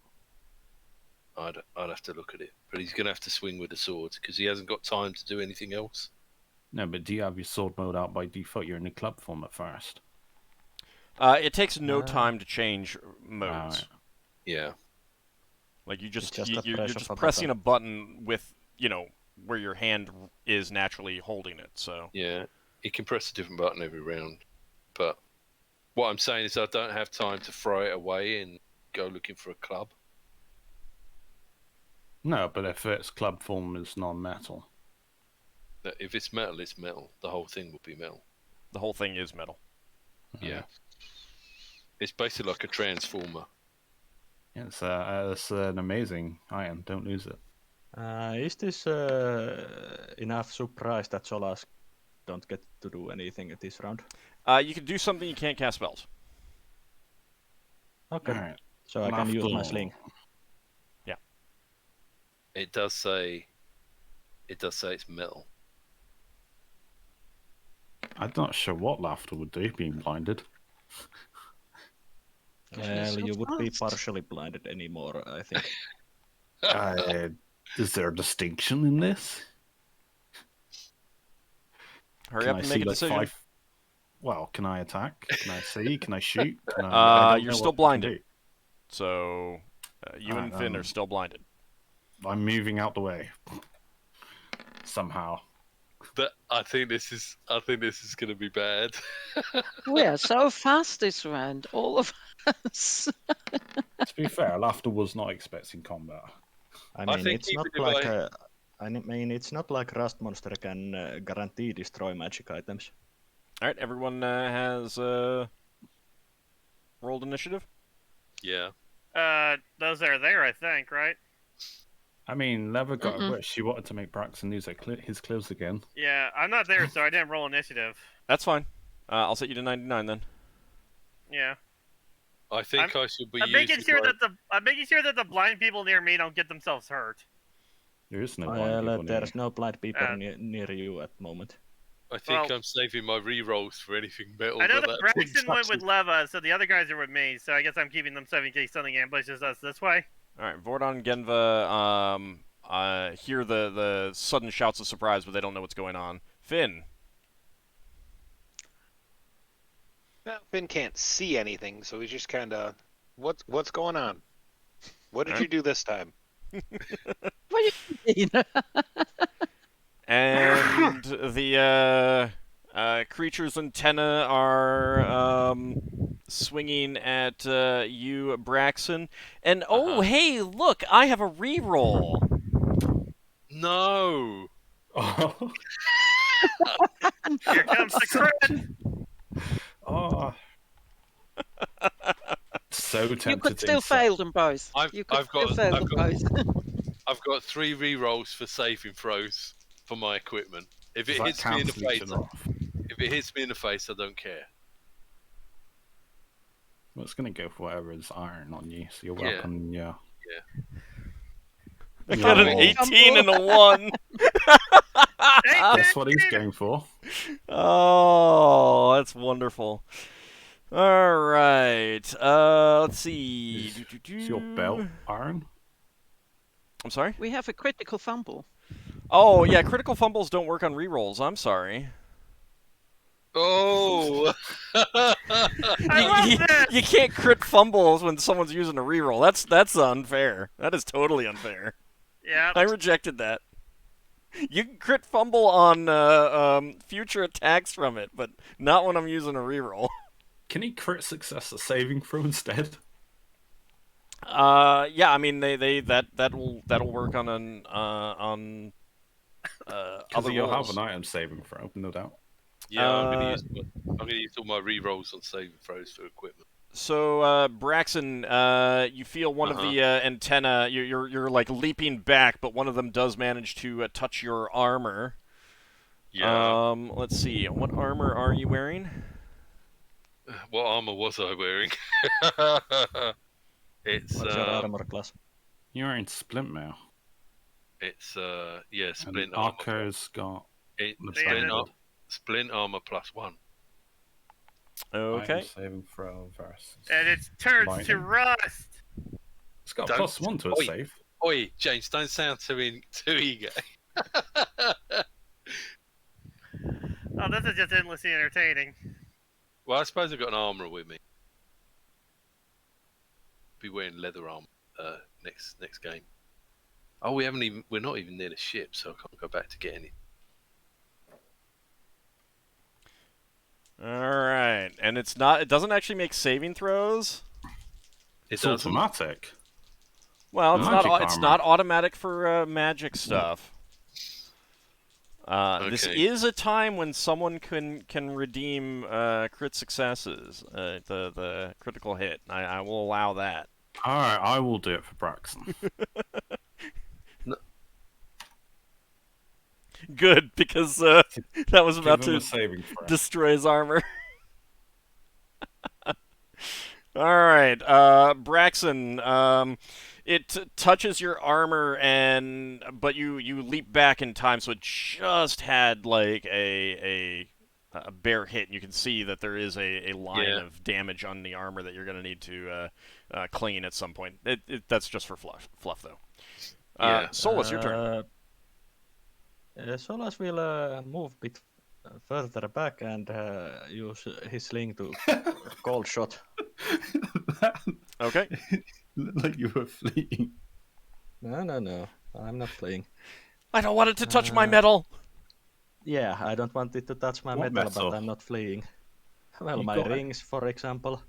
S7: I'd have to look at it. But he's going to have to swing with the sword because he hasn't got time to do anything else.
S3: No, but do you have your sword mode out by default? You're in the club form at first.
S1: It takes no
S5: Uh,
S1: time to change modes.
S3: Alright.
S7: Yeah.
S1: Like you just,
S5: just a
S1: you're
S5: press
S1: just
S5: of a
S1: pressing a button with where your hand is naturally holding it. So
S7: Yeah. He can press a different button every round. But what I'm saying is I don't have time to throw it away and go looking for a club.
S3: No, but if its club form is non-metal.
S7: That if it's metal, it's metal. The whole thing will be metal.
S1: the whole thing is metal.
S7: Yeah. It's basically like a transformer.
S3: It's an amazing iron. Don't lose it.
S5: Is this enough surprise that Solas don't get to do anything at this round?
S1: You can do something, you can't cast spells.
S5: Okay,
S3: Alright.
S5: so I can use my
S3: Lafdul.
S5: sling.
S7: It does say it's metal.
S3: I'm not sure what Lafdul would do being blinded.
S5: Well,
S2: so
S5: you would be
S2: fast.
S5: partially blinded anymore, I think.
S3: Is there a distinction in this?
S1: Hurry
S3: Can
S1: up
S3: I
S1: and
S3: see
S1: make a
S3: like
S1: decision.
S3: 5? Well, can I attack? Can I see? Can I shoot? Can I don't
S1: You're
S3: know
S1: still
S3: what I can
S1: blinded.
S3: do.
S1: So you and
S3: Alright,
S1: Finn are still blinded.
S3: I'm moving out the way. Somehow.
S7: But I think this is going to be bad.
S2: We are so fast this round, all of us.
S3: To be fair, Lafdul was not expecting combat.
S5: I
S7: I
S5: mean,
S7: think
S5: it's not
S7: even if
S5: like I mean, it's not like Rust Monster can guarantee destroy magic items.
S1: All right, everyone has rolled initiative.
S7: Yeah.
S6: Those are there, I think, right?
S3: I mean, Lever got a
S2: Mm-mm.
S3: wish. She wanted to make Braxon use his clothes again.
S6: Yeah, I'm not there, so I didn't roll initiative.
S1: That's fine. I'll set you to 99 then.
S6: Yeah,
S7: I think I should be
S6: I'm making
S7: using
S6: sure
S7: my-
S6: that the blind people near me don't get themselves hurt.
S3: There is no blind
S5: Well,
S3: people near
S5: there's no blind people
S6: Uh,
S5: near you at the moment.
S7: I think
S6: well-
S7: I'm saving my re-rolls for anything metal.
S6: I know
S7: but
S6: that
S7: that
S6: Braxton went with
S7: actually-
S6: Leva, so the other guys are with me. So I guess I'm keeping them safe in case something ambushes us this way.
S1: All right, Vordon and Genva hear the sudden shouts of surprise, but they don't know what's going on. Finn.
S4: Well, Finn can't see anything, so he's just kind of, what's going on? What did you do this time?
S2: What do you mean?
S1: And the creature's antenna are swinging at you, Braxon. And oh, hey, look, I have a reroll.
S7: No.
S3: Oh,
S6: Here comes the crit.
S3: oh. So tempted.
S2: You could
S3: to
S2: still
S3: insult.
S2: fail them both.
S7: I've
S2: You could
S7: got-
S2: still fail them
S7: I've got-
S2: both.
S7: I've got 3 re-rolls for saving throws for my equipment. If
S3: Does
S7: it
S3: that
S7: hits me in the
S3: cancel each
S7: face,
S3: other off?
S7: if it hits me in the face, I don't care.
S3: Well, it's going to go for whatever is iron on you, so you're
S7: Yeah.
S3: welcome. Yeah.
S1: I got an
S3: Oh.
S1: 18 and a 1.
S3: That's what he's going for.
S1: Oh, that's wonderful. All right. Let's see.
S3: Is your belt iron?
S1: I'm sorry?
S2: We have a critical fumble.
S1: Oh, yeah, critical fumbles don't work on rerolls. I'm sorry.
S7: Oh.
S6: I love this.
S1: You can't crit fumbles when someone's using a reroll. That's unfair. That is totally unfair.
S6: Yeah.
S1: I rejected that. You can crit fumble on future attacks from it, but not when I'm using a reroll.
S3: Can he crit success a saving throw instead?
S1: Yeah, I mean that'll work on
S3: Because
S1: other
S3: you'll have
S1: rolls.
S3: an item saving throw, no doubt.
S7: Yeah, I'm going to
S1: Uh,
S7: use all my rerolls on saving throws for equipment.
S1: So, Braxon, you feel one of the antenna. You're like leaping back, but one of them does manage to touch your armor.
S7: Yeah.
S1: Let's see. What armor are you wearing?
S7: What armor was I wearing? It's
S5: What's your armor class?
S3: You're in splint mail.
S7: It's splint
S3: And
S7: armor.
S3: Ockar's got
S7: It,
S3: the
S6: Yeah,
S3: standard
S7: splint armor +1.
S1: Okay.
S3: item saving throw versus.
S6: And it turns to
S3: lightning.
S6: rust.
S3: It's got
S7: Don't-
S3: +1 to its
S7: Oi.
S3: save.
S7: Oi, James, don't sound too eager.
S6: Oh, this is just endlessly entertaining.
S7: Well, I suppose I've got an armor with me. Be wearing leather armor next game. Oh, we're not even near the ship, so I can't go back to get any.
S1: All right, and it's not. It doesn't actually make saving throws.
S3: It's
S7: doesn't?
S3: automatic.
S1: Well, it's not.
S3: Magic
S1: It's
S3: armor.
S1: not automatic for magic stuff. This
S7: Okay.
S1: is a time when someone can redeem crit successes, the critical hit. I will allow that.
S3: Alright, I will do it for Braxon.
S1: Good, because that was about
S3: Give him
S1: to
S3: a saving throw.
S1: destroy his armor. All right, Braxon. It touches your armor, but you leap back in time, so it just had like a bare hit. And you can see that there is a line of damage on the armor that you're going to need to clean at some point. That's just for fluff though.
S7: Yeah.
S1: Solas, your turn.
S5: Solas will move a bit further back and use his sling to cold shot.
S1: Okay.
S3: Looked like you were fleeing.
S5: No. I'm not playing.
S1: I don't want it to touch my metal.
S5: Yeah, I don't want it to touch my
S3: What
S5: metal,
S3: metal?
S5: but I'm not fleeing. Well,
S3: You
S5: my
S3: got it.
S5: rings, for example,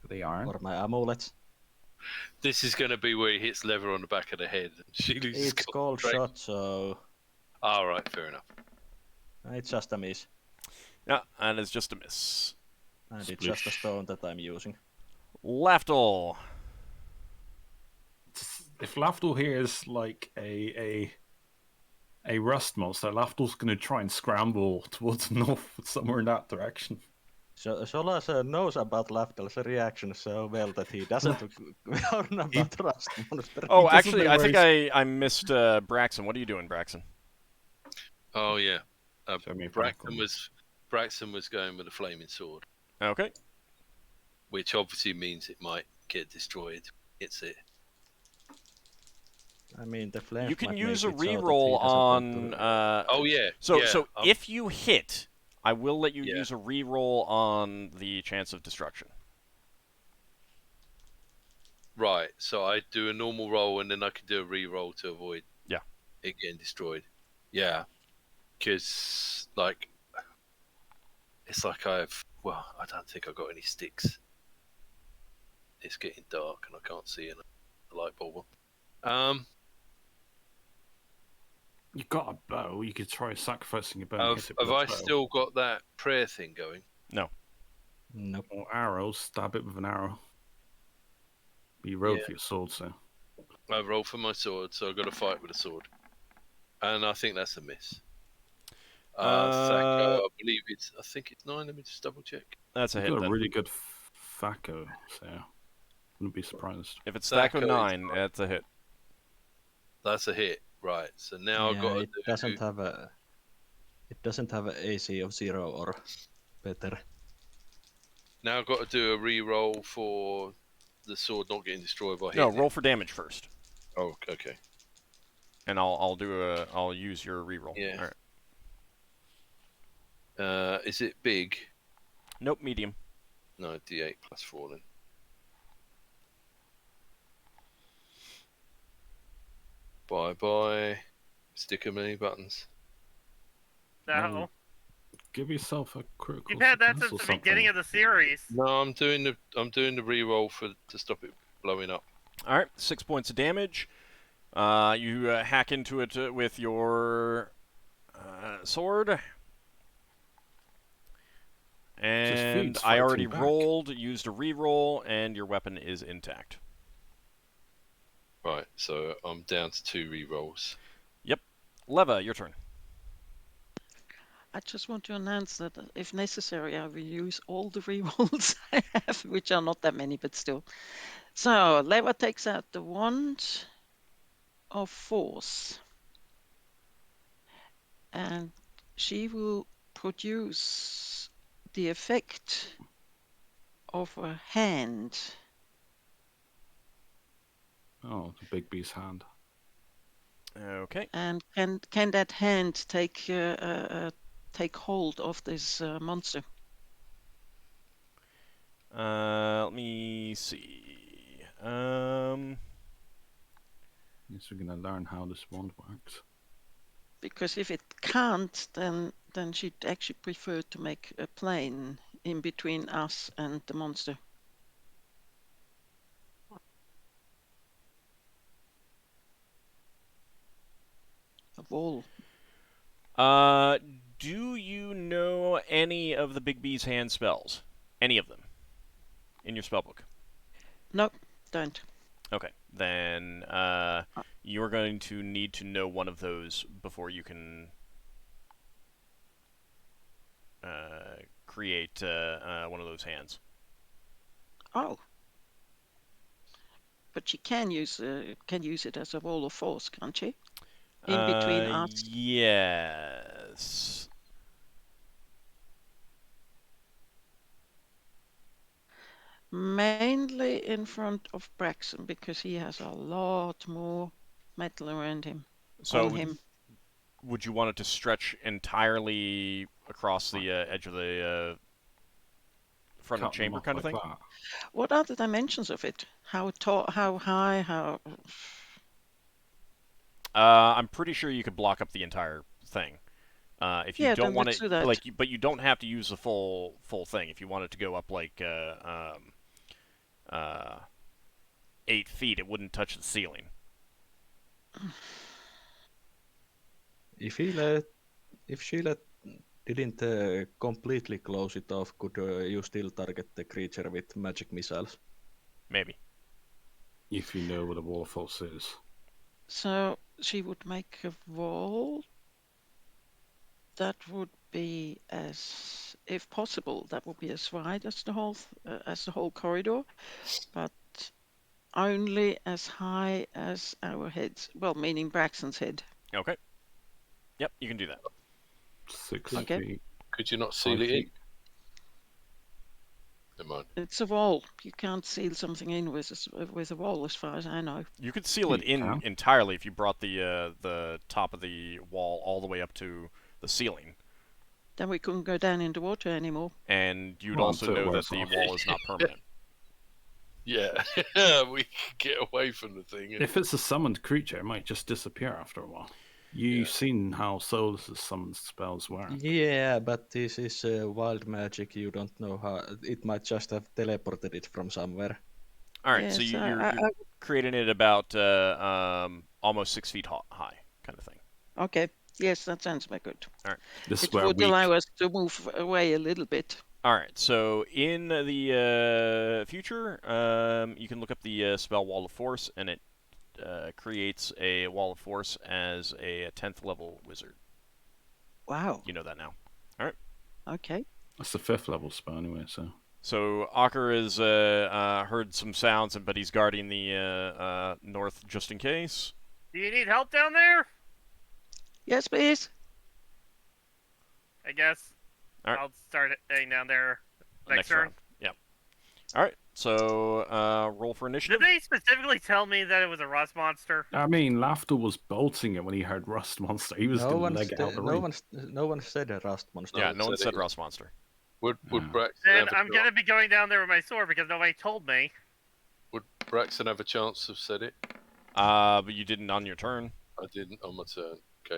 S3: They aren't.
S5: or my amulets.
S7: This is going to be where he hits leather on the back of the head and she loses
S5: It's cold shot, so
S7: All right, fair enough.
S5: it's just a miss.
S1: Yeah, and it's just a miss.
S5: And it's just a stone that I'm using.
S1: Lafdul.
S3: If Lafdul hears like a rust monster, Lafdul's going to try and scramble towards the north, somewhere in that direction.
S5: So Solas knows about Lafdul's reaction so well that he doesn't warn about rust monster.
S1: Oh,
S3: doesn't
S1: actually,
S3: know
S1: I
S3: where
S1: think I missed Braxon. What are you doing, Braxon?
S7: Oh yeah.
S3: Show me a
S7: Braxon was going with a flaming sword,
S1: Okay.
S7: which obviously means it might get destroyed. It's it.
S5: I mean, the flames
S1: You can
S5: might
S1: use a
S5: make it so that he
S1: reroll
S5: doesn't want
S1: on.
S5: to-
S7: Oh yeah.
S1: So
S7: yeah,
S1: if you hit, I will let you
S7: Yeah.
S1: use a reroll on the chance of destruction.
S7: right. So I do a normal roll and then I can do a re-roll to avoid it getting destroyed. Yeah, because like it's like I don't think I've got any sticks. It's getting dark and I can't see in a light bulb.
S3: You got a bow. You could try sacrificing your bow. and hit it with
S7: Have
S3: a
S7: I
S3: bow.
S7: still got that prayer thing going?
S5: Nope.
S3: Or arrows? Stab it with an arrow. But you roll
S7: Yeah.
S3: for your sword, so
S7: I roll for my sword, so I've got to fight with a sword, and I think that's a miss. Thaco, I believe I think it's 9. Let me just double check.
S1: That's a
S3: you've
S1: hit.
S3: got a
S1: Then.
S3: really good Thaco, so wouldn't be surprised.
S1: If it's
S7: Thaco
S1: Thaco
S7: is
S1: 9,
S7: fine.
S1: that's a hit.
S7: That's a hit, right? So now I've
S5: Yeah,
S7: got to
S5: it doesn't have a. It doesn't have an AC of 0 or better.
S7: Now I've got to do a re-roll for the sword not getting destroyed by
S1: No,
S7: hitting.
S1: roll for damage first,
S7: Oh, okay.
S1: and I'll use your reroll.
S7: Yeah.
S1: All right.
S7: Is it big?
S1: Nope, medium.
S7: No, D8 +4 then. Bye. Stick 'em many buttons.
S6: No.
S3: Give yourself a critical
S6: You've had that
S3: success
S6: since
S3: or
S6: the beginning
S3: something.
S6: of the series.
S7: No, I'm doing the reroll to stop it blowing up.
S1: All right, 6 points of damage. You hack into it with your sword. And
S3: feeds
S1: I already
S3: fighting back.
S1: rolled, used a reroll, and your weapon is intact.
S7: Right, so I'm down to 2 rerolls.
S1: Yep. Leva, your turn.
S2: I just want to announce that if necessary, I will use all the rerolls I have, which are not that many, but still. So, Leva takes out the wand of force. And she will produce the effect of a hand.
S3: Oh, the big bee's hand.
S1: Okay.
S2: And can that hand take hold of this monster?
S1: Let me see.
S3: Guess we're gonna learn how this wand works.
S2: Because if it can't, then she'd actually prefer to make a plane in between us and the monster. A wall.
S1: Do you know any of the Big B's hand spells? Any of them in your spellbook?
S2: No, don't.
S1: Okay, then you're going to need to know one of those before you can create one of those hands.
S2: Oh. But she can use it as a wall of force, can't she? In between us.
S1: Yes.
S2: Mainly in front of Braxon because he has a lot more metal around him.
S1: So
S2: on him.
S1: would you want it to stretch entirely across the edge of the front of
S3: Cut
S1: the
S3: them
S1: chamber
S3: off
S1: kind of
S3: like
S1: thing?
S3: that.
S2: What are the dimensions of it? How tall? How high? How?
S1: I'm pretty sure you could block up the entire thing. If you
S2: Yeah,
S1: don't
S2: then
S1: want
S2: let's do
S1: it,
S2: that.
S1: but you don't have to use the full thing. If you want it to go up like 8 feet, it wouldn't touch the ceiling.
S5: If she didn't completely close it off, could you still target the creature with magic missiles?
S1: Maybe.
S3: If you know what a wall of force is.
S2: So she would make a wall. That would be if possible, that would be as wide as the whole corridor, but only as high as our heads. Well, meaning Braxton's head.
S1: Okay. Yep, you can do that.
S3: 6
S2: Okay.
S3: feet.
S7: Could you not seal
S3: 5
S7: it in?
S3: feet.
S7: Never mind.
S2: It's a wall. You can't seal something in with a wall, as far as I know.
S1: You could seal it
S3: You
S1: in
S3: can.
S1: entirely if you brought the top of the wall all the way up to the ceiling,
S2: Then we couldn't go down in the water anymore.
S1: and you'd
S3: Well,
S1: also
S3: until it
S1: know that
S3: wears
S1: the
S3: off.
S1: wall is not permanent.
S7: Yeah, we could get away from the thing.
S3: If it's a summoned creature, it might just disappear after a while. You've
S7: Yeah.
S3: seen how Solas' summoned spells work.
S5: Yeah, but this is wild magic. You don't know how it might just have teleported it from somewhere.
S1: All right,
S2: Yes,
S1: so you're
S2: I
S1: creating it about almost 6 feet high, kind of thing.
S2: okay. Yes, that sounds very good.
S3: This is
S2: It
S3: where
S2: would allow us to move away a little bit.
S1: All right, so in the future, you can look up the spell Wall of Force, and it creates a Wall of Force as a 10th level wizard.
S2: Wow.
S1: You know that now.
S2: Okay.
S3: That's the 5th level spell anyway, so.
S1: So Ockar has heard some sounds, but he's guarding the north just in case.
S6: Do you need help down there?
S2: Yes, please.
S6: I guess.
S1: All right.
S6: I'll start heading down there next turn.
S1: round. Yep. All right, so roll for
S6: Did
S1: initiative.
S6: they specifically tell me that it was a rust monster?
S3: I mean, Lafdul was bolting it when he heard Rust Monster. He was
S5: No
S3: going to
S5: one,
S3: leg it out the
S5: no
S3: ring.
S5: one, no one said a rust monster.
S1: Yeah,
S7: one
S1: no one
S7: said
S1: said
S7: it.
S1: Rust Monster.
S7: Would Braxton
S6: Then
S7: have a
S6: I'm
S7: chance-
S6: gonna be going down there with my sword because nobody told me.
S7: Would Braxton have a chance to have said it?
S1: But you didn't on your turn.
S7: I didn't on my turn. Okay.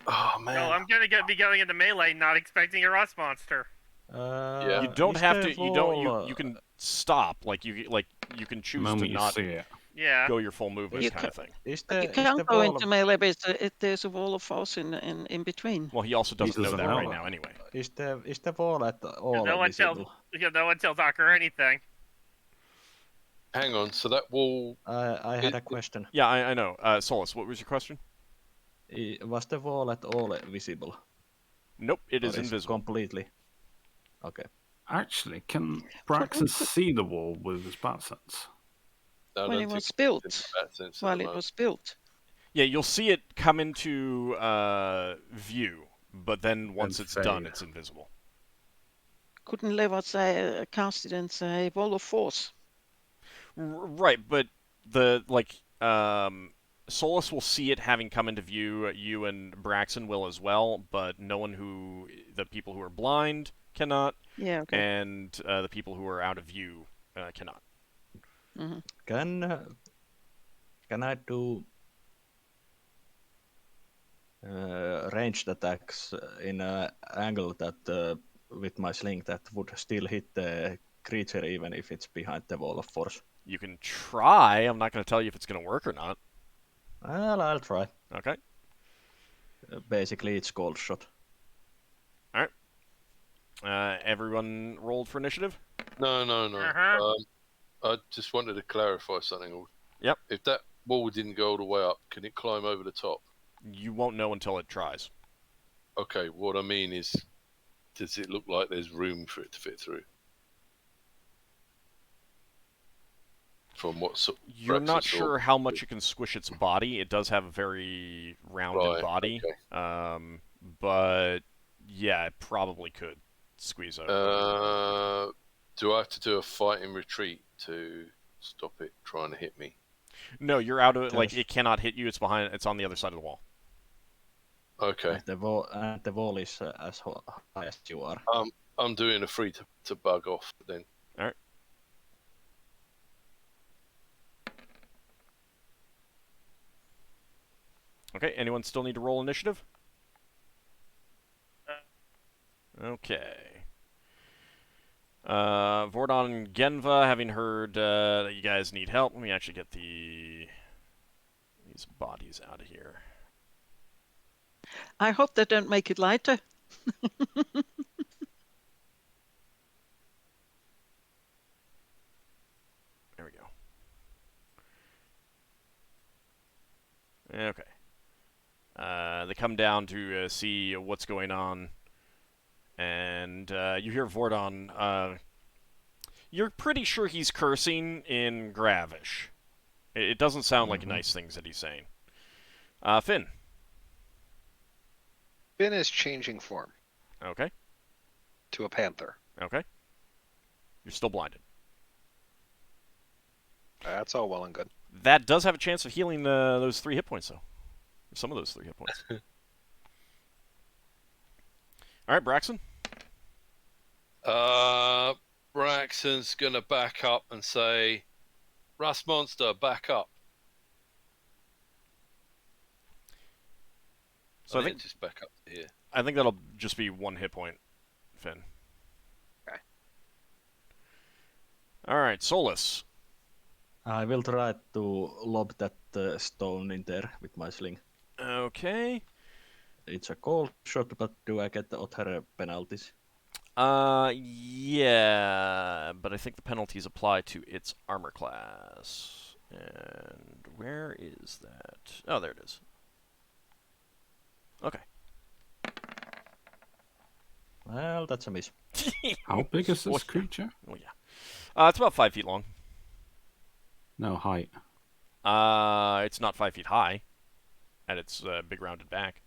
S7: Oh man.
S6: No, I'm gonna be going into melee, not expecting a rust monster.
S1: You don't
S5: is
S1: have
S5: the
S1: to. You don't.
S5: wall,
S1: You can stop. You can
S3: The
S1: choose
S3: moment
S1: to
S3: you
S1: not
S3: see it.
S6: Yeah.
S1: go your full movement
S2: You
S1: kind of thing.
S5: Is
S2: But you
S5: the
S2: can't go
S5: wall
S2: into melee, but there's a wall of force in between.
S1: Well, he also doesn't know
S3: doesn't
S1: that
S3: know
S1: right
S3: that.
S1: now anyway.
S5: is the wall at all
S6: No one tells.
S5: visible?
S6: No one tells Ockar anything.
S7: Hang on. So that wall.
S5: I had a question.
S1: Yeah, I know. Solas, what was your question?
S5: Was the wall at all visible?
S1: Nope, it
S5: Or
S1: is invisible.
S5: completely. Okay.
S3: Actually, can Braxon see the wall with his bat sense?
S7: I
S2: When
S7: don't
S2: it
S7: think
S2: was
S7: it's
S2: built,
S7: in that sense at
S2: while
S7: the
S2: it
S7: moment.
S2: was built.
S1: Yeah, you'll see it come into view, but then once it's done,
S3: fade.
S1: it's invisible.
S2: Couldn't Lever say cast it and say wall of force?
S1: Right, but Solas will see it having come into view. You and Braxon will as well, but the people who are blind cannot,
S2: Yeah, okay.
S1: and the people who are out of view cannot.
S2: Mm-hmm.
S5: Can I do ranged attacks in an angle that with my sling that would still hit the creature even if it's behind the wall of force?
S1: You can try. I'm not going to tell you if it's going to work or not.
S5: Well, I'll try.
S1: Okay.
S5: Basically, it's cold shot.
S1: Everyone rolled for initiative?
S7: No.
S6: Uh-huh.
S7: I just wanted to clarify something.
S1: Yep.
S7: If that wall didn't go all the way up, can it climb over the top?
S1: You won't know until it tries.
S7: Okay, what I mean is, does it look like there's room for it to fit through? From what
S1: You're not
S7: Braxon saw?
S1: sure how much it can squish its body. It does have a very rounded
S7: Right,
S1: body.
S7: okay.
S1: But yeah, it probably could squeeze over.
S7: Do I have to do a fighting retreat to stop it trying to hit me?
S1: No, you're out of it.
S5: Just-
S1: It cannot hit you. It's behind. It's on the other side of the wall.
S7: Okay.
S5: The wall is as high as you are.
S7: I'm doing a free to bug off then.
S1: All right. Okay. Anyone still need to roll initiative? Okay. Vordon and Genva, having heard that you guys need help, let me actually get these bodies out of here.
S2: I hope they don't make it lighter.
S1: There we go. Okay. They come down to see what's going on, and you hear Vordon. You're pretty sure he's cursing in Gravish. It doesn't sound like nice things that he's saying. Finn.
S4: Finn is changing form
S1: Okay.
S4: to a panther.
S1: Okay. You're still blinded.
S4: That's all well and good.
S1: That does have a chance of healing those 3 hit points, though. Some of those 3 hit points. All right, Braxon.
S7: Braxton's gonna back up and say, "Rust monster, back up."
S1: So I think
S7: just back up to here.
S1: I think that'll just be 1 hit point, Finn.
S4: Okay.
S1: All right, Solas.
S5: I will try to lob that stone in there with my sling.
S1: Okay.
S5: It's a cold shot, but do I get the other penalties?
S1: Yeah, but I think the penalties apply to its armor class. And where is that? Oh, there it is. Okay.
S5: Well, that's a miss.
S3: How big is this
S1: Well,
S3: creature?
S1: Oh, yeah. It's about 5 feet long.
S3: No, height.
S1: It's not 5 feet high at its big rounded back.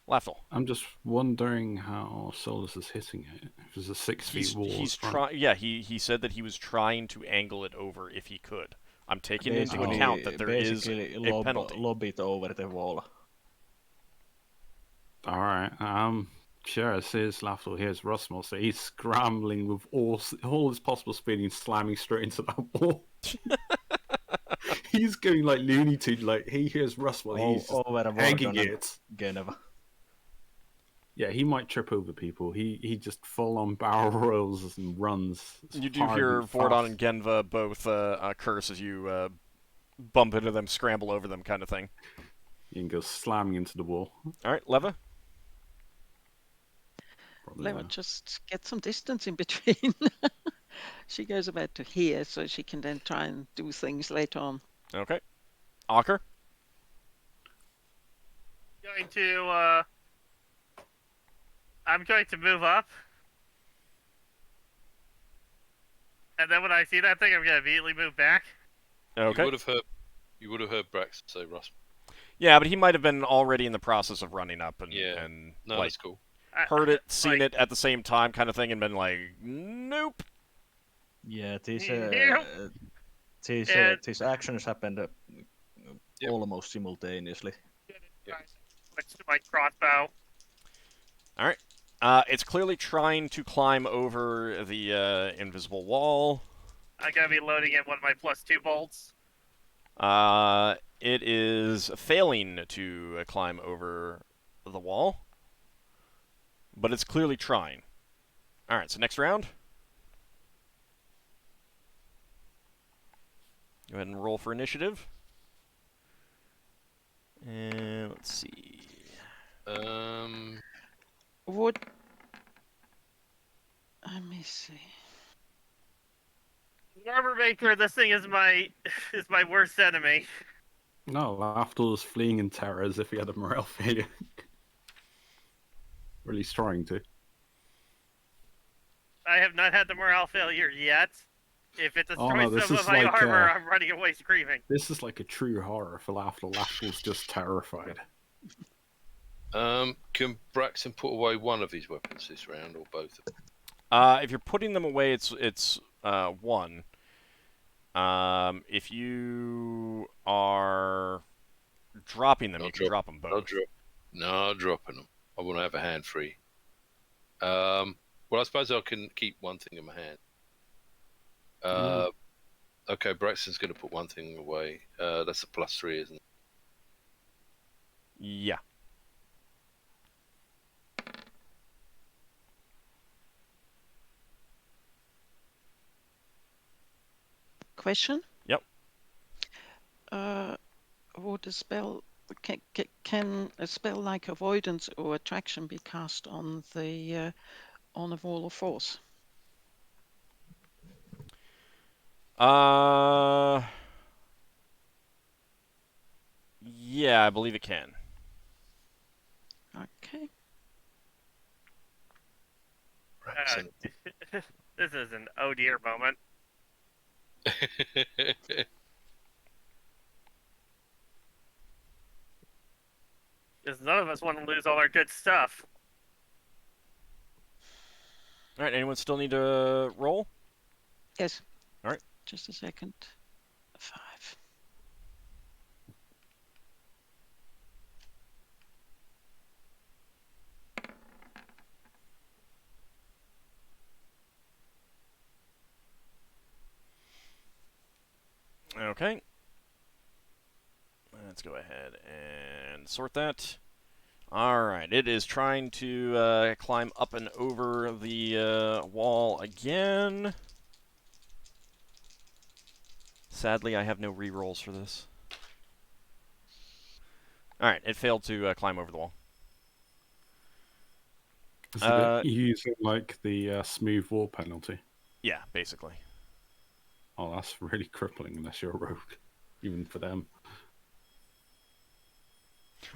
S1: Lafdul.
S3: I'm just wondering how Solas is hitting it. If there's a 6 feet wall.
S1: He's trying. Yeah, he said that he was trying to angle it over if he could. I'm taking into
S5: Basically-
S1: account that there is
S5: basically
S1: a penalty.
S5: lob it over the wall.
S3: Alright, sure, it says Lafdul. Here's Rustmore, so he's scrambling with all his possible speed and slamming straight into that wall. he's going like Looney Tunes. Like he hears Russ while he's just
S5: over
S3: egging
S5: Warden and
S3: it.
S5: Geneva.
S3: Yeah, he might trip over people. He just full on barrel rolls and runs.
S1: You do
S3: hard
S1: hear
S3: and
S1: Vordon
S3: fast.
S1: and Genva both curse as you bump into them, scramble over them, kind of thing.
S3: You can go slamming into the wall.
S1: All right, Leva.
S3: Probably
S2: Leva
S3: not.
S2: just get some distance in between. She goes about to here, so she can then try and do things later on.
S1: Okay. Ockar.
S6: I'm going to move up. And then when I see that thing, I'm going to immediately move back.
S1: Okay.
S7: You would have heard Braxon say Russ.
S1: Yeah, but he might have been already in the process of running up and,
S7: Yeah.
S1: and
S7: No,
S1: like
S7: that's cool.
S1: heard it, seen
S6: like,
S1: it at the same time, kind of thing, and been like, nope.
S5: Yeah,
S6: Nope.
S5: these actions happened
S7: Yep.
S5: almost simultaneously.
S6: Switch to my crossbow.
S1: All right. It's clearly trying to climb over the invisible wall.
S6: I'm going to be loading in one of my +2 bolts.
S1: It is failing to climb over the wall, but it's clearly trying. All right, so next round. Go ahead and roll for initiative. And let's see.
S2: What? Let me see.
S6: Armor Maker, this thing is my worst enemy.
S3: No, Lafdul is fleeing in terror as if he had a morale failure. Or at least trying to.
S6: I have not had the morale failure yet. If it destroys
S3: no, this
S6: some
S3: is
S6: of my
S3: like,
S6: armor, I'm running away screaming.
S3: This is like a true horror for Lafdul. Lafdul's just terrified.
S7: Can Braxon put away one of his weapons this round, or both of them?
S1: If you're putting them away, it's one. If you are dropping them, you can drop them both.
S7: No, dropping them. I want to have a hand free. Well, I suppose I can keep one thing in my hand. Okay, Braxton's going to put one thing away. That's a +3, isn't it?
S1: Yeah.
S2: Question?
S1: Yep.
S2: Would a spell can a spell like avoidance or attraction be cast on the on a wall of force?
S1: Yeah, I believe it can.
S2: Okay.
S7: Braxton.
S6: This is an oh dear moment. Because none of us want to lose all our good stuff.
S1: All right, anyone still need to roll?
S2: Yes.
S1: All right.
S2: Just a second. 5.
S1: Okay. Let's go ahead and sort that. Alright, it is trying to climb up and over the wall again. Sadly, I have no rerolls for this. Alright, it failed to climb over the wall.
S3: Is it using like the smooth wall penalty?
S1: Yeah, basically.
S3: Oh, that's really crippling unless you're a rogue, even for them.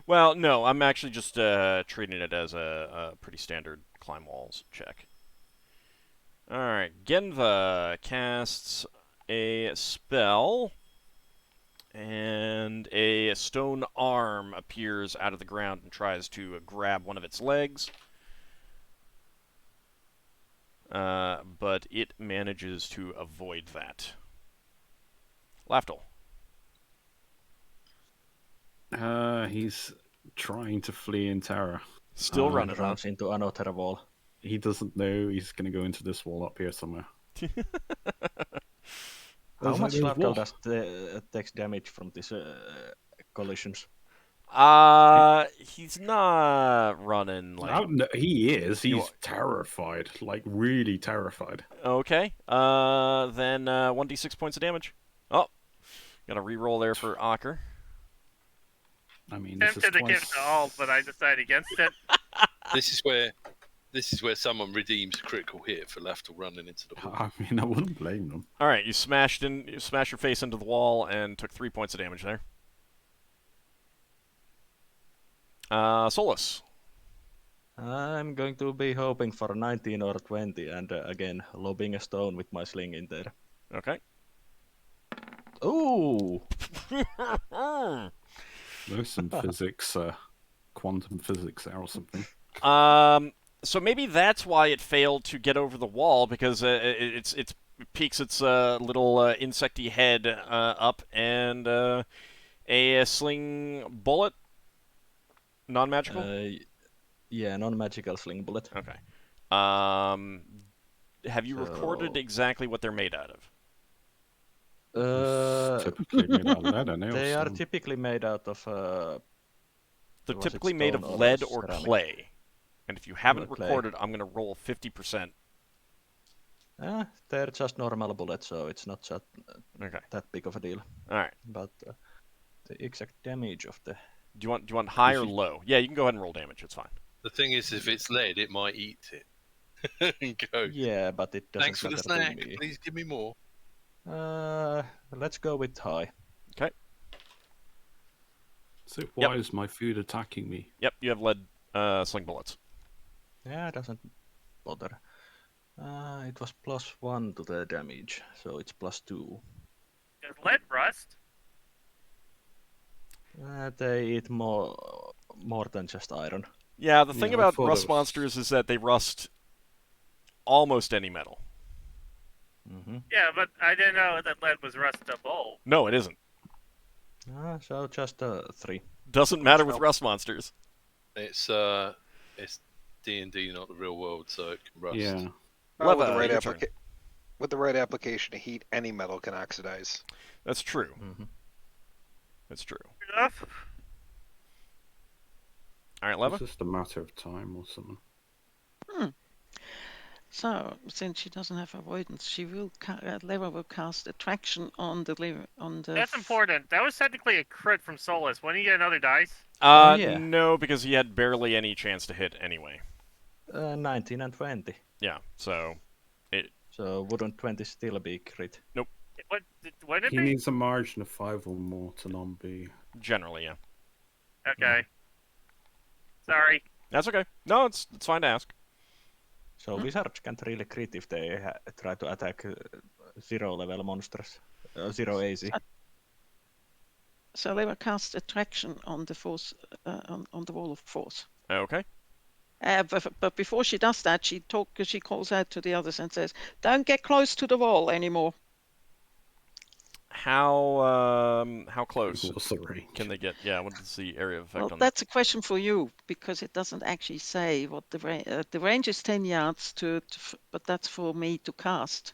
S1: Well, no, I'm actually just treating it as a pretty standard climb walls check. Alright, Genva casts a spell, and a stone arm appears out of the ground and tries to grab one of its legs. But it manages to avoid that. Lafdul.
S3: He's trying to flee in terror.
S1: Still running.
S5: Runs into another wall.
S3: He doesn't know he's going to go into this wall up here somewhere.
S5: How
S3: There's
S5: much
S3: there's
S5: Lafdul
S3: what?
S5: does takes damage from these collisions?
S1: He's not running like.
S3: Oh, no, he is.
S1: You
S3: He's terrified, like really terrified.
S1: Okay. Then 1d6 points of damage. Oh, gotta re-roll there for Ockar.
S3: I mean, this is
S6: Tempted to give
S3: twice.
S6: it to Alt, but I decided against it.
S7: This is where someone redeems a critical hit for Lafdul running into the wall.
S3: I mean, I wouldn't blame them.
S1: All right, you smashed your face into the wall and took 3 points of damage there. Solas.
S5: I'm going to be hoping for 19 or 20, and again, lobbing a stone with my sling in there.
S1: Okay.
S5: Ooh!
S3: There's some physics, quantum physics there or something.
S1: So maybe that's why it failed to get over the wall, because it peeks its little insecty head up, and a sling bullet, non-magical.
S5: Yeah, non-magical sling bullet.
S1: Okay. Have you recorded exactly what they're made out of?
S3: It's typically made out of lead and nails.
S5: They are typically made out of.
S1: They're
S5: was it
S1: typically made of
S5: stone or
S1: lead or
S5: ceramic?
S1: clay. And if you haven't
S5: Or clay.
S1: recorded, I'm going to roll 50%.
S5: They're just normal bullets, so it's not
S1: Okay.
S5: that big of a deal.
S1: All right.
S5: But the exact damage of the.
S1: Do you want high or low? Yeah, you can go ahead and roll damage. It's fine.
S7: The thing is, if it's lead, it might eat it. And go.
S5: Yeah, but it doesn't
S7: Thanks for the
S5: matter
S7: snack.
S5: to me.
S7: Please give me more.
S5: Let's go with high.
S1: Okay.
S3: So why is my food attacking me?
S1: Yep, you have lead sling bullets.
S5: Yeah, it doesn't bother. It was +1 to the damage, so it's +2.
S6: Does lead rust?
S5: They eat more than just iron.
S1: Yeah, the thing
S3: Yeah, I
S1: about
S3: thought
S1: rust
S3: it was-
S1: monsters is that they rust almost any metal.
S5: Mm-hmm.
S6: Yeah, but I didn't know that lead was rustable.
S1: No, it isn't.
S5: So just 3.
S1: Doesn't matter with rust monsters.
S7: It's D&D, not the real world, so it can rust.
S3: Yeah.
S4: Well,
S1: Leva, your turn.
S4: with the right application of heat, any metal can oxidize.
S1: That's true.
S5: Mm-hmm.
S1: That's true.
S6: Enough.
S1: All right, Leva.
S3: It's just a matter of time or something.
S2: So, since she doesn't have avoidance, she will Leva will cast attraction on the
S6: That's important. That was technically a crit from Solas. When you get another dice?
S5: yeah.
S1: No, because he had barely any chance to hit anyway.
S5: 19 and 20.
S1: Yeah, so
S5: So wouldn't 20 still be crit?
S6: What did it
S3: He
S6: be?
S3: needs a margin of 5 or more to non-be.
S1: generally, yeah.
S6: Okay. Sorry.
S1: That's okay. No, it's fine to ask.
S5: So wizards can't really crit if they try to attack 0 level monsters. 0 AC.
S2: So Leva cast attraction on the force on the wall of force.
S1: Okay.
S2: But before she does that, she calls out to the others and says, "Don't get close to the wall anymore."
S1: How close
S3: What's the range?
S1: can they get? Yeah, what is the area of effect
S2: Well,
S1: on that?
S2: that's a question for you because it doesn't actually say what the range is 10 yards but that's for me to cast,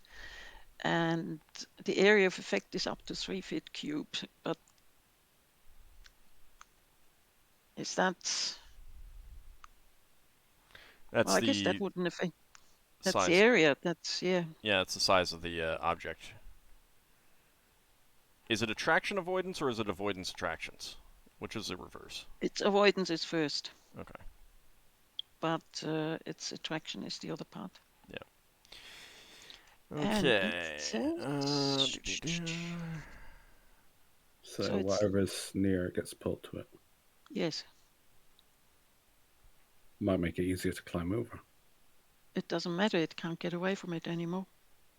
S2: and the area of effect is up to 3 feet cubed. But is that?
S1: That's
S2: Well, I guess that
S1: the
S2: wouldn't affect. That's
S1: size.
S2: the area. That's
S1: Yeah, it's the size of the object. Is it attraction avoidance or is it avoidance attractions? Which is the reverse?
S2: Its avoidance is first,
S1: Okay.
S2: but its attraction is the other part. And
S1: Okay.
S2: it says-
S3: So,
S2: So it's-
S3: whatever's near gets pulled to it.
S2: Yes,
S3: Might make it easier to climb over.
S2: it doesn't matter. It can't get away from it anymore.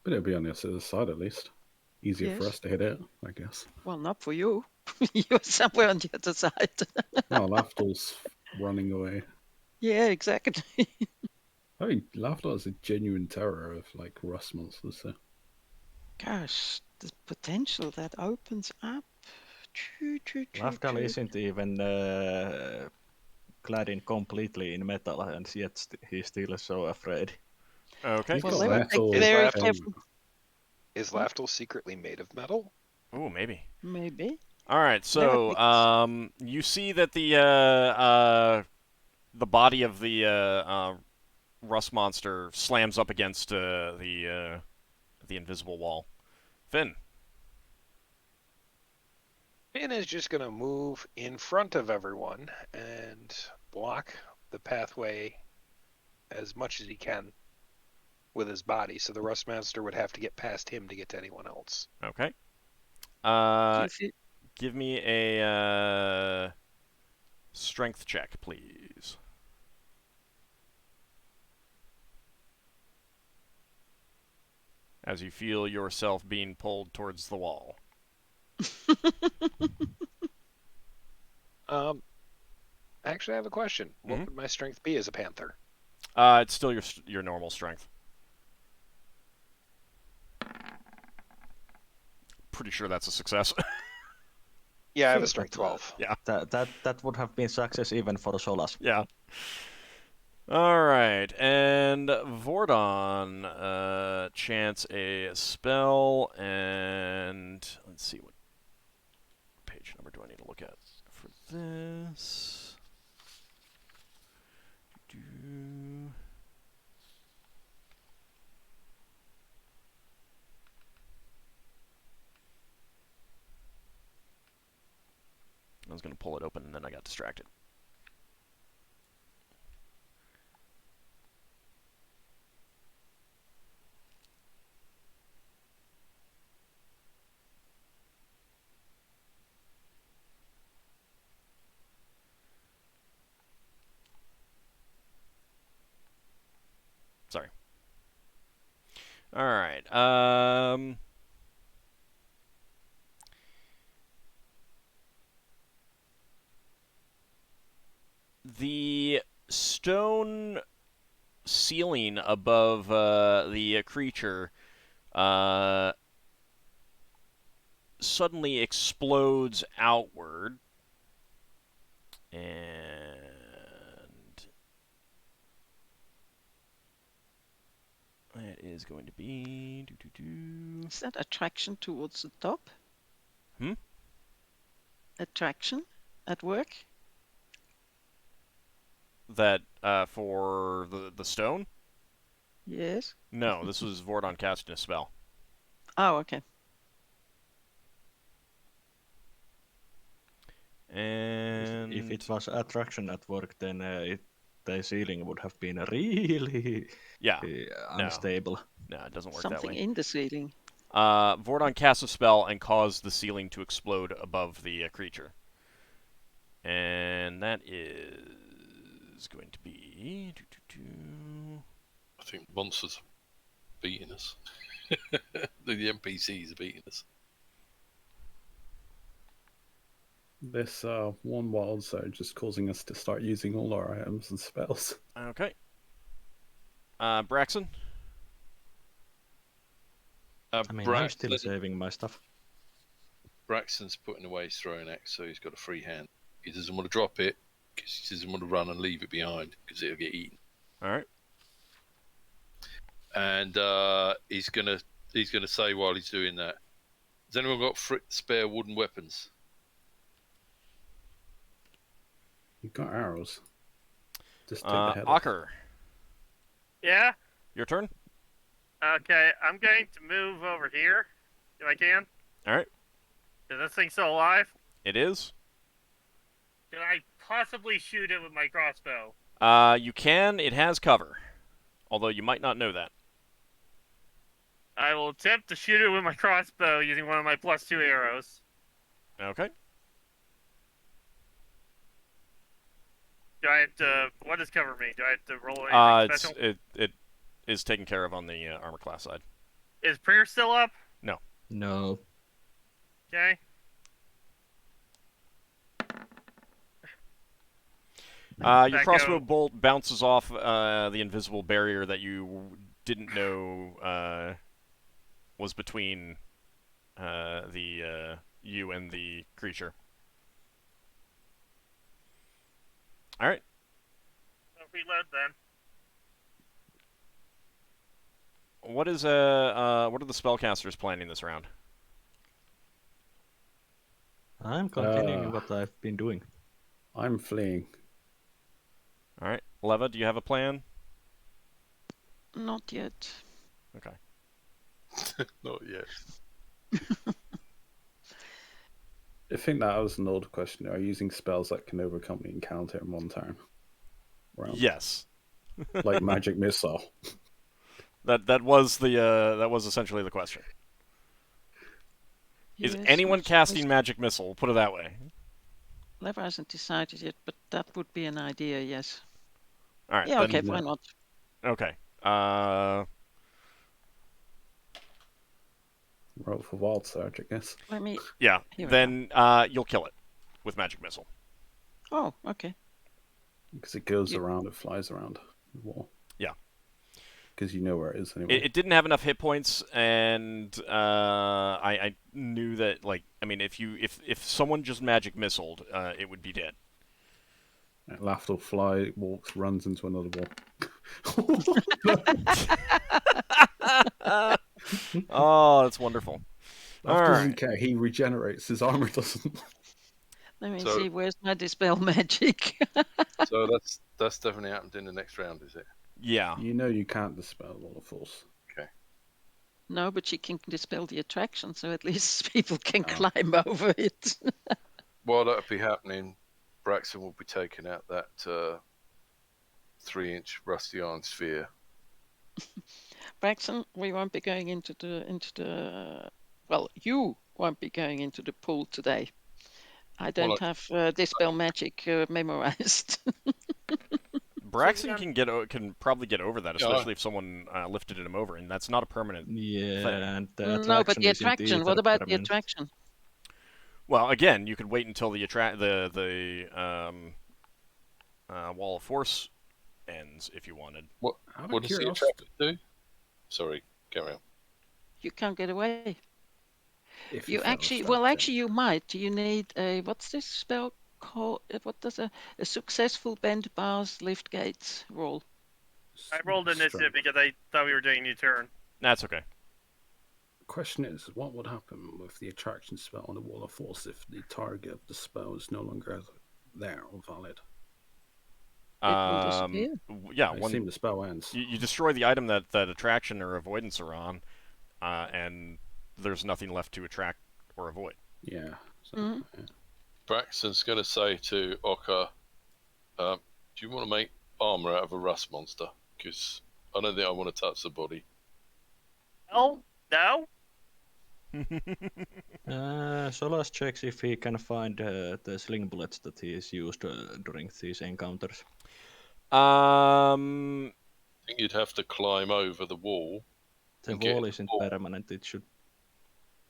S3: But it'll be on the other side at least. Easier for
S2: Yes.
S3: us to hit it, I guess.
S2: Well, not for you. You're somewhere on the other side.
S3: Oh, Lafdul's running away.
S2: Yeah, exactly.
S3: I mean, Lafdul is a genuine terror of like rust monsters. So.
S2: Gosh, the potential that opens up.
S5: Lafdul isn't even clad in completely in metal, and yet he's still so afraid.
S1: Okay.
S3: He's
S2: Well,
S3: got
S2: they will
S3: metal
S2: take very
S3: thing.
S2: careful.
S4: Is Lafdul secretly made of metal?
S1: Ooh, maybe.
S2: Maybe.
S1: All right, so you see that the body of the rust monster slams up against the invisible wall. Finn.
S4: Finn is just going to move in front of everyone and block the pathway as much as he can with his body, so the rust monster would have to get past him to get to anyone else.
S1: Okay.
S2: If you-
S1: Give me a strength check, please. As you feel yourself being pulled towards the wall.
S4: Actually, I have a question. What would my strength be as a panther?
S1: It's still your normal strength. Pretty sure that's a success.
S4: Yeah, I have a strength 12.
S1: Yeah.
S5: That would have been success even for Solas.
S1: Yeah. All right, and Vordon chants a spell, and let's see, what page number do I need to look at for this? I was going to pull it open, and then I got distracted. Sorry. All right. The stone ceiling above the creature suddenly explodes outward, and that is going to be...
S2: Is that attraction towards the top?
S1: Hmm?
S2: Attraction at work?
S1: That for the stone?
S2: Yes.
S1: No, this was Vordon casting a spell.
S2: Oh, okay.
S1: And
S5: If it was attraction at work, then the ceiling would have been really unstable.
S1: No, it doesn't work
S2: Something
S1: that way.
S2: in the ceiling.
S1: Vordon casts a spell and caused the ceiling to explode above the creature. And that is going to be...
S7: I think monsters are beating us. the NPCs are beating us.
S3: This one wild surge just causing us to start using all our items and spells.
S1: Okay. Braxon?
S5: I mean, I'm still saving my stuff.
S7: Braxton's putting away his throwing axe, so he's got a free hand. He doesn't want to drop it because he doesn't want to run and leave it behind because it'll get eaten.
S1: All right.
S7: And he's gonna say while he's doing that, has anyone got spare wooden weapons?
S3: You've got arrows. Just take the head off.
S1: Ockar.
S6: Yeah?
S1: Your turn?
S6: Okay, I'm going to move over here, if I can.
S1: All right.
S6: Is this thing still alive?
S1: It is.
S6: Can I possibly shoot it with my crossbow?
S1: You can. It has cover. Although you might not know that.
S6: I will attempt to shoot it with my crossbow using one of my +2 arrows.
S1: Okay.
S6: Do I have to... What does cover me? Do I have to roll anything special?
S1: It is taken care of on the armor class side.
S6: Is prayer still up?
S5: No.
S6: Okay.
S1: Your crossbow bolt bounces off the invisible barrier that you didn't know was between you and the creature. All right.
S6: I'll reload then.
S1: what are the spellcasters planning this round?
S5: I'm continuing what I've been doing.
S3: I'm fleeing.
S1: All right, Leva, do you have a plan?
S2: Not yet.
S1: Okay.
S7: Not yet.
S3: I think that was an old question. Are you using spells that can overcome the encounter in one turn? Round?
S1: Yes.
S3: Like Magic Missile.
S1: That was essentially the question. Is
S2: Yes,
S1: anyone
S2: which
S1: casting Magic Missile? We'll put it that way.
S2: Lever hasn't decided yet, but that would be an idea, yes.
S1: All right.
S2: Yeah,
S1: then,
S2: okay, why not?
S1: Okay.
S3: Roll for Wild Surge, I guess.
S2: Let me...
S1: Yeah.
S2: Here we
S1: Then you'll kill it with Magic Missile.
S2: Oh, okay.
S3: Because it goes around, it flies around the wall.
S1: Yeah.
S3: Because you know where it is anyway.
S1: It didn't have enough hit points, and I knew that, like, I mean, if someone just Magic Missiled, it would be dead.
S3: Lafdul walks, runs into another wall.
S1: Oh, that's wonderful.
S3: Lafdul
S1: All
S3: doesn't
S1: right.
S3: care. He regenerates. His armor doesn't.
S2: Let me
S7: So-
S2: see, where's my Dispel Magic?
S7: So that's definitely happened in the next round, is it?
S1: Yeah.
S3: You know you can't dispel Wall of Force.
S2: No, but she can dispel the attraction, so at least people can
S3: Oh.
S2: climb over it.
S7: While that'll be happening, Braxon will be taking out that 3-inch rusty iron sphere.
S2: Braxon, we won't be going into the. Well, you won't be going into the pool today. I don't have Dispel Magic memorized.
S1: Braxon can probably get over that,
S7: Yeah.
S1: especially if someone lifted him over, and that's not a permanent.
S5: Yeah,
S1: thing.
S5: and the
S2: No, but the
S5: isn't
S2: attraction. What
S5: either
S2: about the
S5: permanent.
S2: attraction?
S1: Well, again, you could wait until the Wall of Force ends if you wanted.
S7: What
S3: Out
S7: what
S3: of
S7: does the
S3: curiosity,
S7: attraction do? Sorry, carry on.
S2: You can't get away.
S3: if
S2: You
S3: fail a
S2: actually,
S3: spell
S2: well,
S3: check.
S2: actually, you might. You need a what's this spell called? What does a successful bend bars lift gates roll?
S6: I rolled initiative because I thought we were doing a new turn.
S1: That's okay.
S3: Question is, what would happen with the attraction spell on the Wall of Force if the target of the spell is no longer there or valid?
S2: It will disappear.
S1: Yeah,
S3: I assume the spell ends.
S1: you destroy the item that attraction or avoidance are on, and there's nothing left to attract or avoid.
S3: Yeah. So,
S2: Mhm.
S3: yeah.
S7: Braxton's going to say to Ockar, do you want to make armor out of a rust monster? Because I don't think I want to touch the body.
S6: Oh, no?
S5: Solas checks if he can find the sling bullets that he has used during these encounters.
S7: I think you'd have to climb over the wall.
S5: The
S7: And get
S5: wall
S7: the
S5: isn't
S7: wall.
S5: permanent, it should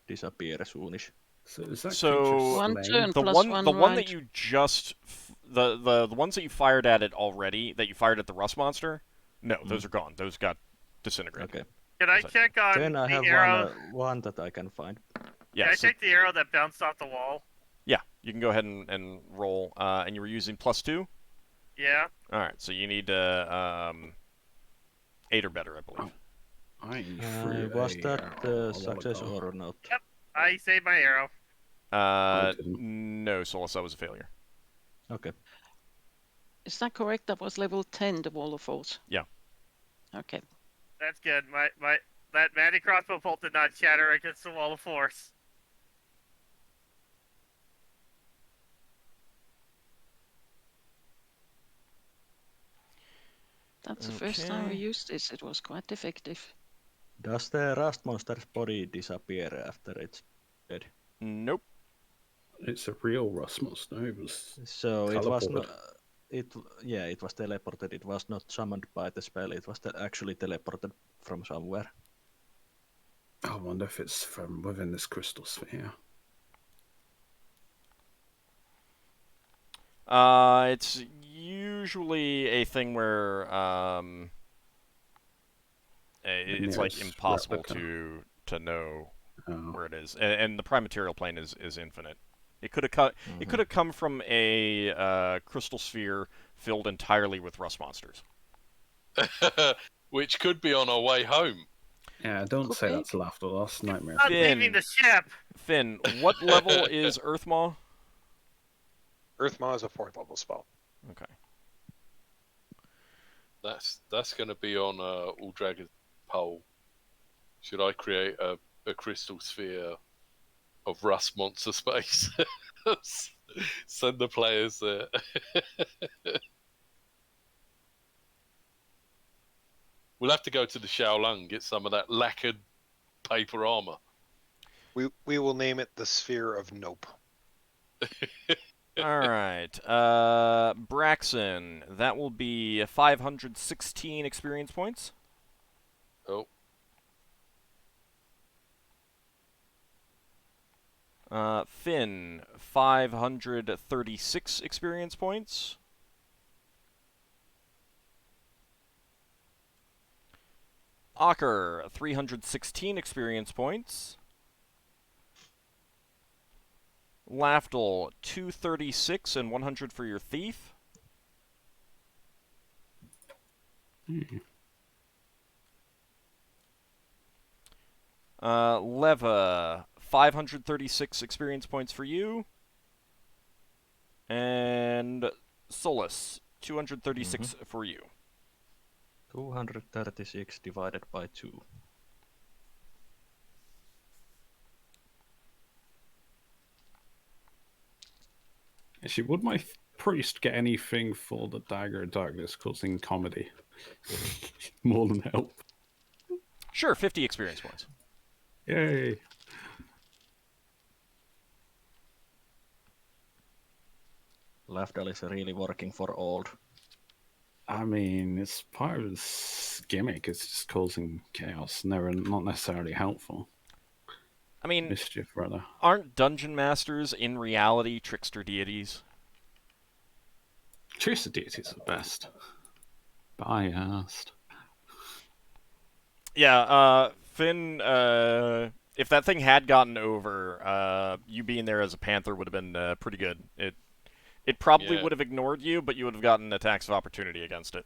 S5: disappear soonish.
S3: So is that
S1: So-
S3: creature
S2: One
S3: slain?
S2: turn.
S1: the
S2: Plus
S1: one
S2: one
S1: the one that
S2: right.
S1: you just the ones that you fired at it already, that you fired at the rust monster, no, those are gone. Those got disintegrated.
S5: Okay.
S6: Can I
S1: Sorry.
S6: check on
S5: Then I
S6: the
S5: have
S6: arrow?
S5: one that I can find.
S1: Yeah,
S6: Can I
S1: so-
S6: check the arrow that bounced off the wall?
S1: yeah, you can go ahead and roll. And you were using +2.
S6: Yeah.
S1: All right, so you need 8 or better, I believe.
S3: I threw
S5: Was
S3: a
S5: that
S3: arrow a while
S5: success
S3: ago.
S5: or not?
S6: I saved my arrow.
S3: didn't.
S1: No, Solas, that was a failure.
S5: Okay.
S2: Is that correct? That was level 10, the Wall of Force.
S1: Yeah.
S2: Okay.
S6: That's good. That magic crossbow bolt did not shatter against the wall of force.
S2: That's the first time we
S1: Okay.
S2: used this. It was quite effective.
S5: Does the rust monster's body disappear after it's dead?
S1: Nope.
S3: It's a real rust monster. It was
S5: So it was not.
S3: teleported.
S5: It was teleported. It was not summoned by the spell. It was actually teleported from somewhere.
S3: I wonder if it's from within this crystal sphere.
S1: It's usually a thing where it's like
S3: nearest
S1: impossible
S3: replica.
S1: to know
S3: Oh.
S1: where it is, and the prime material plane is infinite. It could have It could have come from a crystal sphere filled entirely with rust monsters.
S7: Which could be on our way home.
S3: Yeah, don't say that
S2: Okay.
S3: to Lafdul. That's nightmare.
S6: I'm
S1: Finn.
S6: leaving the ship.
S1: Finn, what level is Earthmaw?
S4: Earthmaw is a 4th level spell.
S1: Okay.
S7: That's going to be on AuldDragon poll. Should I create a crystal sphere of rust monster space? Send the players there. We'll have to go to the Shaolong and get some of that lacquered paper armor.
S4: We will name it the Sphere of Nope.
S1: All right. Braxon, that will be 516 experience points.
S7: Oh,
S1: Finn, 536 experience points. Ockar, 316 experience points. Lafdul, 236 and 100 for your thief. Leva, 536 experience points for you. And Solas, 236 for you.
S5: 236 divided by 2.
S3: Actually, would my priest get anything for the dagger of darkness causing comedy? More than help.
S1: Sure, 50 experience points.
S3: Yay.
S5: Lafdul is really working for old.
S3: I mean, it's part of his gimmick. It's just causing chaos. Not necessarily helpful.
S1: I mean,
S3: Mischief, rather.
S1: aren't dungeon masters in reality trickster deities?
S3: Trickster deities are the best. Biased.
S1: Yeah, Finn, if that thing had gotten over, you being there as a panther would have been pretty good. It probably
S7: Yeah.
S1: would have ignored you, but you would have gotten attacks of opportunity against it.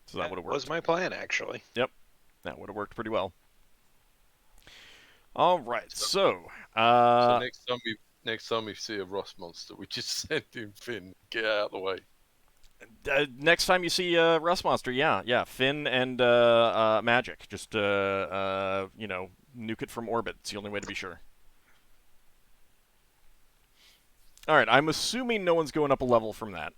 S1: So that would have worked.
S4: Was my plan, actually.
S1: Yep, that would have worked pretty well. All right, so
S7: so next time we see a rust monster, we just send him Finn. Get out of the way.
S1: Next time you see Rust Monster, yeah, Finn and Magic, just nuke it from orbit. It's the only way to be sure. All right, I'm assuming no one's going up a level from that.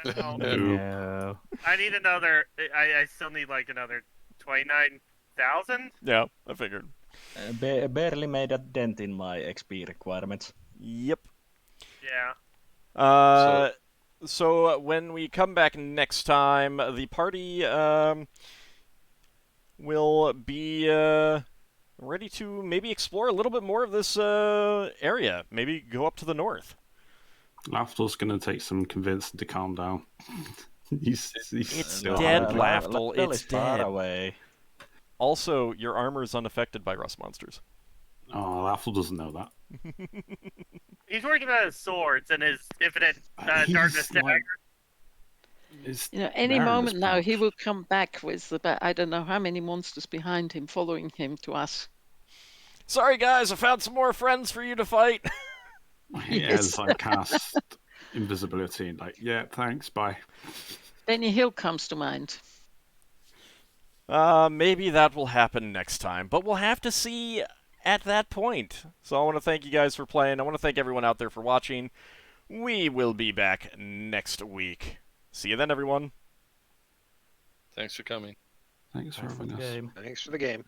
S6: No.
S5: No.
S6: I need another. I still need like another 29,000.
S1: Yeah, I figured.
S5: Barely made a dent in my XP requirements.
S1: Yep.
S6: Yeah.
S1: So when we come back next time, the party will be ready to maybe explore a little bit more of this area. Maybe go up to the north.
S3: Lafdul's going to take some convincing to calm down. He's
S1: It's
S3: still
S1: dead,
S3: happy.
S1: Lafdul.
S5: Lafdul
S1: It's
S5: is far
S1: dead.
S5: away.
S1: Also, your armor is unaffected by rust monsters.
S3: Oh, Lafdul doesn't know that.
S6: He's working on his swords and his infinite
S3: He's
S6: darkness dagger.
S3: like- It's
S2: Any
S3: there in
S2: moment
S3: this
S2: now,
S3: pouch.
S2: he will come back with I don't know how many monsters behind him, following him to us.
S1: Sorry, guys, I found some more friends for you to fight.
S3: As I cast invisibility and yeah, thanks, bye.
S2: Benny Hill comes to mind.
S1: Maybe that will happen next time, but we'll have to see at that point. So I want to thank you guys for playing. I want to thank everyone out there for watching. We will be back next week. See you then, everyone.
S7: Thanks for coming.
S3: Thanks for
S5: Thanks for
S3: having
S5: the
S3: us.
S5: game.
S4: Thanks for the game.